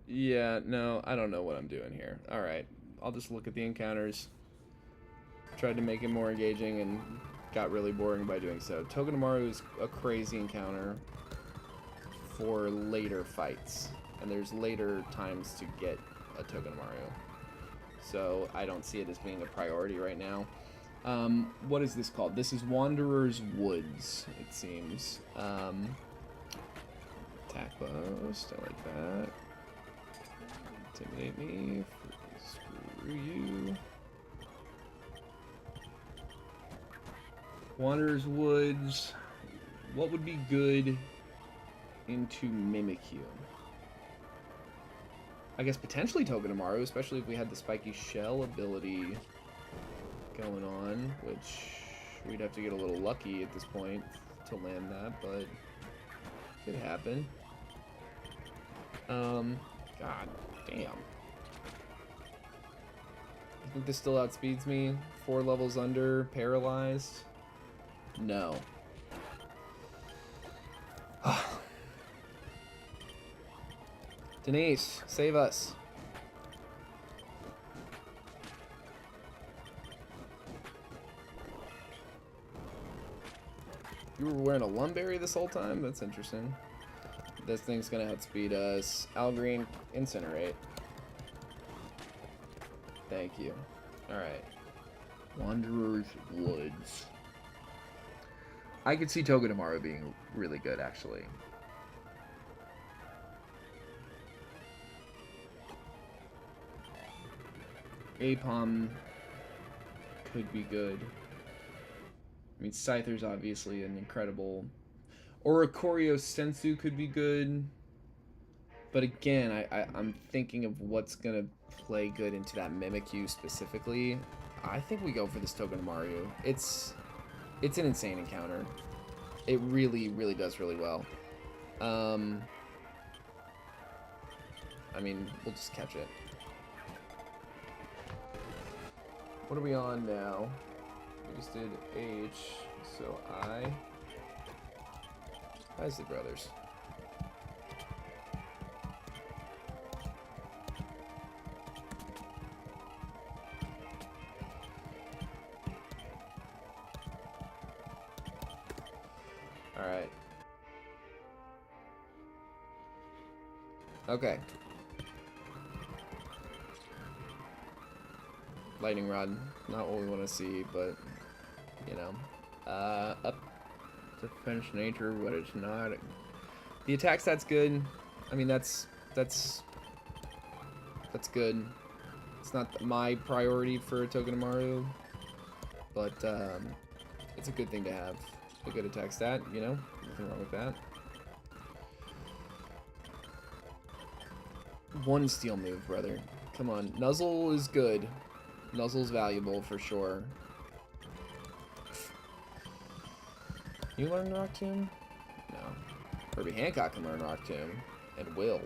Yeah, no, I don't know what I'm doing here. Alright, I'll just look at the encounters. Tried to make it more engaging and got really boring by doing so. Togedemaru is a crazy encounter for later fights, and there's later times to get a Togedemaru, so I don't see it as being a priority right now. What is this called? This is Wanderer's Woods, it seems. Attack Post, I like that. Intimidate me, screw you. Wanderer's Woods. What would be good into Mimikyu? I guess potentially Togedemaru, especially if we had the Spiky Shell ability going on, which we'd have to get a little lucky at this point to land that, but it could happen. God damn. think this still outspeeds me. 4 levels under, paralyzed. No. Denise, save us. You were wearing a Lumberry this whole time? That's interesting. This thing's gonna outspeed us. Algreen, Incinerate. Thank you. Alright. Wanderer's Woods. I could see Togedemaru being really good, actually. Apom could be good. I mean, Scyther's obviously an incredible... Oricorio Sensu could be good. But again, I'm thinking of what's going to play good into that Mimikyu specifically. I think we go for this Togedemaru. It's an insane encounter. It really, really does really well. I mean, we'll just catch it. What are we on now? We just did H, so I. Isley Brothers. Alright. Okay. Lightning Rod, not what we want to see, but, you know. Up to finish nature, but it's not. The attack stat's good. I mean, that's good. It's not my priority for a Togedemaru, but it's a good thing to have. A good attack stat, you know? Nothing wrong with that. One steel move, brother. Come on. Nuzzle is good. Nuzzle's valuable for sure. Can you learn Rock Tomb? No. Herbie Hancock can learn Rock Tomb. And will.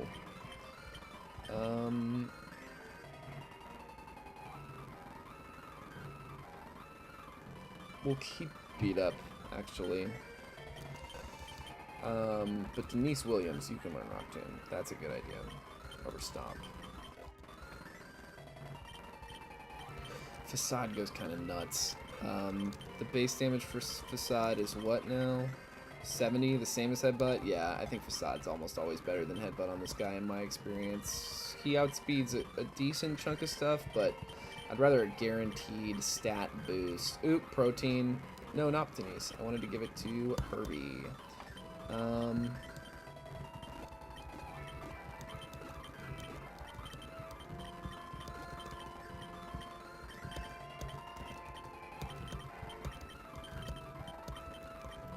We'll keep beat up, actually. But Denise Williams, you can learn Rock Tomb. That's a good idea. Over Stomp. Facade goes kind of nuts. The base damage for Facade is what now? 70, the same as Headbutt? Yeah, I think Facade's almost always better than Headbutt on this guy in my experience. He outspeeds a decent chunk of stuff, but I'd rather a guaranteed stat boost. Oop, Protein. No, not Denise. I wanted to give it to Herbie.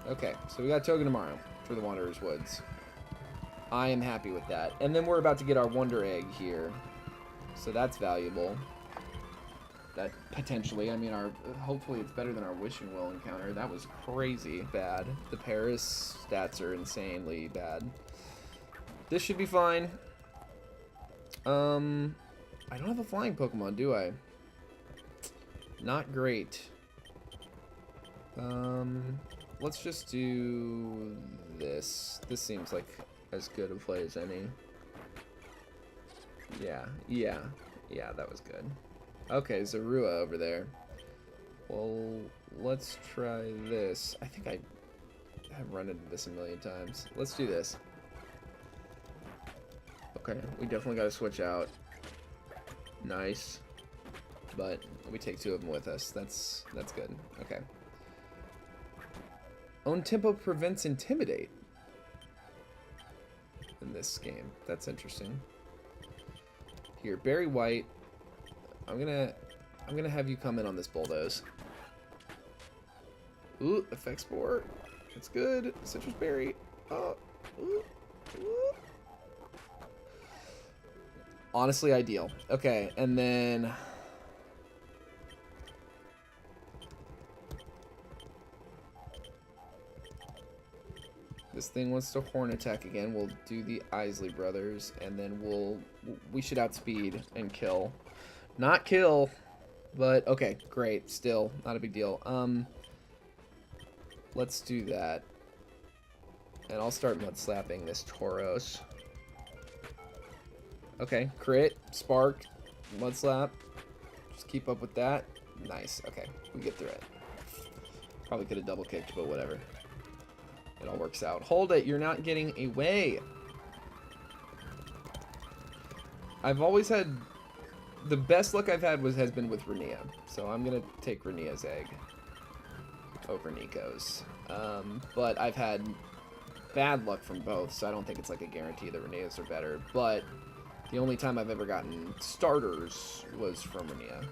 Okay, so we got Togedemaru for the Wanderer's Woods. I am happy with that. And then we're about to get our Wonder Egg here. So that's valuable. That potentially, I mean, hopefully it's better than our Wishing Well encounter. That was crazy bad. The Paris stats are insanely bad. This should be fine. I don't have a flying Pokemon, do I? Not great. Let's just do this. This seems like as good a play as any. Yeah, that was good. Okay, Zorua over there. Well, let's try this. I think I have run into this a million times. Let's do this. Okay, we definitely gotta switch out. Nice. But we take 2 of them with us. That's good. Okay. Own tempo prevents Intimidate in this game. That's interesting. Here, Berry White. I'm gonna have you come in on this Bulldoze. Ooh, Effect Spore. It's good. Citrus Berry. Oh. Ooh. Ooh. Honestly, ideal. Okay, and then this thing wants to Horn Attack again. We'll do the Isley Brothers, and then we should outspeed and kill. Not kill. But, okay, great. Still, not a big deal. Let's do that. And I'll start mud slapping this Tauros. Okay, crit, spark, mud slap. Just keep up with that. Nice, okay, we get through it. Probably could have double kicked, but whatever. It all works out. Hold it, you're not getting away. I've always had... The best luck I've had has been with Renia. So I'm going to take Renia's egg over Nico's. But I've had bad luck from both, so I don't think it's like a guarantee that Renia's are better. But the only time I've ever gotten starters was from Renia.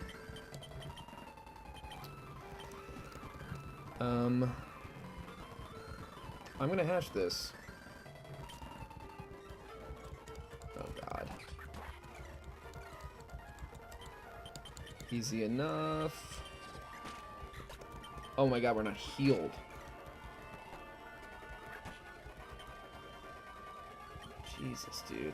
I'm going to hatch this. Oh, God. Easy enough. Oh my God, we're not healed. Jesus, dude.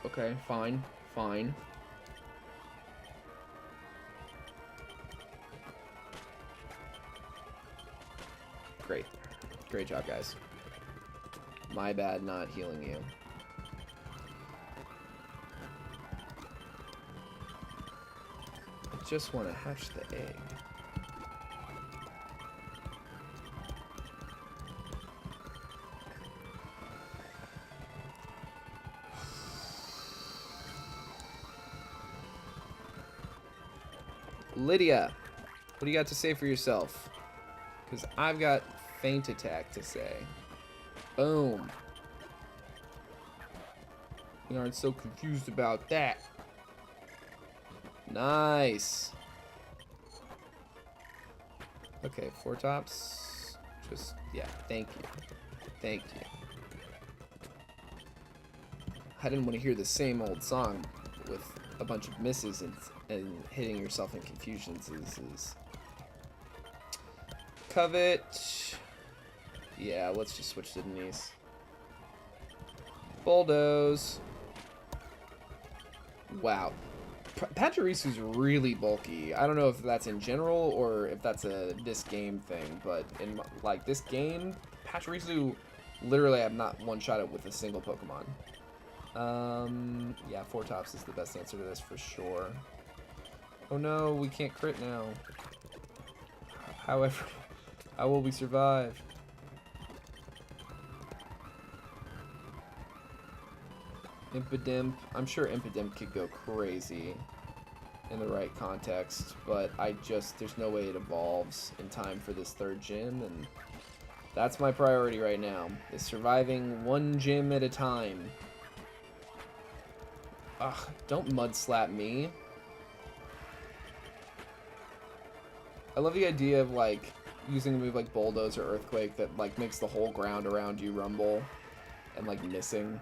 Okay, fine. Fine. Great. Great job, guys. My bad not healing you. I just want to hatch the egg. Lydia, what do you got to say for yourself? Because I've got faint attack to say. Boom. We aren't so confused about that. Nice. Okay, 4 tops. Just, yeah, thank you. Thank you. I didn't want to hear the same old song with a bunch of misses and hitting yourself in confusions is... Covet. Yeah, let's just switch to Denise. Bulldoze. Wow. Pachyrisu's really bulky. I don't know if that's in general or if that's a this game thing, but in like this game, Pachirisu literally I have not one-shot it with a single Pokemon. Yeah, 4 tops is the best answer to this for sure. Oh no, we can't crit now. However, how will we survive? Impidimp. I'm sure Impidimp could go crazy in the right context, but there's no way it evolves in time for this 3rd gym, and that's my priority right now, is surviving 1 gym at a time. Ugh, don't mud slap me. I love the idea of, like, using a move like Bulldoze or Earthquake that, like, makes the whole ground around you rumble and, like, missing.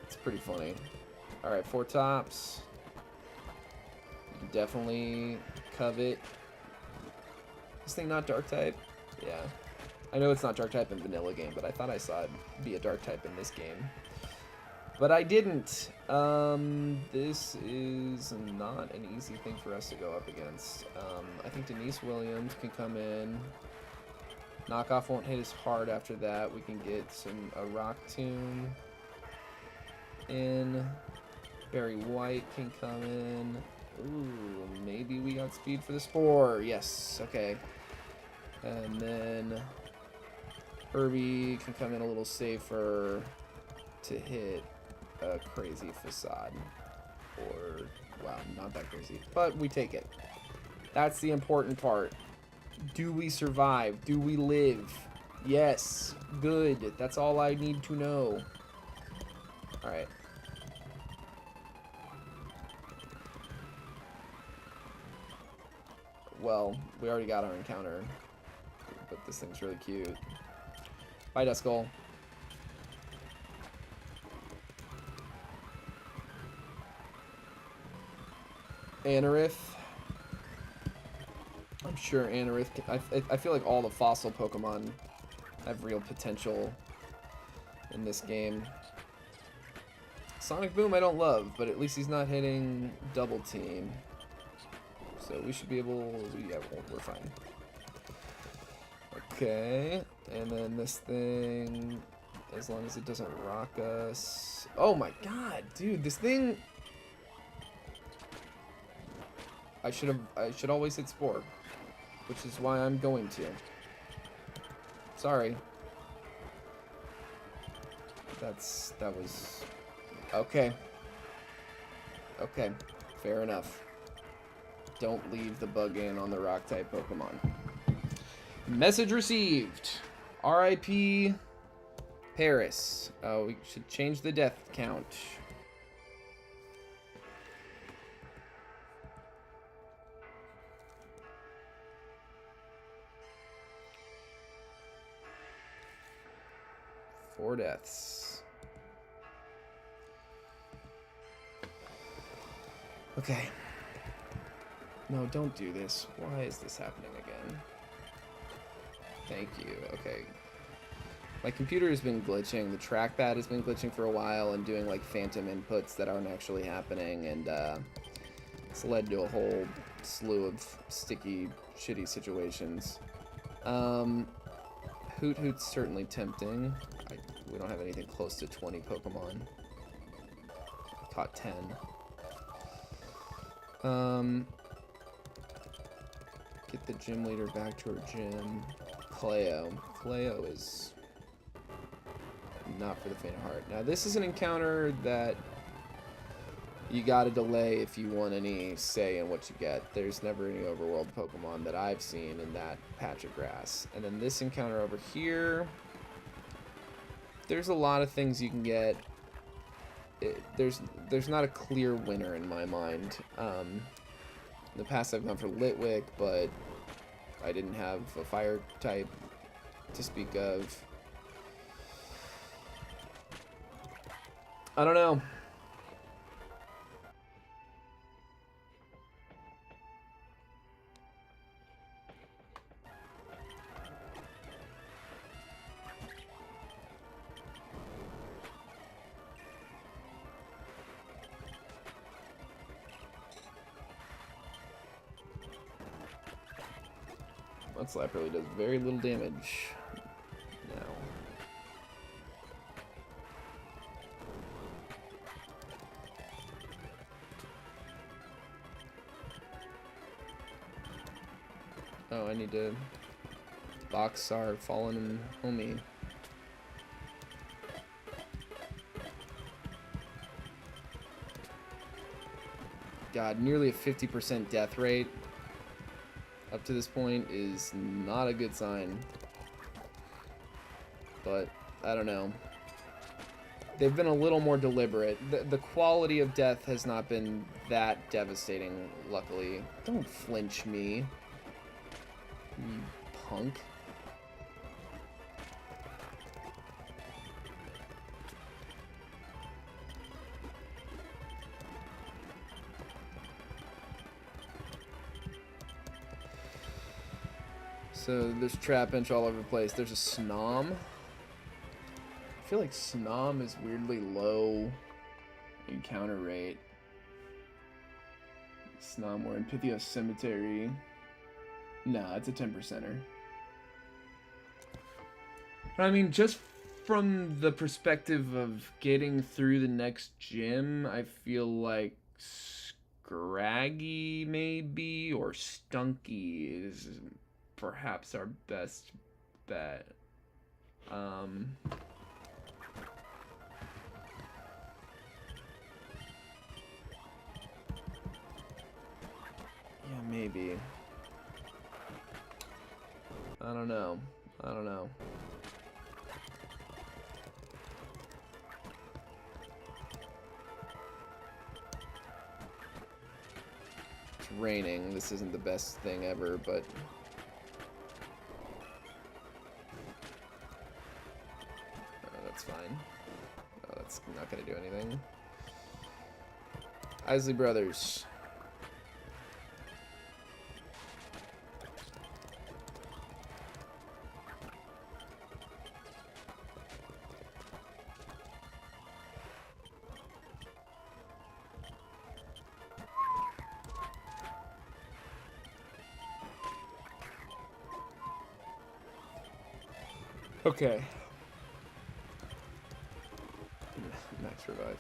It's pretty funny. Alright, 4 tops. You can definitely covet. This thing not dark type? Yeah. I know it's not dark type in vanilla game, but I thought I saw it be a dark type in this game. But I didn't. This is not an easy thing for us to go up against. I think Denise Williams can come in. Knockoff won't hit as hard after that. We can get a Rock Tomb in. Barry White can come in. Ooh, maybe we got speed for the Spore. Yes, okay. And then Herbie can come in a little safer to hit a crazy Facade. Or, wow, not that crazy. But we take it. That's the important part. Do we survive? Do we live? Yes. Good. That's all I need to know. Alright. Well, we already got our encounter. But this thing's really cute. Bye, Duskull. Anorith. I'm sure Anorith can, I feel like all the fossil Pokemon have real potential in this game. Sonic Boom I don't love, but at least he's not hitting double team. So we should be able, yeah, we're fine. Okay, and then this thing, as long as it doesn't rock us. Oh my god, dude, this thing. I should always hit Spore, which is why I'm going to. Sorry. That was okay. Okay, fair enough. Don't leave the bug in on the rock type Pokemon. Message received. R.I.P. Paris. Oh, we should change the death count. Four deaths. Okay. No, don't do this. Why is this happening again? Thank you. Okay. My computer has been glitching. The trackpad has been glitching for a while and doing like phantom inputs that aren't actually happening, and it's led to a whole slew of sticky, shitty situations. Hoot Hoot's certainly tempting. We don't have anything close to 20 Pokemon. Caught 10. Get the gym leader back to her gym. Cleo. Cleo is not for the faint of heart. Now this is an encounter that you gotta delay if you want any say in what you get. There's never any overworld Pokemon that I've seen in that patch of grass. And then this encounter over here, there's a lot of things you can get. There's not a clear winner in my mind. In the past I've gone for Litwick, but I didn't have a fire type to speak of. I don't know. Mudslap really does very little damage now. Oh, I need to box our fallen homie. God, nearly a 50% death rate up to this point is not a good sign. But, I don't know. They've been a little more deliberate. The quality of death has not been that devastating, luckily. Don't flinch me, you punk. So there's trap bench all over the place. There's a Snom. I feel like Snom is weirdly low encounter rate. Snom, we're in Pythios Cemetery. Nah, it's a 10%er. But I mean, just from the perspective of getting through the next gym, I feel like Scraggy maybe, or Stunky is perhaps our best bet. Yeah, maybe. I don't know. I don't know. It's raining. This isn't the best thing ever, but that's fine. Oh, that's not gonna do anything. Isley Brothers. Okay. Max revive.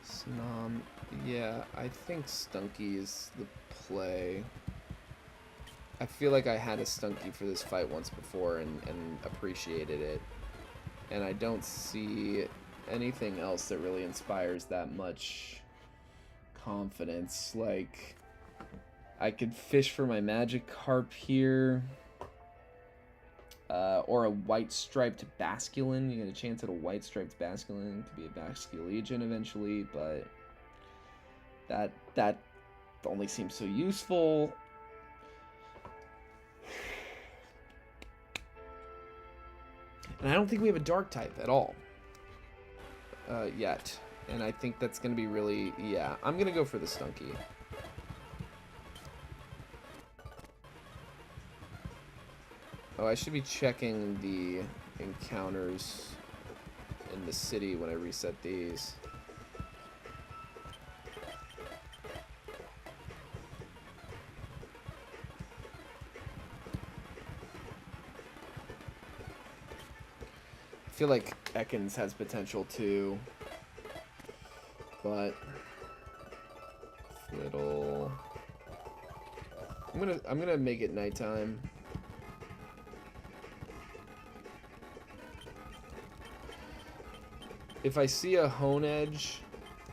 Snom. Yeah, I think Stunky is the play. I feel like I had a Stunky for this fight once before and appreciated it. And I don't see anything else that really inspires that much confidence. Like, I could fish for my Magikarp here. Or a white striped Basculin. You get a chance at a white striped Basculin. Could be a Basculegion eventually, but that only seems so useful. And I don't think we have a dark type at all. Yet. And I think that's going to be really... Yeah, I'm going to go for the Stunky. Oh, I should be checking the encounters in the city when I reset these. I feel like Ekans has potential too, but little. I'm gonna make it nighttime. If I see a Hone Edge,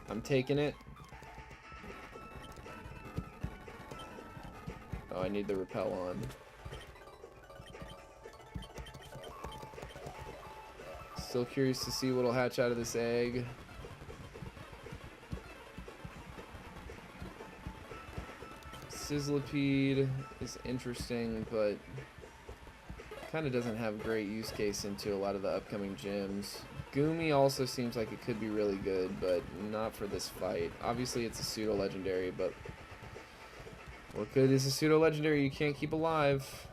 I'm taking it. Oh, I need the repel on. Still curious to see what'll hatch out of this egg. Sizzlipede is interesting, but kind of doesn't have great use case into a lot of the upcoming gyms. Goomy also seems like it could be really good, but not for this fight. Obviously, it's a pseudo-legendary, but what good is a pseudo-legendary you can't keep alive?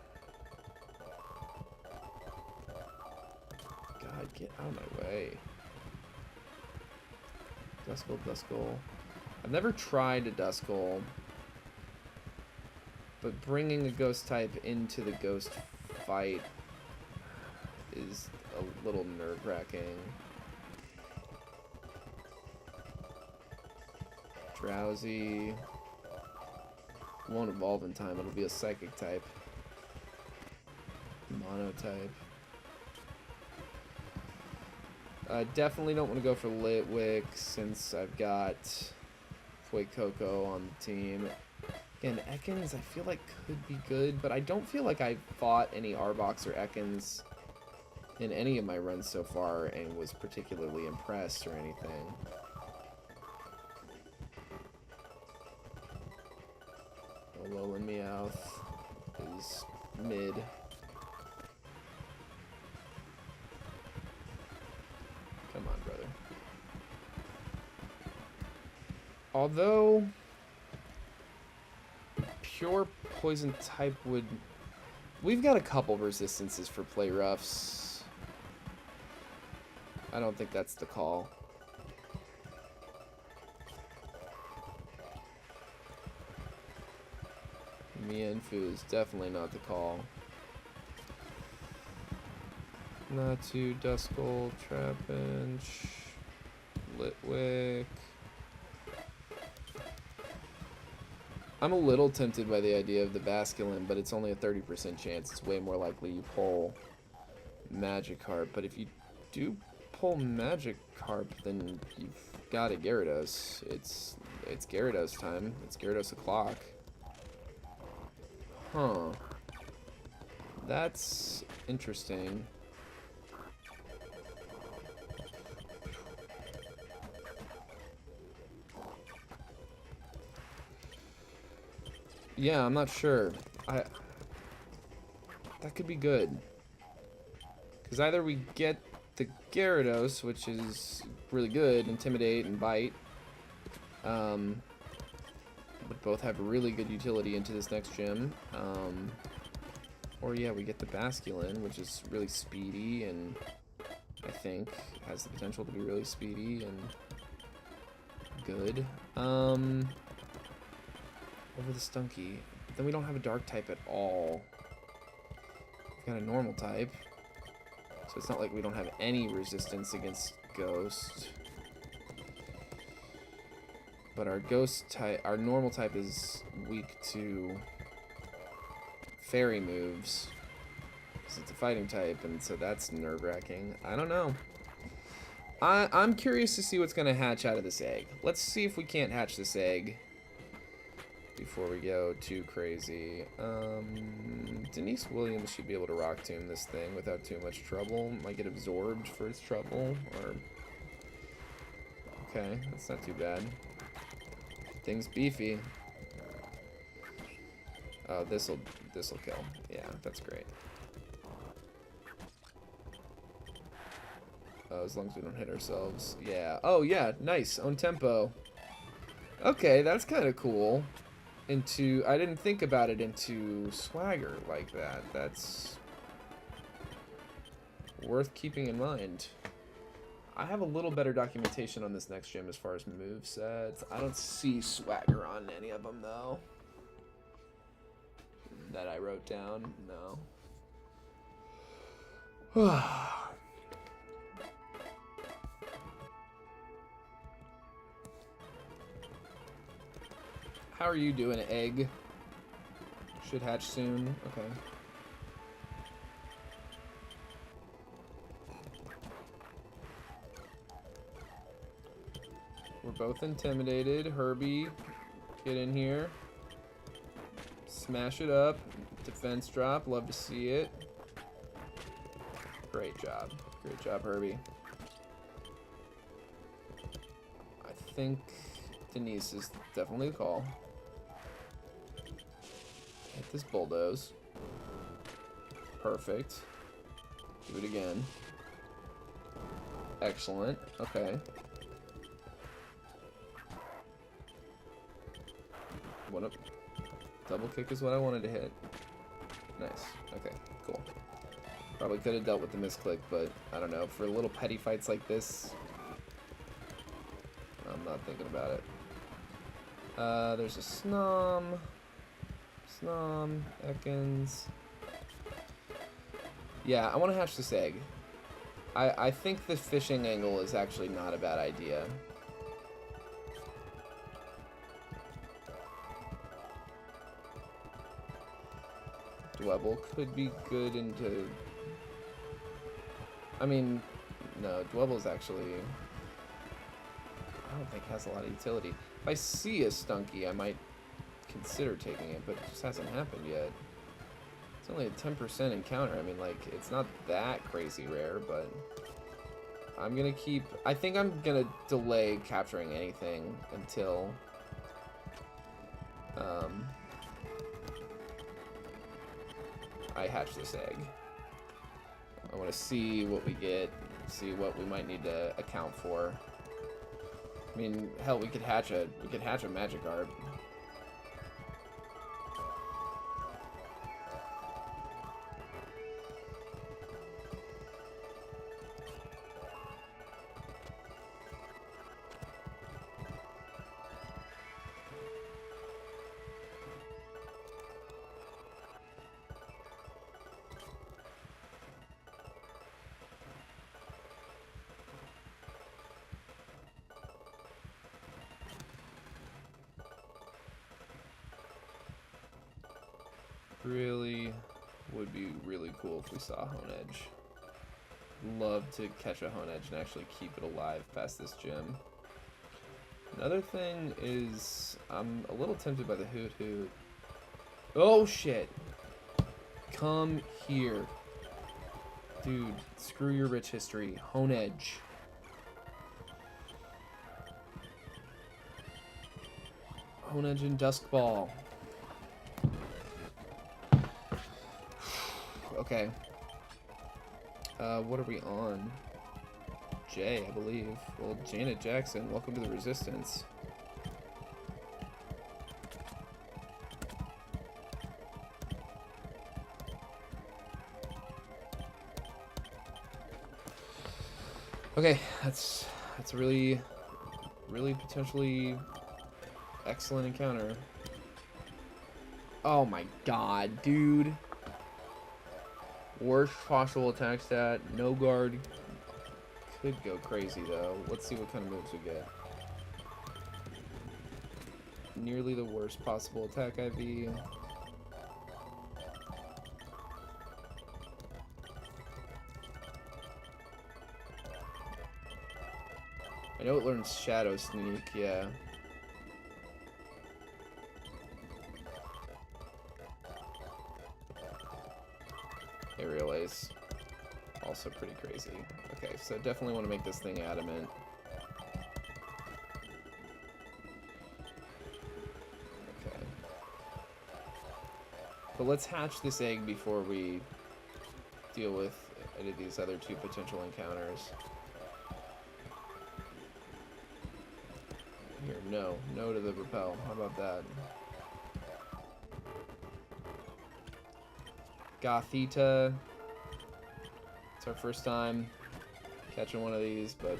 God, get out of my way. Duskull, Duskull. I've never tried a Duskull, but bringing a ghost type into the ghost fight is a little nerve-wracking. Drowsy. Won't evolve in time, it'll be a psychic type. Mono type. Definitely don't want to go for Litwick since I've got Fuecoco on the team. Again, Ekans I feel like could be good, but I don't feel like I fought any Arbok or Ekans in any of my runs so far and was particularly impressed or anything. Alolan Meowth is mid. Come on, brother. Although pure poison type would... We've got a couple resistances for play roughs. I don't think that's the call. Mienfoo is definitely not the call. Natu, Duskull, Trapinch, Litwick. I'm a little tempted by the idea of the Basculin, but it's only a 30% chance. It's way more likely you pull Magikarp. But if you do pull Magikarp, then you've got a Gyarados. It's Gyarados time. It's Gyarados o'clock. Huh. That's interesting. Yeah, I'm not sure. That could be good. Because either we get the Gyarados, which is really good, Intimidate and Bite. Would both have really good utility into this next gym. Or yeah, we get the Basculin, which is really speedy and I think has the potential to be really speedy and good. Over the Stunky. But then we don't have a dark type at all. We've got a normal type. So it's not like we don't have any resistance against Ghost. But our Ghost type, our normal type is weak to fairy moves. Because it's a fighting type, and so that's nerve-wracking. I don't know. I'm curious to see what's going to hatch out of this egg. Let's see if we can't hatch this egg before we go too crazy. Denise Williams should be able to Rock Tomb this thing without too much trouble. Might get absorbed for its trouble, or... Okay, that's not too bad. Thing's beefy. Oh, this'll kill. Yeah, that's great. As long as we don't hit ourselves. Yeah. Oh, yeah. Nice. Own tempo. Okay, that's kind of cool. I didn't think about it into swagger like that. That's worth keeping in mind. I have a little better documentation on this next gym as far as movesets. I don't see swagger on any of them, though. That I wrote down. No. How are you doing, egg? Should hatch soon. Okay. We're both intimidated. Herbie, get in here. Smash it up. Defense drop. Love to see it. Great job. Great job, Herbie. I think Denise is definitely the call. Hit this bulldoze. Perfect. Do it again. Excellent. Okay. What up? Double kick is what I wanted to hit. Nice. Okay, cool. Probably could have dealt with the misclick, but I don't know. For little petty fights like this, I'm not thinking about it. There's a Snom. Snom. Ekans. Yeah, I want to hatch this egg. I think the fishing angle is actually not a bad idea. Dwebble could be good into... I mean, no, Dwebble's actually... I don't think has a lot of utility. If I see a Stunky, I might consider taking it, but it just hasn't happened yet. It's only a 10% encounter. I mean, like, it's not that crazy rare, but I'm gonna keep... I think I'm gonna delay capturing anything until... I hatch this egg. I want to see what we get, see what we might need to account for. I mean, hell, we could hatch a Magikarp. Really would be really cool if we saw Honedge. Love to catch a Honedge and actually keep it alive past this gym. Another thing is I'm a little tempted by the Hoot Hoot. Oh shit! Come here. Dude, screw your rich history. Honedge. Honedge and Duskball. Okay. What are we on? J, I believe. Well, Janet Jackson, welcome to the Resistance. Okay, that's a really potentially excellent encounter. Oh my god, dude. Worst possible attack stat. No guard. Could go crazy though. Let's see what kind of moves we get. Nearly the worst possible attack IV. I know it learns Shadow Sneak, yeah. Aerial Ace. Also pretty crazy. Okay, so definitely want to make this thing adamant. Okay. But let's hatch this egg before we deal with any of these other two potential encounters. Here, no. No to the repel. How about that? Gothita. It's our first time catching one of these, but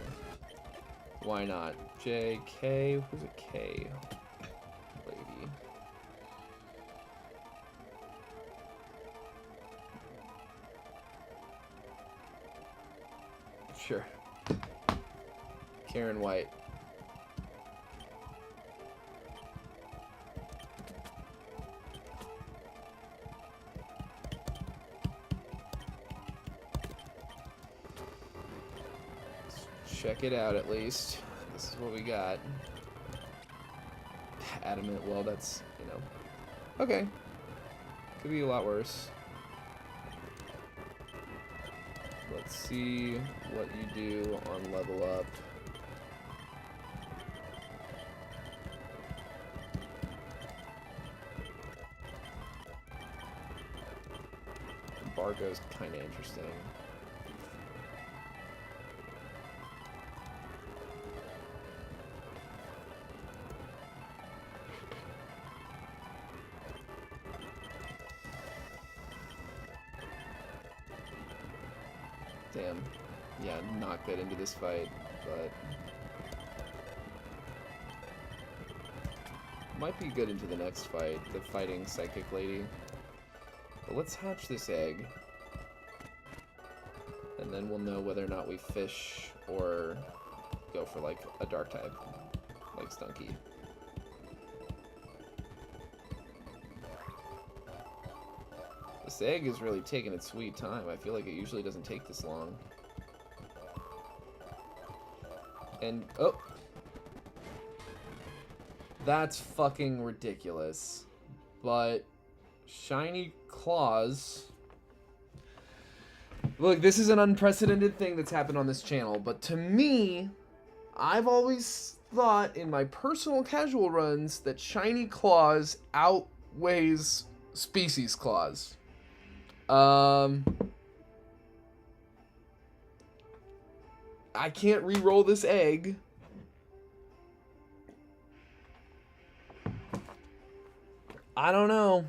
why not? JK. Who's a K? Lady. Sure. Karen White. Check it out at least. This is what we got. Adamant, well that's, you know. Okay. Could be a lot worse. Let's see what you do on level up. Bargo's kind of interesting. Damn. Yeah, knock that into this fight, but might be good into the next fight, the fighting psychic lady. But let's hatch this egg, and then we'll know whether or not we fish or go for like a dark type, like Stunky. This egg is really taking its sweet time. I feel like it usually doesn't take this long. And, oh! That's fucking ridiculous. But, shiny claws. Look, this is an unprecedented thing that's happened on this channel, but to me, I've always thought in my personal casual runs that shiny claws outweighs species claws. I can't re-roll this egg. I don't know.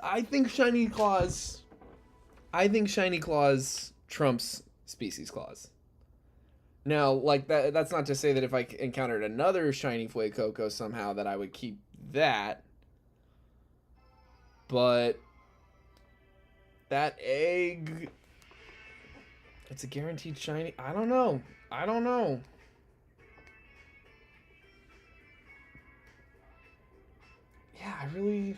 I think shiny claws. I think shiny claws trumps species claws. Now, like that's not to say that if I encountered another shiny Fuecoco somehow that I would keep that. But that egg, it's a guaranteed shiny. I don't know. I don't know. Yeah, I really...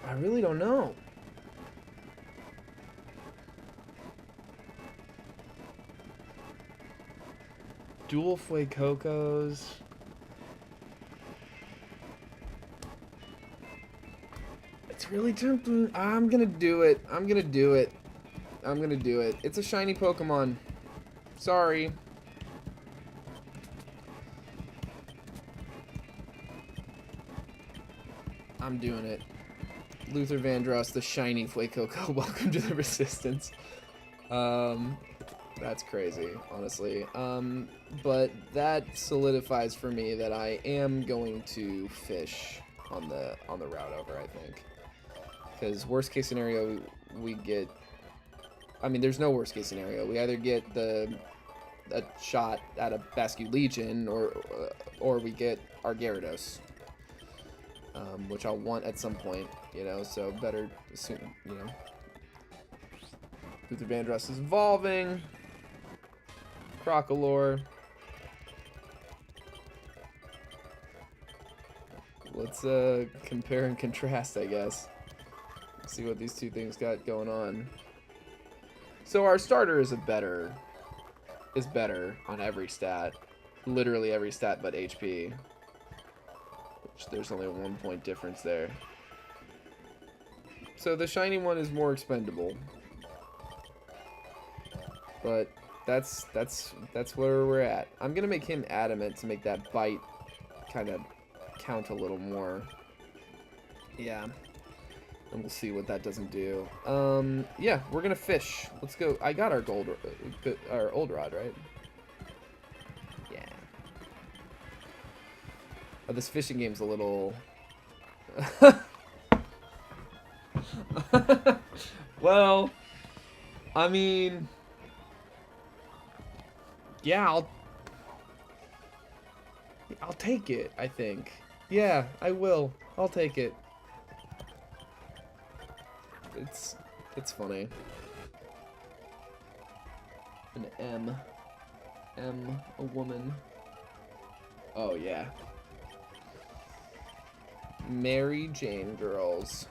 I really don't know. Dual Fuecocos. It's really tempting. I'm gonna do it. I'm gonna do it. I'm gonna do it. It's a shiny Pokemon. Sorry. I'm doing it. Luther Vandross, the shiny Fuecoco. Welcome to the Resistance. That's crazy, honestly. But that solidifies for me that I am going to fish on the route over, I think. Because worst case scenario, we get... I mean, there's no worst case scenario. We either get a shot at a Basque Legion, or we get our Gyarados. Which I'll want at some point, you know, so better soon, you know. Luther Vandross is evolving. Crocolore. Let's compare and contrast, I guess. See what these two things got going on. So our starter is better on every stat. Literally every stat but HP. Which there's only a 1 point difference there. So the shiny one is more expendable. But that's where we're at. I'm gonna make him adamant to make that bite kind of count a little more. Yeah. And we'll see what that doesn't do. Yeah, we're gonna fish. Let's go. I got our our old rod, right? Yeah. Oh, this fishing game's a little... Well, I mean... Yeah, I'll take it, I think. Yeah, I will. I'll take it. It's funny. An M, a woman. Oh yeah. Mary Jane girls.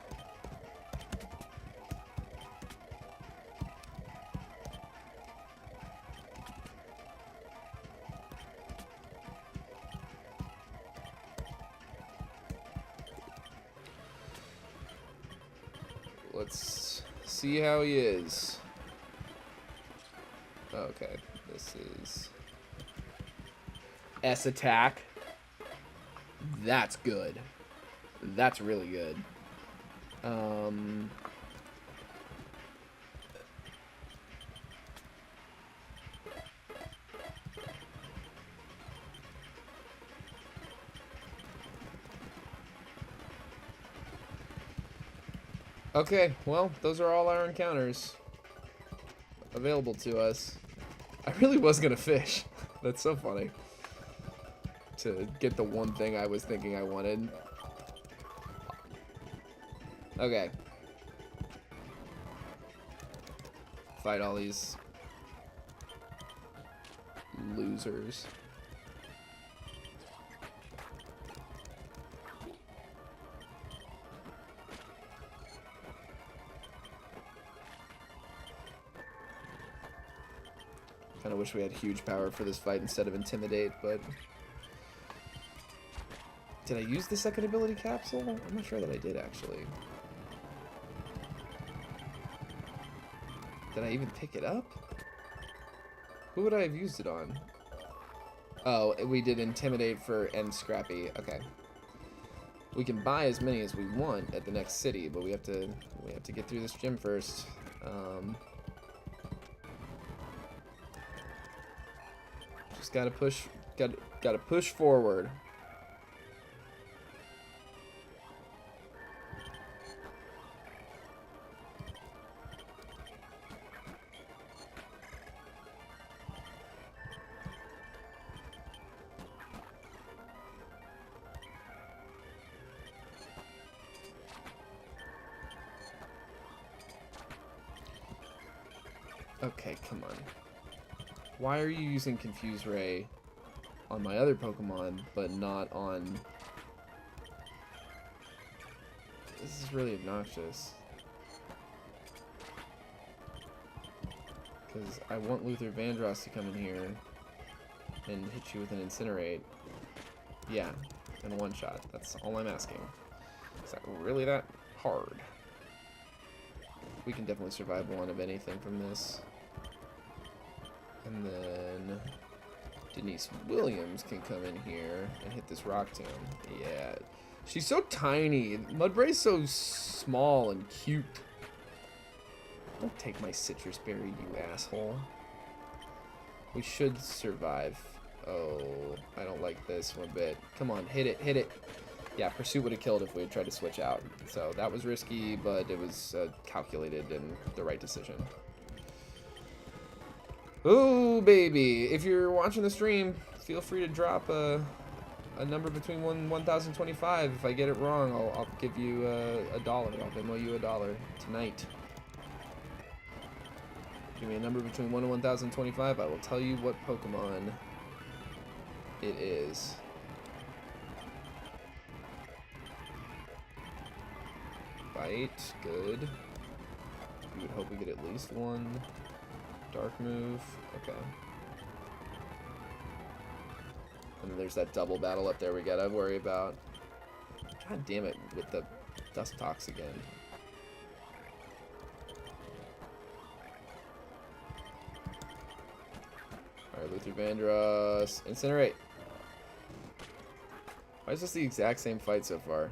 Let's see how he is. Okay, this is S attack. That's good. That's really good. Okay, well, those are all our encounters available to us. I really was gonna fish. That's so funny. To get the one thing I was thinking I wanted. Okay. Fight all these losers. Kind of wish we had huge power for this fight instead of intimidate, but... Did I use the second ability capsule? I'm not sure that I did, actually. Did I even pick it up? Who would I have used it on? Oh, we did intimidate for and scrappy. Okay. We can buy as many as we want at the next city, but we have to get through this gym first. Just gotta push forward. Okay, come on. Why are you using Confuse Ray on my other Pokemon, but not on... This is really obnoxious. Because I want Luther Vandross to come in here and hit you with an Incinerate. Yeah, in one shot. That's all I'm asking. Is that really that hard? We can definitely survive one of anything from this. And then Denise Williams can come in here and hit this Rock Tomb. Yeah. She's so tiny. Mudbray's so small and cute. Don't take my citrus berry, you asshole. We should survive. Oh, I don't like this one bit. Come on, hit it, hit it. Yeah, Pursuit would have killed if we had tried to switch out. So that was risky, but it was calculated and the right decision. Ooh, baby. If you're watching the stream, feel free to drop a number between 1,025. If I get it wrong, I'll give you $1. I'll Venmo you $1 tonight. Give me a number between 1 and 1,025. I will tell you what Pokemon it is. Bite, good. We would hope we get at least one. Dark move, okay. And then there's that double battle up there we gotta worry about. God damn it, with the Dust Tox again. Alright, Luther Vandross. Incinerate. Why is this the exact same fight so far?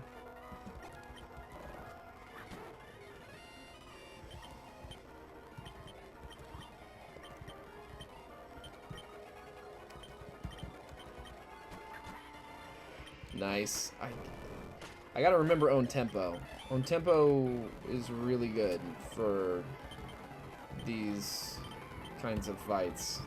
Nice. I gotta remember Own Tempo. Own Tempo is really good for these kinds of fights.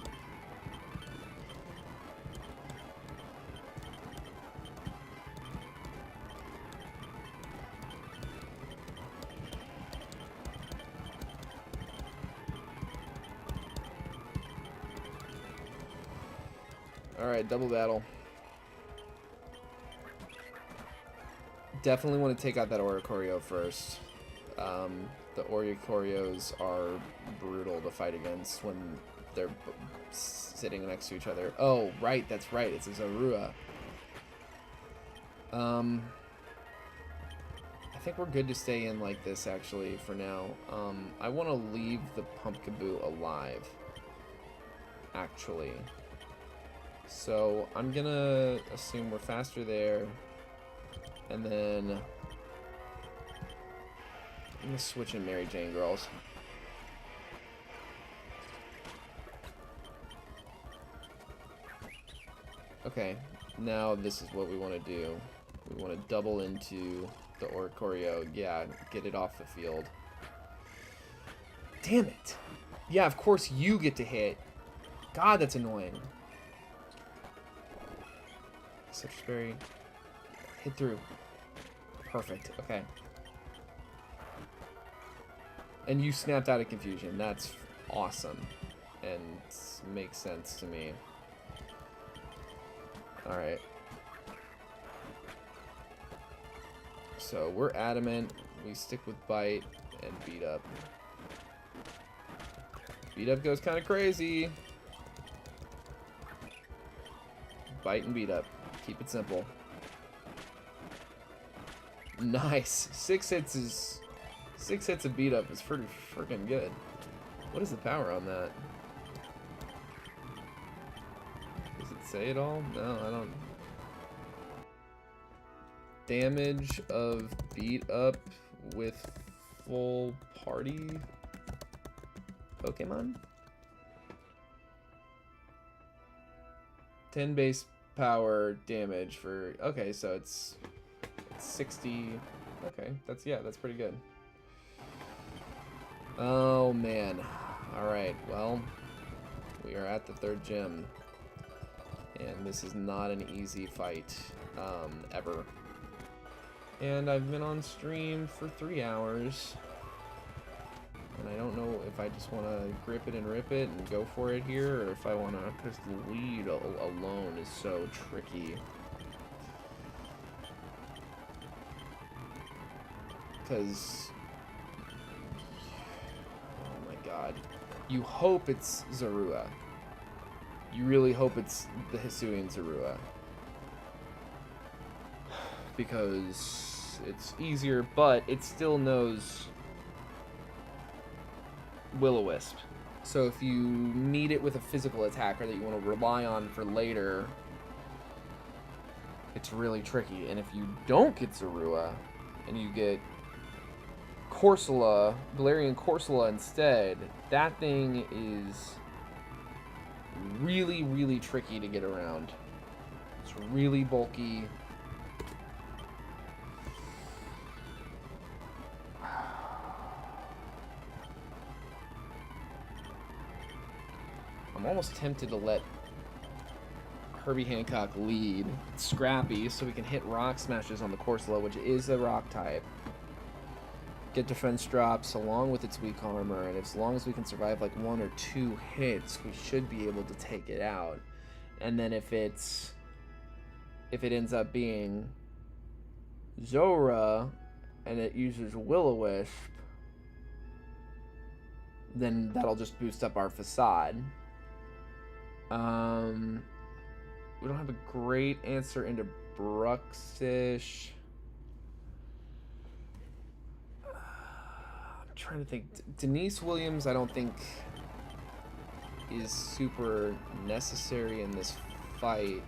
Alright, double battle. Definitely want to take out that Oricorio first. The Oricorios are brutal to fight against when they're sitting next to each other. Oh, right, that's right. It's a Zorua. I think we're good to stay in like this, actually, for now. I want to leave the Pumpkaboo alive, actually. So I'm going to assume we're faster there. And then I'm gonna switch in Mary Jane Girls. Okay, now this is what we want to do. We want to double into the Oricorio. Yeah, get it off the field. Damn it! Yeah, of course you get to hit. God, that's annoying. Citrus Berry. Hit through. Perfect. Okay. And you snapped out of confusion. That's awesome. And makes sense to me. Alright. So we're adamant. We stick with Bite and Beat Up. Beat Up goes kind of crazy. Bite and Beat Up. Keep it simple. Nice. 6 hits of Beat Up is pretty freaking good. What is the power on that? Does it say it all? No, I don't. Damage of Beat Up with full party Pokemon? 10 base power damage for... Okay, so it's 60. Okay, that's pretty good. Oh man. Alright, well, we are at the 3rd gym. And this is not an easy fight, ever. And I've been on stream for 3 hours. And I don't know if I just want to grip it and rip it and go for it here, or if I want to, because the lead alone is so tricky. Because, oh my god, you hope it's Zorua. You really hope it's the Hisuian Zorua. Because it's easier, but it still knows Will-O-Wisp. So if you need it with a physical attacker that you want to rely on for later, it's really tricky. And if you don't get Zorua, and you get Corsola, Galarian Corsola instead, that thing is really, really tricky to get around. It's really bulky. I'm almost tempted to let Herbie Hancock lead Scrappy so we can hit rock smashes on the Corsola, which is a rock type. Get defense drops along with its weak armor, and as long as we can survive like 1 or 2 hits, we should be able to take it out. And then if it ends up being Zora and it uses Will-O-Wisp, then that'll just boost up our facade. We don't have a great answer into Bruxish. I'm trying to think. Denise Williams, I don't think is super necessary in this fight.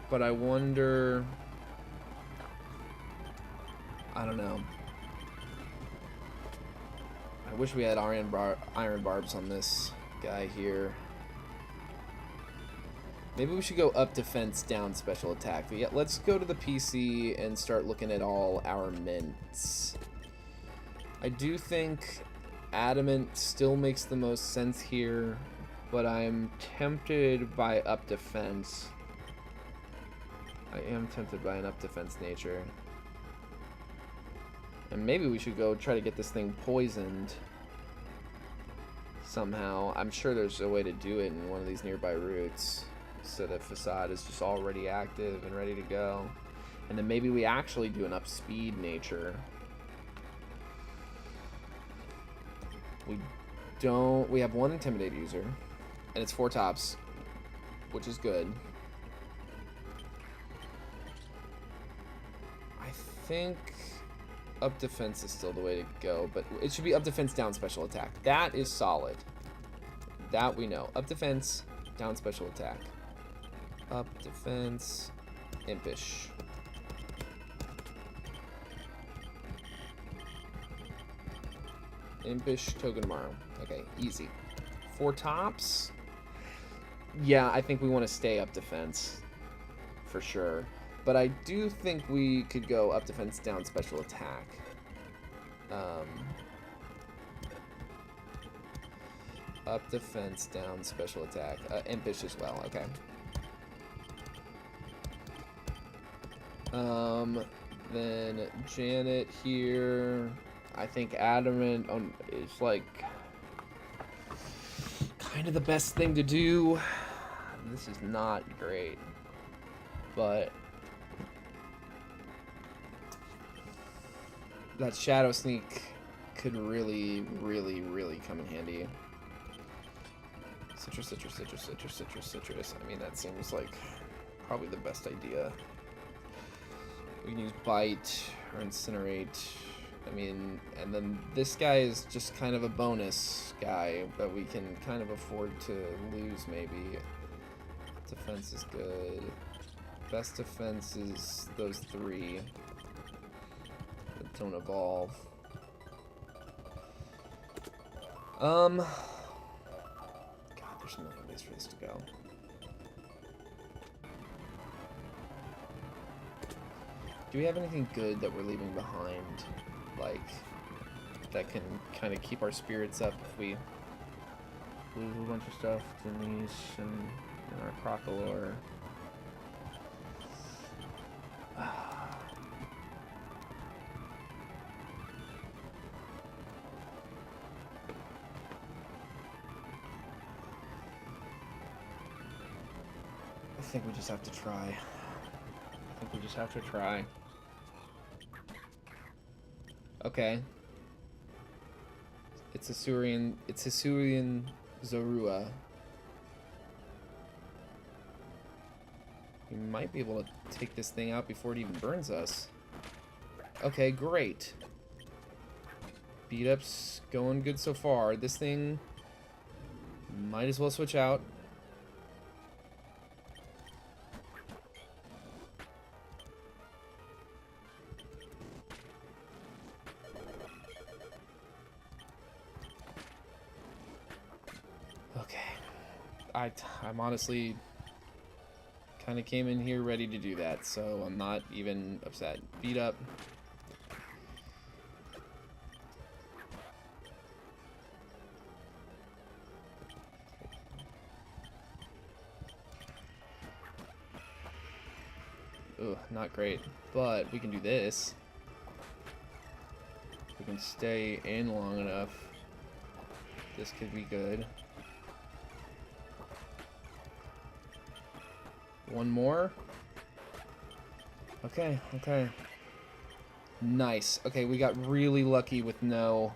But I wonder... I don't know. I wish we had Iron Barbs on this guy here. Maybe we should go up defense, down special attack. But yeah, let's go to the PC and start looking at all our mints. I do think Adamant still makes the most sense here, but I'm tempted by up defense. I am tempted by an up defense nature. And maybe we should go try to get this thing poisoned somehow. I'm sure there's a way to do it in one of these nearby routes, so that Facade is just already active and ready to go. And then maybe we actually do an up speed nature. We have 1 Intimidate user, and it's 4 tops, which is good. I think up defense is still the way to go, but it should be up defense, down special attack. That is solid. That we know. Up defense, down special attack. Up defense, impish. Impish, Togedemaru. Okay, easy. 4 tops? Yeah, I think we want to stay up defense. For sure. But I do think we could go up defense, down special attack. Up defense, down special attack. Impish as well, okay. Then Janet here. I think Adamant is like kind of the best thing to do. This is not great, but that Shadow Sneak could really, really, really come in handy. Citrus, citrus, citrus, citrus, citrus, citrus. I mean, that seems like probably the best idea. We can use Bite or Incinerate. I mean, and then this guy is just kind of a bonus guy that we can kind of afford to lose, maybe. Defense is good. Best defense is those 3 that don't evolve. God, there's a million ways for this to go. Do we have anything good that we're leaving behind? Like, that can kind of keep our spirits up if we lose a bunch of stuff. Denise and our Crocolore. I think we just have to try. Okay. It's Hisuian Zorua. We might be able to take this thing out before it even burns us. Okay, great. Beat up's going good so far. This thing might as well switch out. I'm honestly kind of came in here ready to do that, so I'm not even upset. Beat up. Ugh, not great. But we can do this. We can stay in long enough. This could be good. One more. Okay, okay. Nice. Okay, we got really lucky with no...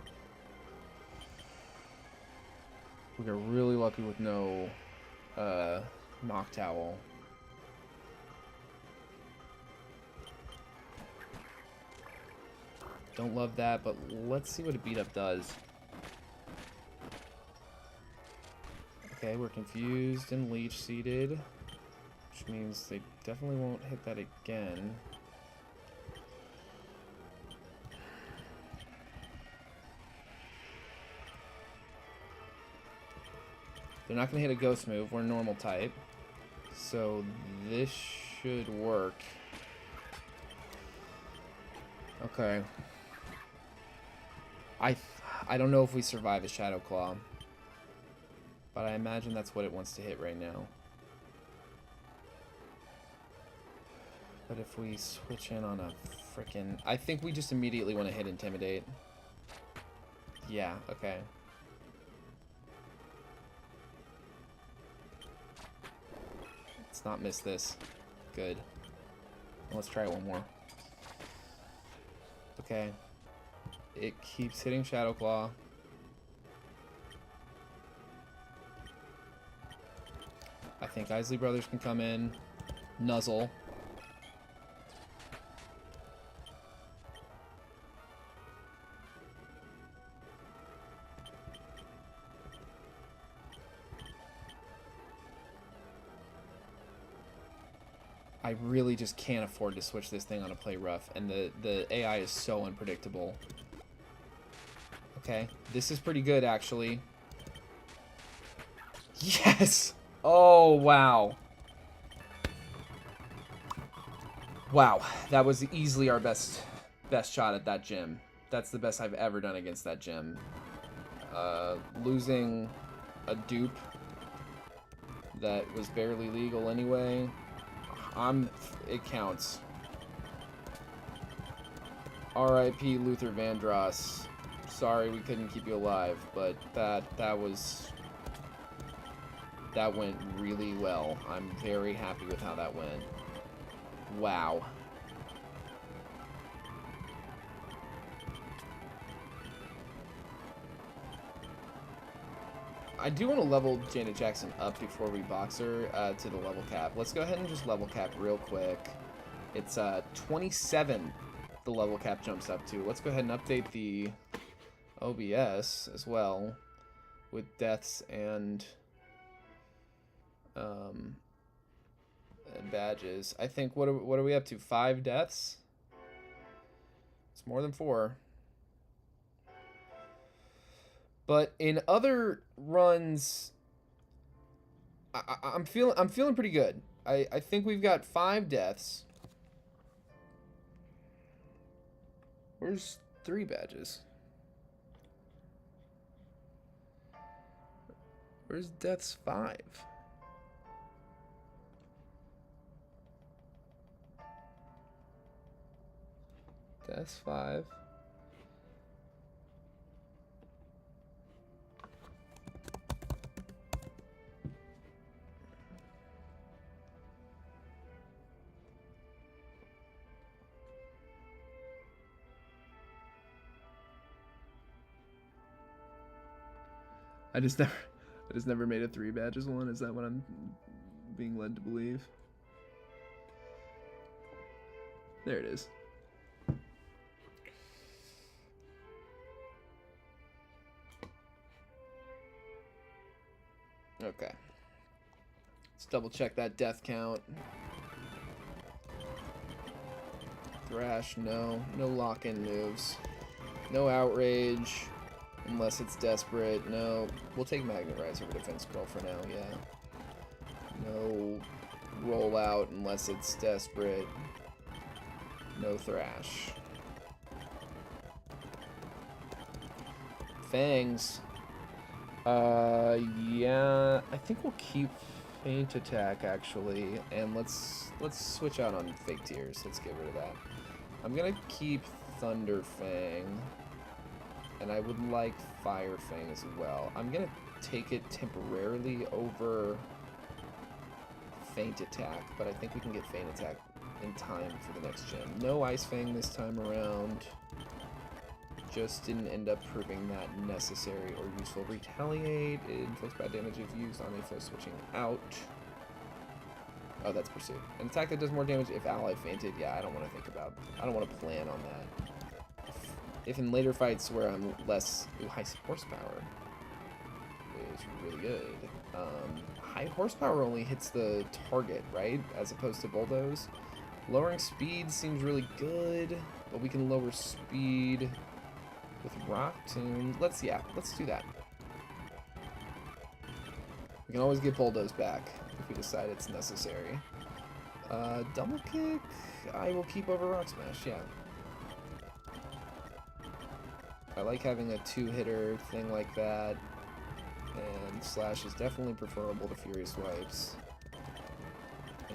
We got really lucky with no Noctowl. Don't love that, but let's see what a beat up does. Okay, we're confused and leech seeded, which means they definitely won't hit that again. They're not going to hit a ghost move. We're normal type. So this should work. Okay. I don't know if we survive a Shadow Claw. But I imagine that's what it wants to hit right now. But if we switch in on a frickin'... I think we just immediately want to hit Intimidate. Yeah, okay. Let's not miss this. Good. Let's try it one more. Okay. It keeps hitting Shadow Claw. I think Isley Brothers can come in. Nuzzle. I really just can't afford to switch this thing on a play rough, and the AI is so unpredictable. Okay, this is pretty good, actually. Yes! Oh, wow. Wow, that was easily our best shot at that gym. That's the best I've ever done against that gym. Losing a dupe that was barely legal anyway. It counts. R.I.P. Luther Vandross. Sorry we couldn't keep you alive, but that went really well. I'm very happy with how that went. Wow. I do want to level Janet Jackson up before we box her to the level cap. Let's go ahead and just level cap real quick. It's 27 the level cap jumps up to. Let's go ahead and update the OBS as well with deaths and badges. I think, what are we up to? 5 deaths? It's more than 4. But in other runs, I'm feeling pretty good. I think we've got 5 deaths. Where's 3 badges? Where's deaths 5? Deaths 5. I just never made a 3 badges one. Is that what I'm being led to believe? There it is. Okay. Let's double check that death count. Thrash, no. No lock-in moves. No outrage. Unless it's desperate. No. We'll take Magnet Rise over Defense Curl for now, yeah. No rollout unless it's desperate. No Thrash. Fangs. Yeah, I think we'll keep Feint attack, actually, and let's switch out on fake tears. Let's get rid of that. I'm gonna keep Thunder Fang, and I would like Fire Fang as well. I'm gonna take it temporarily over Feint attack, but I think we can get Feint attack in time for the next gym. No Ice Fang this time around. Just didn't end up proving that necessary or useful. Retaliate, it inflicts bad damage if used on a foe switching out. Oh, that's Pursuit. An attack that does more damage if ally fainted. Yeah, I don't want to plan on that. If in later fights where I'm less... Ooh, high horsepower is really good. High horsepower only hits the target, right? As opposed to bulldoze. Lowering speed seems really good, but we can lower speed with Rock Tomb. Let's do that. We can always get bulldoze back if we decide it's necessary. Double kick, I will keep over Rock Smash, yeah. I like having a two-hitter thing like that, and Slash is definitely preferable to Furious Wipes.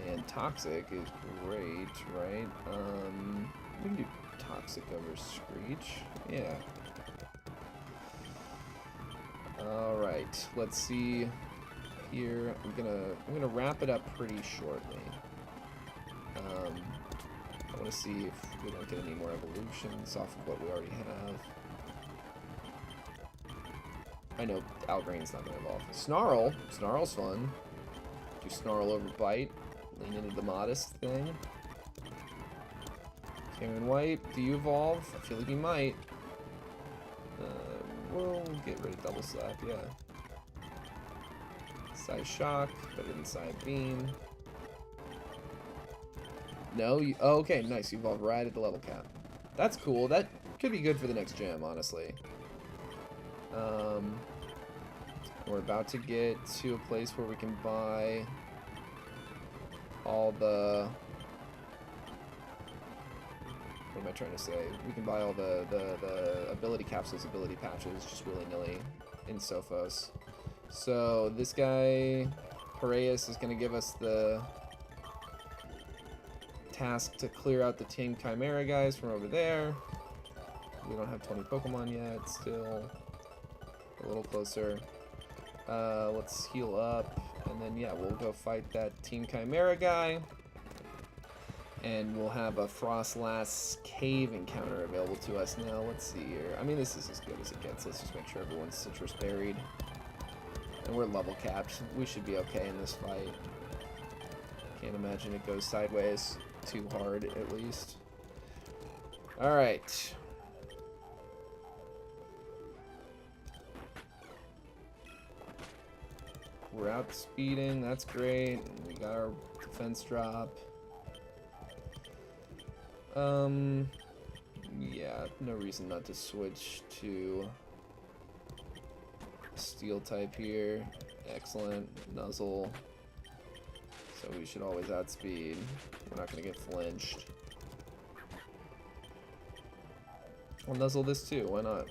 And Toxic is great, right? We can do Toxic over Screech. Yeah. Alright, let's see here. I'm gonna wrap it up pretty shortly. I wanna see if we don't get any more evolutions off of what we already have. I know Algrain's not gonna evolve. Snarl! Snarl's fun. Do Snarl over Bite. Lean into the Modest thing. Cameron White, do you evolve? I feel like you might. We'll get rid of Double Slap, yeah. Side Shock, better than Side Beam. No, you... Oh, okay, nice. You evolve right at the level cap. That's cool. That could be good for the next gym, honestly. We're about to get to a place where we can buy all the... What am I trying to say? We can buy all the ability capsules, ability patches, just willy-nilly in Sophos. So this guy, Piraeus, is going to give us the task to clear out the Team Chimera guys from over there. We don't have 20 Pokemon yet, still a little closer. Let's heal up, and then yeah, we'll go fight that Team Chimera guy. And we'll have a Frostlass Cave encounter available to us now. Let's see here. I mean, this is as good as it gets. Let's just make sure everyone's citrus berried. And we're level capped. We should be okay in this fight. Can't imagine it goes sideways too hard, at least. Alright. We're outspeeding. That's great. We got our defense drop. Yeah, no reason not to switch to Steel type here. Excellent. Nuzzle. So we should always outspeed. We're not going to get flinched. I'll Nuzzle this too, why not?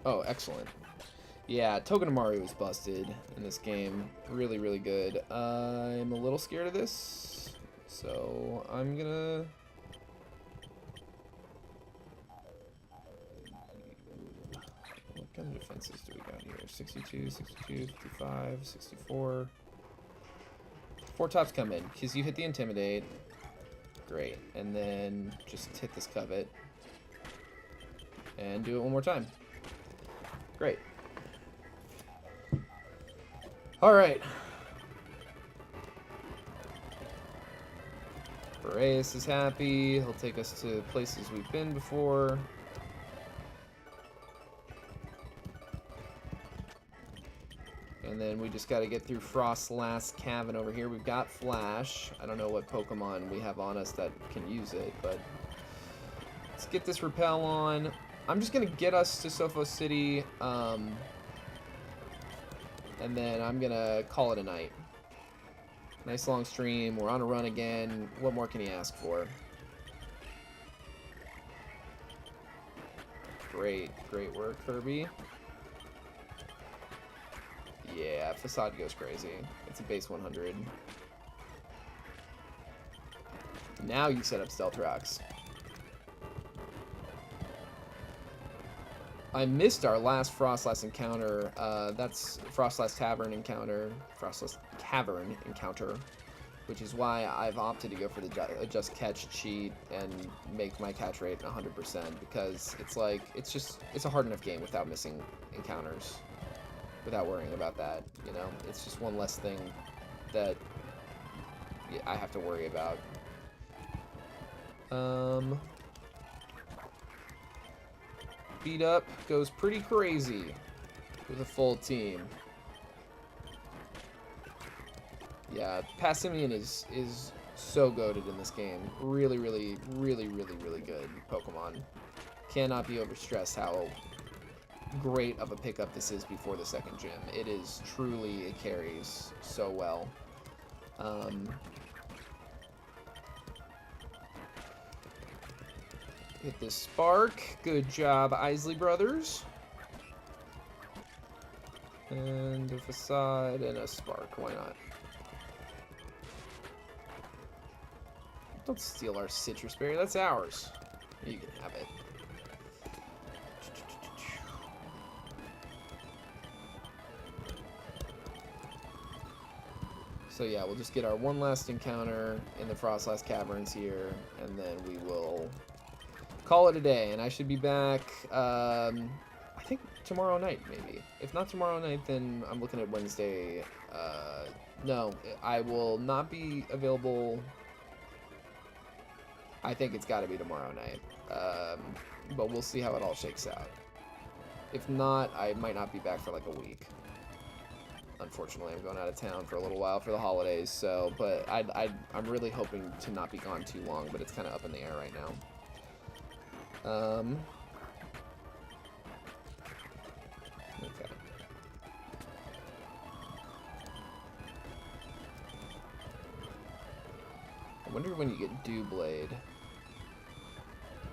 Oh, excellent. Yeah, Togedemaru was busted in this game. Really, really good. I'm a little scared of this, so I'm gonna... What kind of defenses do we got here? 62, 62, 55, 64. 4 tops come in, because you hit the Intimidate. Great. And then just hit this Covet. And do it one more time. Great. Alright. Piraeus is happy. He'll take us to places we've been before. And then we just got to get through Frostlass Cavern over here. We've got Flash. I don't know what Pokemon we have on us that can use it, but let's get this Repel on. I'm just going to get us to Sophos City, and then I'm going to call it a night. Nice long stream. We're on a run again. What more can you ask for? Great. Great work, Kirby. Yeah, Facade goes crazy. It's a base 100. Now you set up Stealth Rocks. I missed our last Frostlass encounter. That's Frostlass Tavern encounter. Frostlass Cavern encounter. Which is why I've opted to go for the Just Catch cheat and make my catch rate 100%. Because it's like, it's a hard enough game without missing encounters. Without worrying about that, you know? It's just one less thing that I have to worry about. Beat Up goes pretty crazy with a full team. Yeah, Passimian is so goated in this game. Really, really, really, really, really good Pokemon. Cannot be overstressed how great of a pickup this is before the second gym. It is truly, it carries so well. Hit this Spark. Good job, Isley Brothers. And a Facade and a Spark. Why not? Don't steal our Citrus Berry. That's ours. You can have it. So yeah, we'll just get our one last encounter in the Frostlass Caverns here, and then we will call it a day. And I should be back, I think tomorrow night, maybe. If not tomorrow night, then I'm looking at Wednesday. No, I will not be available. I think it's got to be tomorrow night. But we'll see how it all shakes out. If not, I might not be back for like a week. Unfortunately, I'm going out of town for a little while for the holidays, so, but I'm really hoping to not be gone too long, but it's kind of up in the air right now. Okay. I wonder when you get Doublade.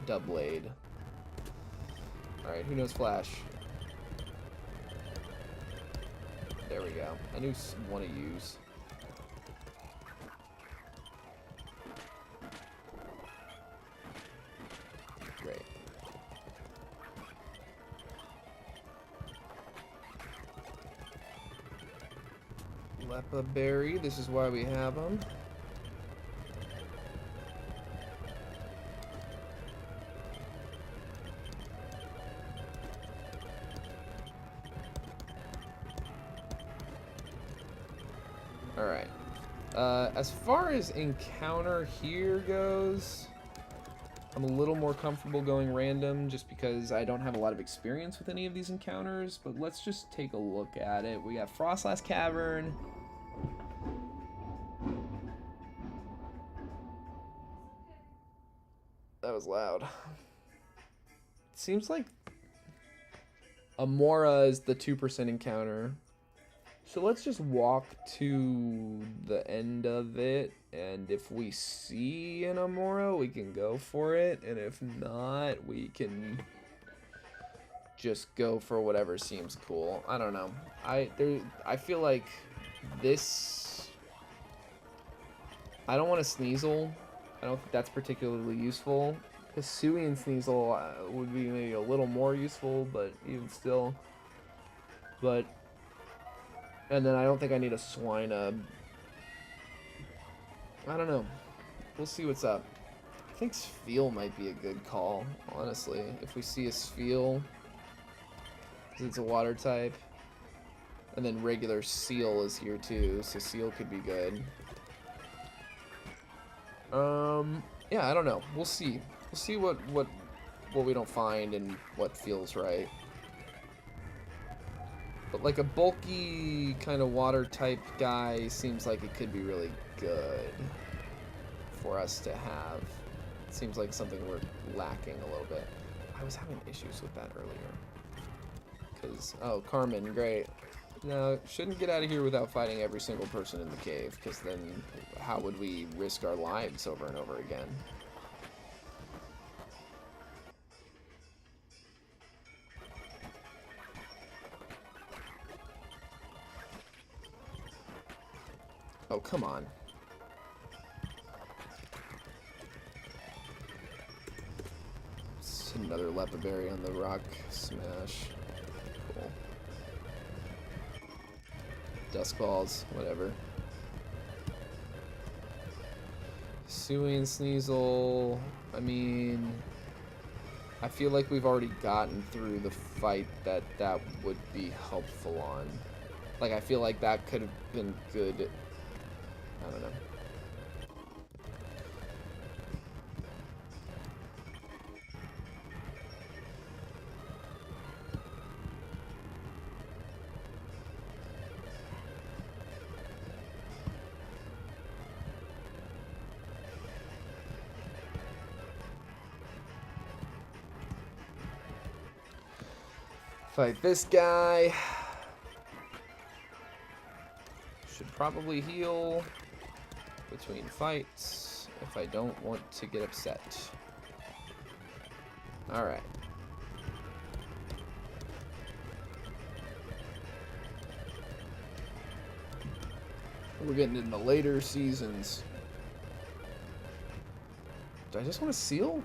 Doublade. Alright, who knows Flash? There we go. I knew one to use. Great. Lepa Berry, this is why we have them. Alright. As far as encounter here goes, I'm a little more comfortable going random just because I don't have a lot of experience with any of these encounters, but let's just take a look at it. We got Frostlass Cavern. That was loud. Seems like Amora is the 2% encounter. So let's just walk to the end of it, and if we see an Amora, we can go for it, and if not, we can just go for whatever seems cool. I don't know. I feel like this... I don't want to Sneasel. I don't think that's particularly useful. Hisuian Sneasel would be maybe a little more useful, but even still. But... And then I don't think I need a Swinub. I don't know. We'll see what's up. I think Sfeel might be a good call, honestly. If we see a Sfeel, because it's a water type. And then regular Seal is here too, so Seal could be good. Yeah, I don't know. We'll see. We'll see what we don't find and what feels right. But like a bulky kind of water type guy seems like it could be really good for us to have. It seems like something we're lacking a little bit. I was having issues with that earlier. Because, oh, Carmen, great. No, shouldn't get out of here without fighting every single person in the cave, because then how would we risk our lives over and over again? Oh, come on. It's another Lepaberry on the rock smash. Cool. Dusk balls, whatever. Suey and Sneasel, I mean, I feel like we've already gotten through the fight that would be helpful on. Like, I feel like that could have been good. I don't know. Fight this guy. Should probably heal between fights if I don't want to get upset. Alright. We're getting in the later seasons. Do I just want to seal?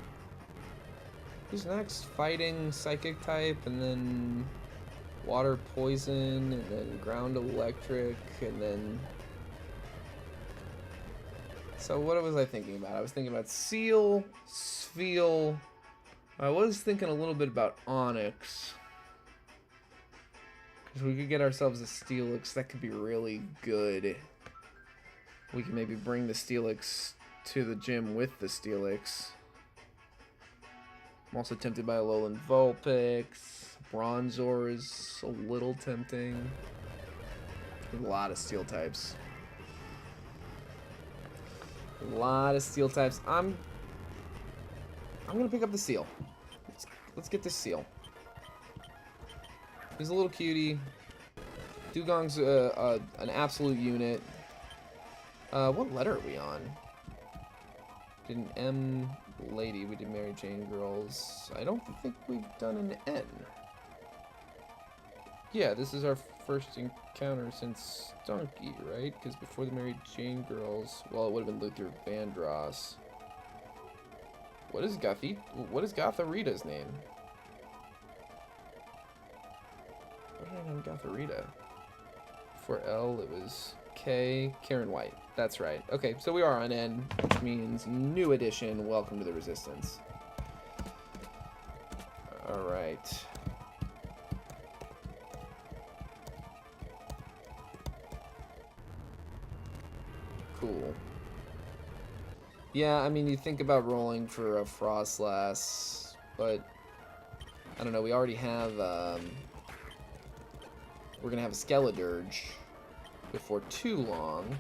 Who's next? Fighting, psychic type, and then water poison, and then ground electric, and then... So what was I thinking about? I was thinking about Seal, Spheal. I was thinking a little bit about Onyx. Because we could get ourselves a Steelix. That could be really good. We can maybe bring the Steelix to the gym with the Steelix. I'm also tempted by a Alolan Vulpix. Bronzor is a little tempting. There's a lot of steel types. A lot of steel types. I'm gonna pick up the Seal. Let's get this Seal. He's a little cutie. Dugong's an absolute unit. What letter are we on? Did an M lady. We did Mary Jane girls. I don't think we've done an N. Yeah, this is our first encounter since Donkey, right? Because before the Mary Jane girls, well, it would have been Luther Vandross. What is Gotharita's name? What did I name Gotharita? For L, it was K. Karen White. That's right. Okay, so we are on N, which means new edition. Welcome to the Resistance. Alright. Cool. Yeah, I mean, you think about rolling for a Frostlass, but I don't know, we already have, we're gonna have a Skeledirge before too long.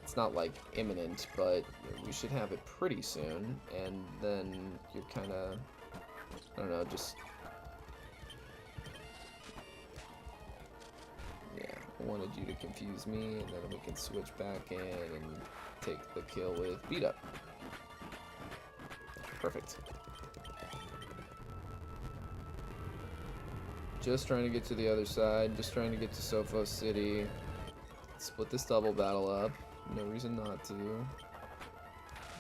It's not like imminent, but we should have it pretty soon, and then you're kind of, I don't know, just, yeah, I wanted you to confuse me, and then we can switch back in and take the kill with Beat Up. Perfect. Just trying to get to the other side, just trying to get to Sofo City. Split this double battle up. No reason not to.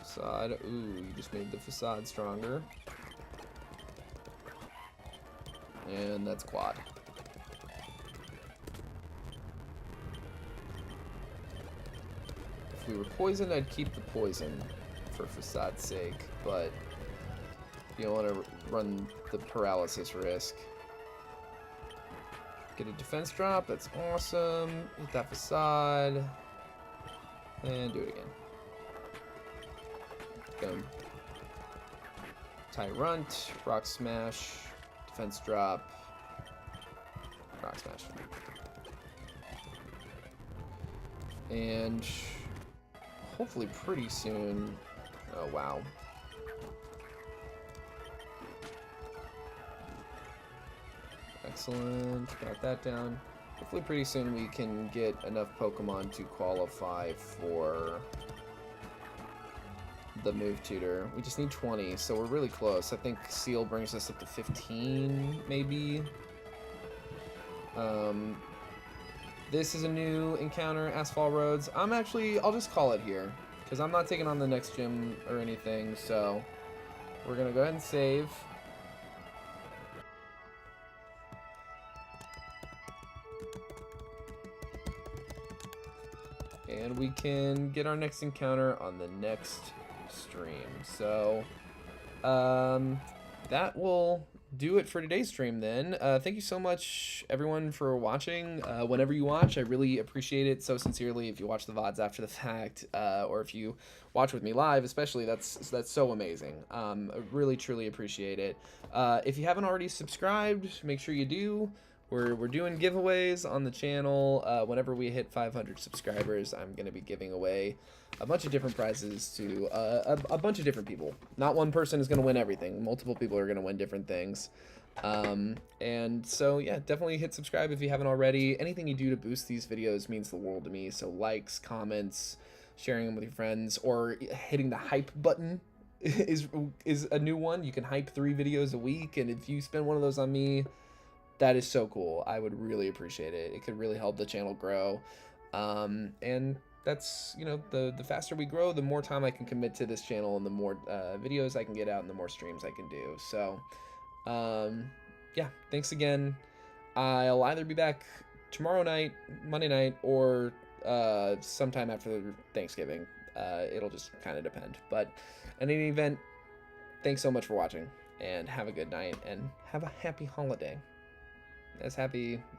Facade. Ooh, you just made the Facade stronger. And that's quad. If we were poisoned, I'd keep the poison for Facade's sake, but you don't want to run the paralysis risk. Get a defense drop, that's awesome. Hit that Facade. And do it again. Boom. Tyrunt, Rock Smash, defense drop, Rock Smash. And hopefully pretty soon. Oh wow. Excellent, got that down. Hopefully pretty soon we can get enough Pokemon to qualify for the move tutor. We just need 20, so we're really close. I think Seal brings us up to 15, maybe. This is a new encounter, Asphalt Roads. I'll just call it here, because I'm not taking on the next gym or anything, so we're going to go ahead and save. And we can get our next encounter on the next stream. So, that will do it for today's stream then. Thank you so much, everyone, for watching. Whenever you watch, I really appreciate it so sincerely. If you watch the VODs after the fact, or if you watch with me live, especially, that's so amazing. I really, truly appreciate it. If you haven't already subscribed, make sure you do. We're doing giveaways on the channel. Whenever we hit 500 subscribers, I'm going to be giving away a bunch of different prizes to a bunch of different people. Not one person is going to win everything. Multiple people are going to win different things. And so, yeah, definitely hit subscribe if you haven't already. Anything you do to boost these videos means the world to me. So likes, comments, sharing them with your friends, or hitting the hype button is a new one. You can hype 3 videos a week, and if you spend one of those on me, that is so cool. I would really appreciate it. It could really help the channel grow. And that's, you know, the faster we grow, the more time I can commit to this channel, and the more videos I can get out, and the more streams I can do. So, yeah, thanks again. I'll either be back tomorrow night, Monday night, or sometime after Thanksgiving. It'll just kind of depend. But in any event, thanks so much for watching, and have a good night, and have a happy holiday. As happy